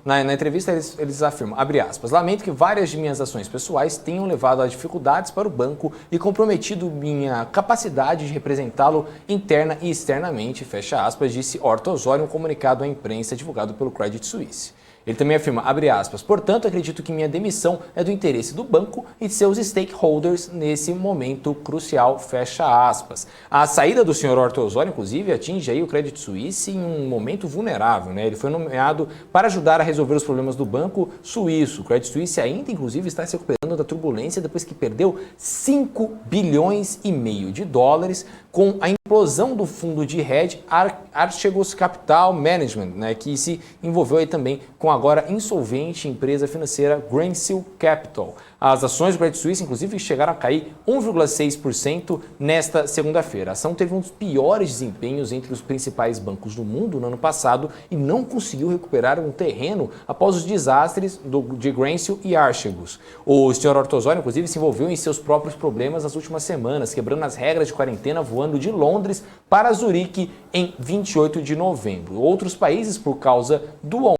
Na entrevista eles afirmam, abre aspas, lamento que várias de minhas ações pessoais tenham levado a dificuldades para o banco e comprometido minha capacidade de representá-lo interna e externamente, fecha aspas, disse Horta Osório em um comunicado à imprensa divulgado pelo Credit Suisse. Ele também afirma, abre aspas, portanto, acredito que minha demissão é do interesse do banco e de seus stakeholders nesse momento crucial, fecha aspas. A saída do Sr. Horta Osório, inclusive, atinge aí o Credit Suisse em um momento vulnerável, Ele foi nomeado para ajudar a resolver os problemas do banco suíço. O Credit Suisse ainda, inclusive, está se recuperando da turbulência depois que perdeu 5 bilhões e meio de dólares com a implosão do fundo de hedge Archegos Capital Management, que se envolveu aí também com a agora insolvente empresa financeira Greensill Capital. As ações do Credit Suisse, inclusive, chegaram a cair 1,6% nesta segunda-feira. A ação teve um dos piores desempenhos entre os principais bancos do mundo no ano passado e não conseguiu recuperar um terreno após os desastres de Greensill e Archegos. O Sr. Horta Osório, inclusive, se envolveu em seus próprios problemas nas últimas semanas, quebrando as regras de quarentena, voando de Londres para Zurique em 28 de novembro. Outros países, por causa do aumento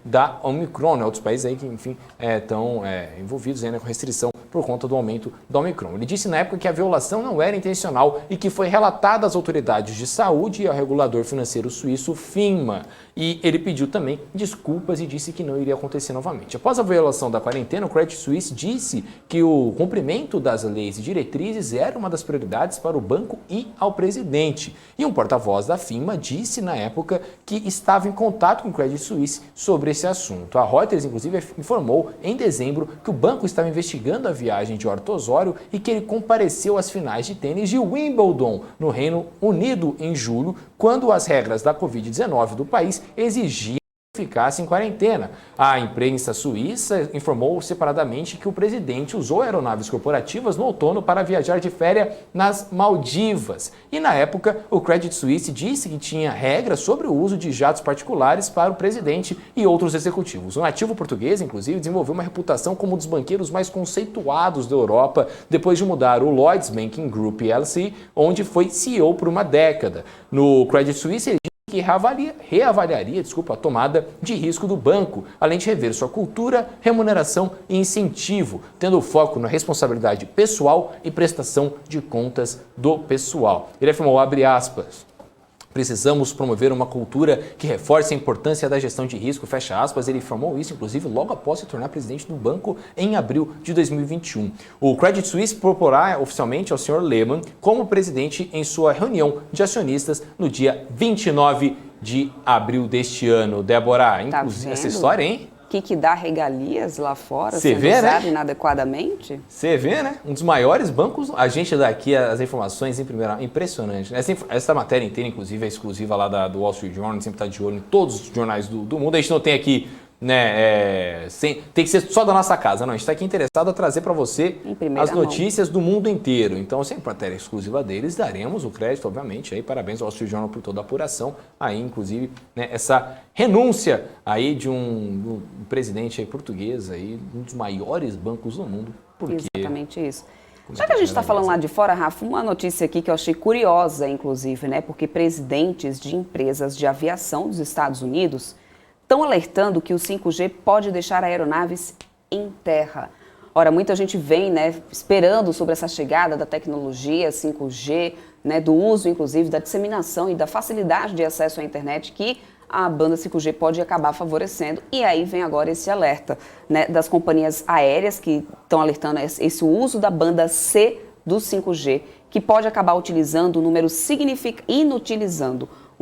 da Omicron, outros países aí que, enfim, estão envolvidos com restrição por conta do aumento da Omicron. Ele disse na época que a violação não era intencional e que foi relatada às autoridades de saúde e ao regulador financeiro suíço FINMA. E ele pediu também desculpas e disse que não iria acontecer novamente. Após a violação da quarentena, o Credit Suisse disse que o cumprimento das leis e diretrizes era uma das prioridades para o banco e ao presidente. E um porta-voz da FINMA disse na época que estava em contato com o Credit Suisse sobre esse assunto. A Reuters, inclusive, informou em dezembro que o banco estava investigando a viagem de Horta Osório e que ele compareceu às finais de tênis de Wimbledon, no Reino Unido, em julho, quando as regras da Covid-19 do país exigiam ficasse em quarentena. A imprensa suíça informou separadamente que o presidente usou aeronaves corporativas no outono para viajar de férias nas Maldivas. E na época, o Credit Suisse disse que tinha regras sobre o uso de jatos particulares para o presidente e outros executivos. O nativo português, inclusive, desenvolveu uma reputação como um dos banqueiros mais conceituados da Europa depois de mudar o Lloyds Banking Group plc, onde foi CEO por uma década. No Credit Suisse, ele que reavaliaria a tomada de risco do banco, além de rever sua cultura, remuneração e incentivo, tendo foco na responsabilidade pessoal e prestação de contas do pessoal. Ele afirmou, abre aspas, precisamos promover uma cultura que reforce a importância da gestão de risco, fecha aspas. Ele informou isso, inclusive, logo após se tornar presidente do banco em abril de 2021. O Credit Suisse proporá oficialmente ao Sr. Lehman como presidente em sua reunião de acionistas no dia 29 de abril deste ano. Débora, inclusive, essa história, hein? Que dá regalias lá fora, Cê sendo vê, usado né? inadequadamente? Você vê, né? Um dos maiores bancos, a gente dá aqui as informações em primeira mão, impressionante. Essa matéria inteira, inclusive, é exclusiva lá do Wall Street Journal, sempre está de olho em todos os jornais do mundo. A gente não tem aqui, né, tem que ser só da nossa casa, não. A gente está aqui interessado a trazer para você as notícias do mundo inteiro. Então, sempre matéria exclusiva deles, daremos o crédito, obviamente. Aí, parabéns ao Wall Street Journal por toda a apuração. Aí, inclusive, né, essa renúncia aí de um presidente aí português, aí, um dos maiores bancos do mundo. Exatamente isso. Já que a gente está falando lá de fora, Rafa, uma notícia aqui que eu achei curiosa, inclusive, né? Porque presidentes de empresas de aviação dos Estados Unidos estão alertando que o 5G pode deixar aeronaves em terra. Ora, muita gente vem, né, esperando sobre essa chegada da tecnologia 5G, né, do uso, inclusive, da disseminação e da facilidade de acesso à internet que a banda 5G pode acabar favorecendo. E aí vem agora esse alerta, né, das companhias aéreas que estão alertando esse uso da banda C do 5G, que pode acabar inutilizando um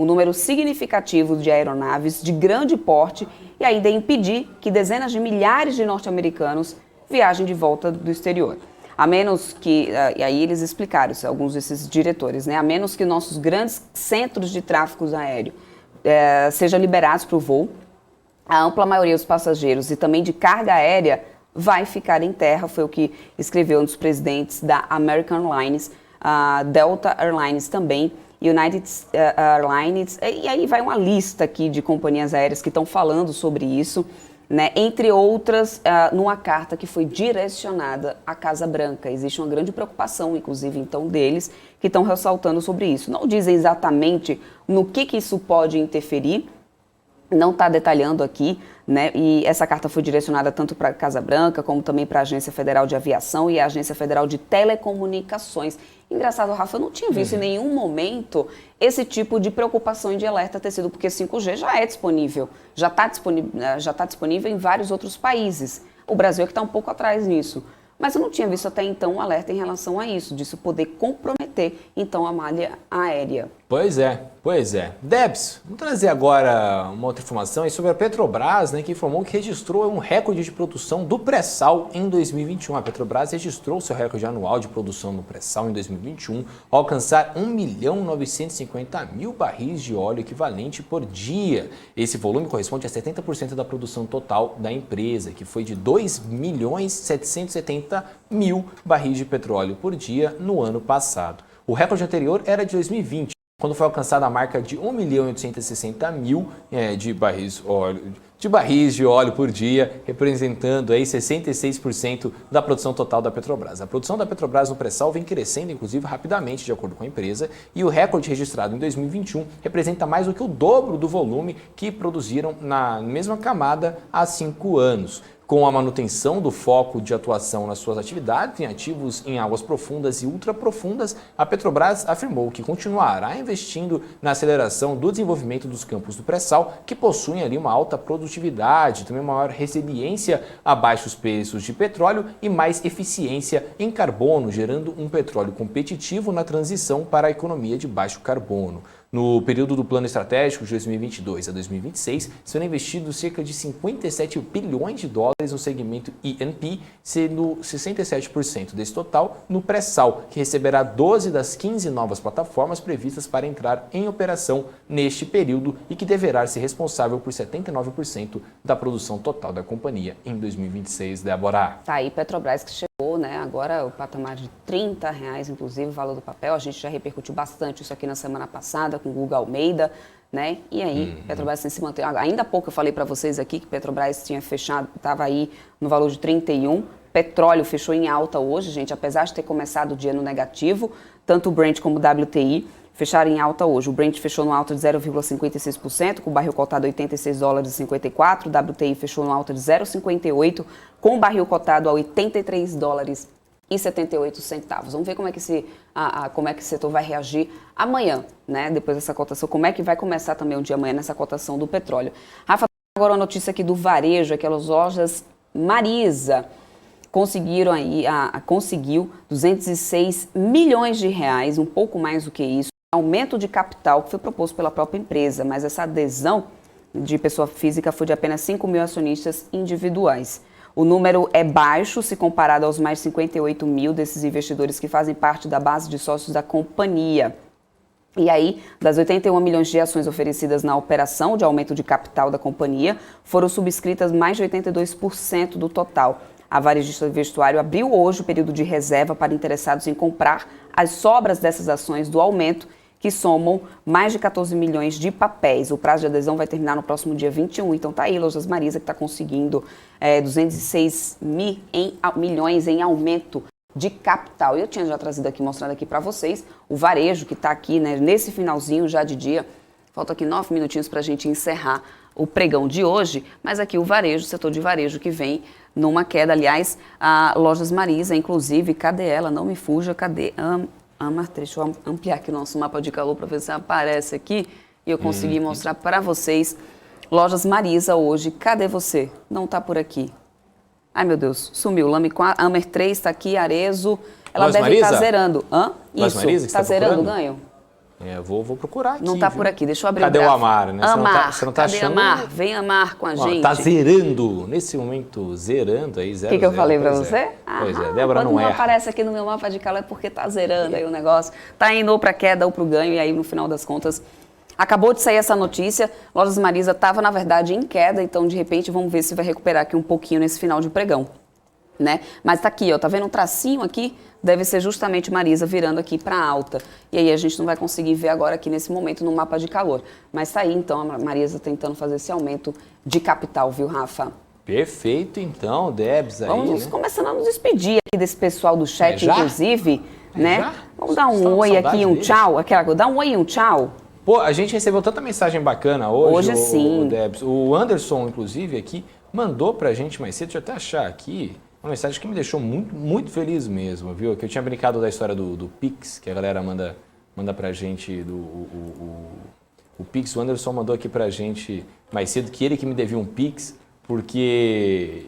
número significativo de aeronaves de grande porte e ainda impedir que dezenas de milhares de norte-americanos viajem de volta do exterior. A menos que, e aí eles explicaram, alguns desses diretores, né, a menos que nossos grandes centros de tráfego aéreo sejam liberados para o voo, a ampla maioria dos passageiros e também de carga aérea vai ficar em terra, foi o que escreveu um dos presidentes da American Airlines, Delta Airlines também, United Airlines, e aí vai uma lista aqui de companhias aéreas que estão falando sobre isso, né? Entre outras, numa carta que foi direcionada à Casa Branca. Existe uma grande preocupação, inclusive, então, deles, que estão ressaltando sobre isso. Não dizem exatamente no que isso pode interferir, não está detalhando aqui, né? E essa carta foi direcionada tanto para a Casa Branca, como também para a Agência Federal de Aviação e a Agência Federal de Telecomunicações. Engraçado, Rafa, eu não tinha visto em nenhum momento esse tipo de preocupação e de alerta ter sido, porque 5G já é disponível, já está disponível em vários outros países. O Brasil é que está um pouco atrás nisso. Mas eu não tinha visto até então um alerta em relação a isso, disso poder comprometer, então, a malha aérea. Pois é. Debs, vamos trazer agora uma outra informação aí sobre a Petrobras, né, que informou que registrou um recorde de produção do pré-sal em 2021. A Petrobras registrou seu recorde anual de produção do pré-sal em 2021, ao alcançar 1.950.000 barris de óleo equivalente por dia. Esse volume corresponde a 70% da produção total da empresa, que foi de 2.770.000 barris de petróleo por dia no ano passado. O recorde anterior era de 2020, quando foi alcançada a marca de 1.860.000 de barris de óleo por dia, representando aí 66% da produção total da Petrobras. A produção da Petrobras no pré-sal vem crescendo, inclusive, rapidamente, de acordo com a empresa, e o recorde registrado em 2021 representa mais do que o dobro do volume que produziram na mesma camada há 5 anos. Com a manutenção do foco de atuação nas suas atividades em ativos em águas profundas e ultraprofundas, a Petrobras afirmou que continuará investindo na aceleração do desenvolvimento dos campos do pré-sal, que possuem ali uma alta produtividade, também maior resiliência a baixos preços de petróleo e mais eficiência em carbono, gerando um petróleo competitivo na transição para a economia de baixo carbono. No período do plano estratégico de 2022 a 2026, serão investidos cerca de 57 bilhões de dólares no segmento E&P, sendo 67% desse total no pré-sal, que receberá 12 das 15 novas plataformas previstas para entrar em operação neste período e que deverá ser responsável por 79% da produção total da companhia em 2026, Débora. Tá aí Petrobras que chegou, né? Agora o patamar de R$30, inclusive, o valor do papel. A gente já repercutiu bastante isso aqui na semana passada com o Guga Almeida, né? E aí, Petrobras tem se manter. Ainda há pouco eu falei para vocês aqui que Petrobras tinha fechado, estava aí no valor de 31. Petróleo fechou em alta hoje, gente, apesar de ter começado o dia no negativo, tanto o Brent como o WTI fecharam em alta hoje. O Brent fechou no alta de 0,56%, com o barril cotado a $86,54. O WTI fechou no alta de 0,58%, com o barril cotado a $83,78. Vamos ver como é que como é que esse setor vai reagir amanhã, né? Depois dessa cotação, como é que vai começar também o dia amanhã nessa cotação do petróleo. Rafa, agora uma notícia aqui do varejo, aquelas lojas Marisa conseguiu 206 milhões de reais, um pouco mais do que isso, aumento de capital que foi proposto pela própria empresa, mas essa adesão de pessoa física foi de apenas 5 mil acionistas individuais. O número é baixo se comparado aos mais 58 mil desses investidores que fazem parte da base de sócios da companhia. E aí, das 81 milhões de ações oferecidas na operação de aumento de capital da companhia, foram subscritas mais de 82% do total. A varejista do vestuário abriu hoje o período de reserva para interessados em comprar as sobras dessas ações do aumento, que somam mais de 14 milhões de papéis. O prazo de adesão vai terminar no próximo dia 21. Então tá aí, Lojas Marisa, que está conseguindo 206 milhões em aumento de capital. Eu tinha já trazido aqui, mostrando aqui para vocês, o varejo que está aqui, né, nesse finalzinho já de dia. Falta aqui 9 minutinhos para a gente encerrar o pregão de hoje, mas aqui o varejo, o setor de varejo que vem numa queda. Aliás, a Lojas Marisa, inclusive, cadê ela? Não me fuja, cadê? Deixa eu ampliar aqui o nosso mapa de calor para ver se aparece aqui e eu consegui mostrar para vocês. Lojas Marisa hoje, cadê você? Não está por aqui. Ai, meu Deus, sumiu. Lame 4, Amer 3 está aqui, Arezo. Ela Lojas deve estar Marisa? zerando. Lojas Isso, Marisa, está zerando o ganho? Vou procurar aqui. Não está viu? por aqui, deixa eu abrir Cadê o o gráfico. Amar, né? Amar, Você não tá cadê achando... Amar? Vem Amar com a gente. Tá zerando, nesse momento, zerando aí, zero. O que eu falei pra pois você? Pois é, Débora quando não erra. aparece aqui no meu mapa de calor é porque tá zerando aí o negócio. Tá indo ou pra queda ou pro ganho, e aí no final das contas, acabou de sair essa notícia. Lojas Marisa estava, na verdade, em queda, então de repente vamos ver se vai recuperar aqui um pouquinho nesse final de pregão, né? Mas tá aqui, ó, tá vendo um tracinho aqui? Deve ser justamente Marisa virando aqui para alta. E aí a gente não vai conseguir ver agora aqui nesse momento no mapa de calor. Mas tá aí então a Marisa tentando fazer esse aumento de capital, viu, Rafa? Perfeito, então, Debs aí, Vamos né? começando a nos despedir aqui desse pessoal do chat, já? inclusive, né? já? Vamos dar um Estamos com oi saudade aqui, um deles. tchau. Dá um oi e um tchau. Pô, a gente recebeu tanta mensagem bacana hoje, Hoje sim. Debs. O Anderson, inclusive, aqui, mandou pra gente mais cedo, deixa eu até achar aqui, uma mensagem que me deixou muito, muito feliz mesmo, viu? Que eu tinha brincado da história do Pix, que a galera manda pra gente, o Pix. O Anderson mandou aqui pra gente mais cedo que ele que me devia um Pix, porque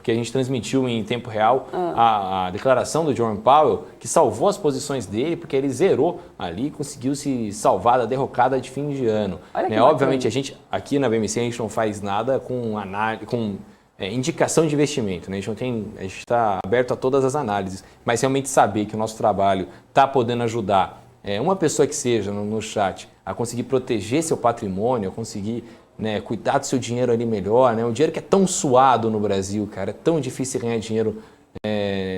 a gente transmitiu em tempo real a declaração do Jerome Powell, que salvou as posições dele, porque ele zerou ali e conseguiu se salvar da derrocada de fim de ano. Olha que Né? bacana. Obviamente, a gente, aqui na BMC, a gente não faz nada com indicação de investimento, né? A gente está aberto a todas as análises, mas realmente saber que o nosso trabalho está podendo ajudar uma pessoa que seja no chat a conseguir proteger seu patrimônio, a conseguir, né, cuidar do seu dinheiro ali melhor, né? O dinheiro que é tão suado no Brasil, cara, é tão difícil ganhar dinheiro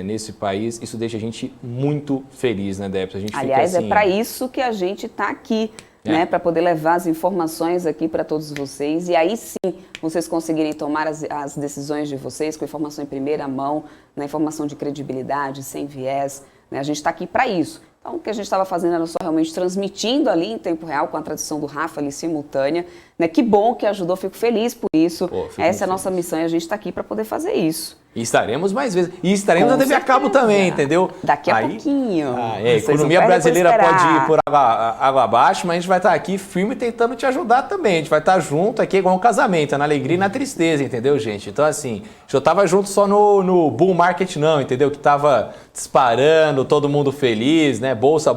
nesse país, isso deixa a gente muito feliz, né, Débora? A gente Aliás, fica assim, é para isso que a gente está aqui, né? Para poder levar as informações aqui para todos vocês. E aí sim, vocês conseguirem tomar as decisões de vocês com informação em primeira mão, né? Informação de credibilidade, sem viés. Né? A gente está aqui para isso. Então, o que a gente estava fazendo era só realmente transmitindo ali em tempo real, com a tradução do Rafa ali simultânea. Né? Que bom que ajudou, fico feliz por isso. Essa é a nossa missão e a gente está aqui para poder fazer isso. E estaremos mais vezes. E estaremos Com na TV a cabo certeza. também, entendeu? Daqui a pouquinho. A Vocês não economia perdem brasileira por esperar. pode ir por água abaixo, mas a gente vai estar aqui firme tentando te ajudar também. A gente vai estar junto aqui igual um casamento, na alegria e na tristeza, entendeu, gente? Então, assim, a gente não tava junto só no bull market, não, entendeu? Que tava disparando, todo mundo feliz, né? né? Bolsa.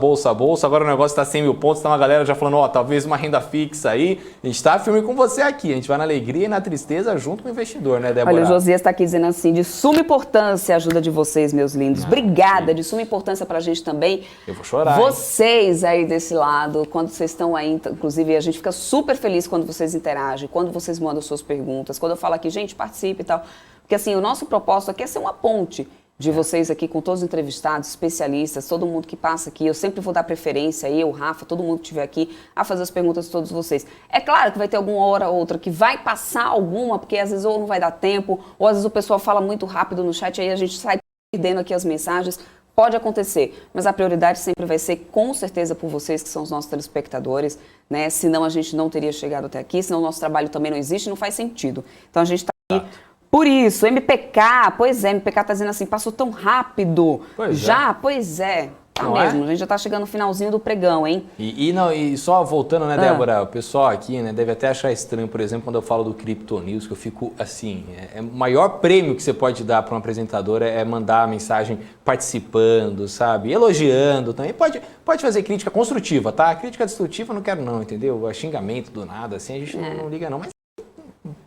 Agora o negócio tá 100 mil pontos, então a galera já falando, talvez uma renda fixa aí. A gente tá firme com você aqui. A gente vai na alegria e na tristeza junto com o investidor, né, Débora? Olha, o Josias está aqui dizendo assim, de suma importância a ajuda de vocês, meus lindos. Obrigada, de suma importância pra gente também. Eu vou chorar. Vocês aí desse lado, quando vocês estão aí, inclusive a gente fica super feliz quando vocês interagem, quando vocês mandam suas perguntas, quando eu falo aqui, gente, participe e tal. Porque assim, o nosso propósito aqui é ser uma ponte de vocês aqui com todos os entrevistados, especialistas, todo mundo que passa aqui. Eu sempre vou dar preferência, eu, o Rafa, todo mundo que estiver aqui, a fazer as perguntas de todos vocês. É claro que vai ter alguma hora ou outra que vai passar alguma, porque às vezes ou não vai dar tempo, ou às vezes o pessoal fala muito rápido no chat, aí a gente sai perdendo aqui as mensagens. Pode acontecer, mas a prioridade sempre vai ser, com certeza, por vocês, que são os nossos telespectadores, né? Senão a gente não teria chegado até aqui, senão o nosso trabalho também não existe, não faz sentido. Então a gente está aqui por isso. MPK, pois é, MPK está dizendo assim, passou tão rápido. Pois já? É. Pois é. Tá Não mesmo, é? a gente já tá chegando no finalzinho do pregão, hein? E só voltando, né, Débora, o pessoal aqui, né, deve até achar estranho, por exemplo, quando eu falo do Crypto News, que eu fico assim, o maior prêmio que você pode dar para um apresentador é mandar a mensagem participando, sabe? Elogiando também. Pode fazer crítica construtiva, tá? Crítica destrutiva eu não quero não, entendeu? Xingamento do nada, assim, a gente não liga não, mas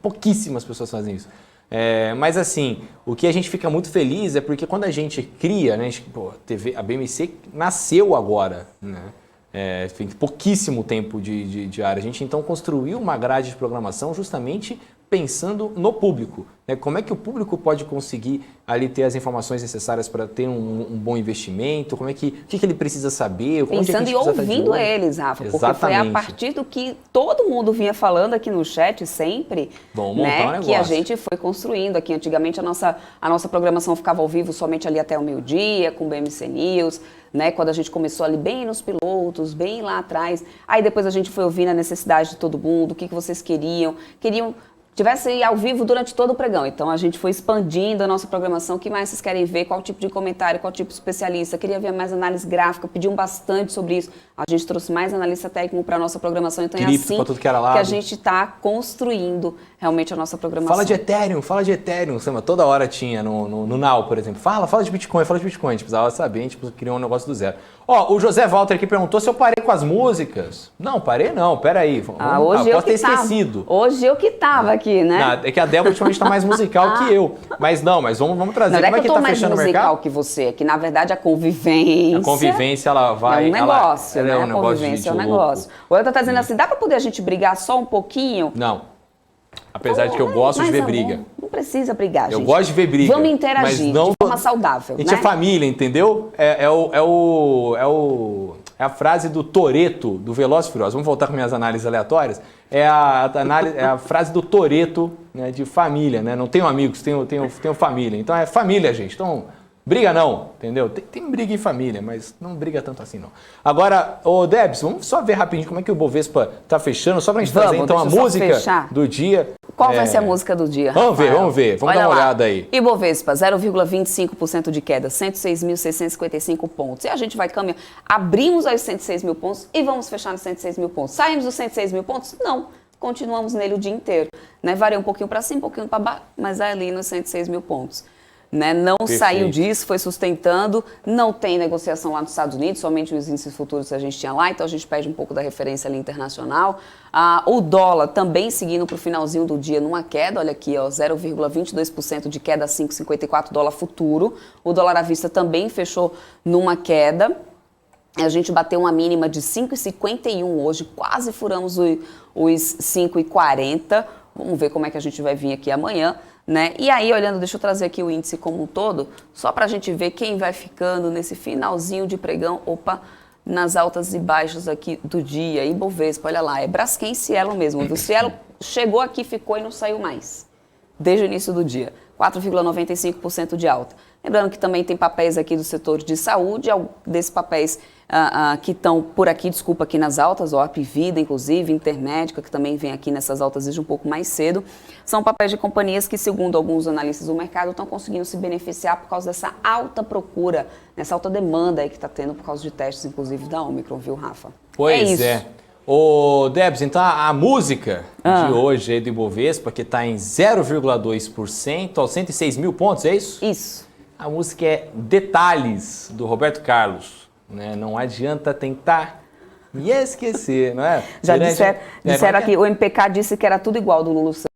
pouquíssimas pessoas fazem isso. Mas assim, o que a gente fica muito feliz é porque quando a gente cria, né, a BMC nasceu agora, né? Tem pouquíssimo tempo de área. A gente então construiu uma grade de programação justamente pensando no público, né? Como é que o público pode conseguir ali ter as informações necessárias para ter um bom investimento, o que ele precisa saber, pensando e ouvindo eles, Rafa, porque foi a partir do que todo mundo vinha falando aqui no chat sempre, né, que a gente foi construindo aqui. Antigamente a nossa programação ficava ao vivo somente ali até o meio-dia, com o BMC News, né, quando a gente começou ali bem nos pilotos, bem lá atrás. Aí depois a gente foi ouvindo a necessidade de todo mundo, o que vocês queriam tivesse aí ao vivo durante todo o pregão. Então a gente foi expandindo a nossa programação. O que mais vocês querem ver? Qual tipo de comentário? Qual tipo de especialista? Queria ver mais análise gráfica, pediam bastante sobre isso. A gente trouxe mais analista técnico para a nossa programação. Então é assim que a gente está construindo realmente a nossa programação. Fala de Ethereum. Sabe? Toda hora tinha no Now, por exemplo. Fala de Bitcoin. A gente precisava saber, a gente criou um negócio do zero. O José Walter aqui perguntou se eu parei com as músicas. Não, parei não, peraí. Hoje eu posso ter esquecido. Hoje eu que estava aqui, né? É que a Débora ultimamente está mais musical que eu. Mas vamos trazer. Não, como é que tá fechando o mercado? Musical que você, é que na verdade a convivência... A convivência, ela vai... É um negócio, ela né? é um negócio convivência é um negócio. O Elton tá dizendo assim, dá para poder a gente brigar só um pouquinho? Não. Apesar de que eu gosto de ver briga. Não precisa brigar, gente. Eu gosto de ver briga. Vamos interagir de forma saudável, A gente é família, entendeu? É a frase do Toretto, do Velozes e Furiosos. Vamos voltar com minhas análises aleatórias. É a frase do Toretto, né, de família, né? Não tenho amigos, tenho família. Então é família, gente. Então, briga não, entendeu? Tem briga em família, mas não briga tanto assim não. Agora, Debs, vamos só ver rapidinho como é que o Bovespa tá fechando, só pra gente trazer então a música do dia. Qual vai ser a música do dia, Vamos ver. Vamos Olha dar uma lá. olhada aí. Ibovespa, 0,25% de queda, 106.655 pontos. E a gente vai caminhar. Abrimos aos 106 mil pontos e vamos fechar nos 106 mil pontos. Saímos dos 106 mil pontos? Não. Continuamos nele o dia inteiro. Né? Varia um pouquinho para cima, um pouquinho para baixo, mas é ali nos 106 mil pontos. Né? Não Perfeito. Saiu disso, foi sustentando, não tem negociação lá nos Estados Unidos, somente os índices futuros que a gente tinha lá, então a gente perde um pouco da referência ali internacional. O dólar também seguindo para o finalzinho do dia numa queda, olha aqui, 0,22% de queda, 5,54 dólar futuro. O dólar à vista também fechou numa queda. A gente bateu uma mínima de 5,51 hoje, quase furamos os 5,40. Vamos ver como é que a gente vai vir aqui amanhã. Né? E aí, olhando, deixa eu trazer aqui o índice como um todo, só para a gente ver quem vai ficando nesse finalzinho de pregão, nas altas e baixas aqui do dia. Ibovespa, olha lá, é Braskem e Cielo mesmo. O Cielo chegou aqui, ficou e não saiu mais, desde o início do dia. 4,95% de alta. Lembrando que também tem papéis aqui do setor de saúde, desses papéis que estão por aqui, aqui nas altas, a Apivida, inclusive, Intermédica, que também vem aqui nessas altas desde um pouco mais cedo. São papéis de companhias que, segundo alguns analistas do mercado, estão conseguindo se beneficiar por causa dessa alta procura, nessa alta demanda aí que está tendo por causa de testes, inclusive, da Omicron, viu, Rafa? Pois é. Debs, então a música de hoje aí do Ibovespa, que está em 0,2% aos 106 mil pontos, é isso? Isso. A música é Detalhes, do Roberto Carlos. né? Não adianta tentar me esquecer, não é? Já Durante- disseram aqui, o MPK disse que era tudo igual do Lulu Santos.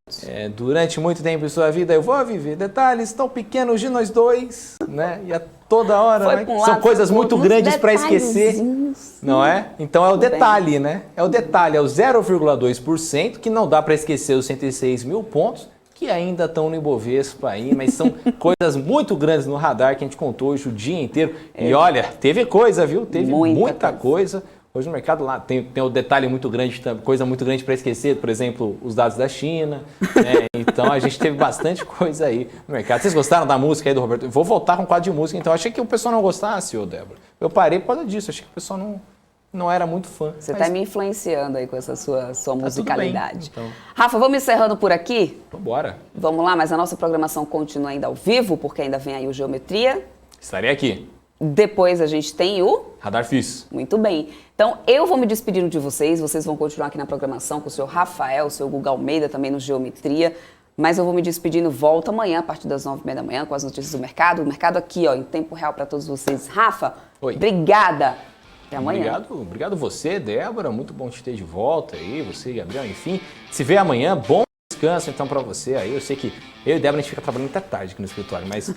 durante muito tempo em sua vida eu vou viver detalhes tão pequenos de nós dois, né? E a toda hora, Foi né? pra um lado, São coisas foi pro muito outro, grandes uns para esquecer, detalhezinhos. não é? Então é o Tudo bem. detalhe, né? É o detalhe, é o 0,2% que não dá para esquecer os 106 mil pontos que ainda estão no Ibovespa aí, mas são coisas muito grandes no radar que a gente contou hoje o dia inteiro. E olha, teve coisa, viu? Teve muita coisa. Hoje no mercado lá tem um detalhe muito grande, coisa muito grande para esquecer, por exemplo, os dados da China, né? Então a gente teve bastante coisa aí no mercado. Vocês gostaram da música aí do Roberto? Eu vou voltar com o quadro de música, então achei que o pessoal não gostasse, ô Débora. Eu parei por causa disso, achei que o pessoal não era muito fã. Você mas está me influenciando aí com essa sua musicalidade. Tudo bem, então. Rafa, vamos encerrando por aqui? Vambora. Vamos lá, mas a nossa programação continua ainda ao vivo, porque ainda vem aí o Geometria. Estarei aqui. Depois a gente tem o... Radar Fis. Muito bem. Então, eu vou me despedindo de vocês. Vocês vão continuar aqui na programação com o seu Rafael, o seu Guga Almeida também no Geometria. Mas eu vou me despedindo. Volto amanhã, a partir das 9h30 da manhã, com as notícias do mercado. O mercado aqui, ó, em tempo real para todos vocês. Rafa, Oi. Obrigada. Até amanhã. Obrigado você, Débora. Muito bom te ter de volta aí. Você, Gabriel, enfim. Se vê amanhã, bom descanso então para você aí. Eu sei que eu e Débora a gente fica trabalhando até tarde aqui no escritório, mas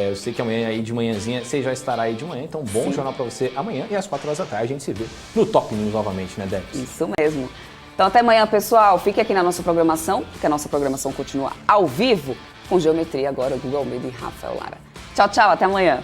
eu sei que amanhã aí de manhãzinha você já estará aí de manhã, então bom jornal para você amanhã e às 4h da tarde a gente se vê no Top News novamente, né, Débora? Isso mesmo. Então até amanhã, pessoal. Fique aqui na nossa programação, porque a nossa programação continua ao vivo com Geometria agora, Guga Almeida e Rafael Lara. Tchau, tchau. Até amanhã.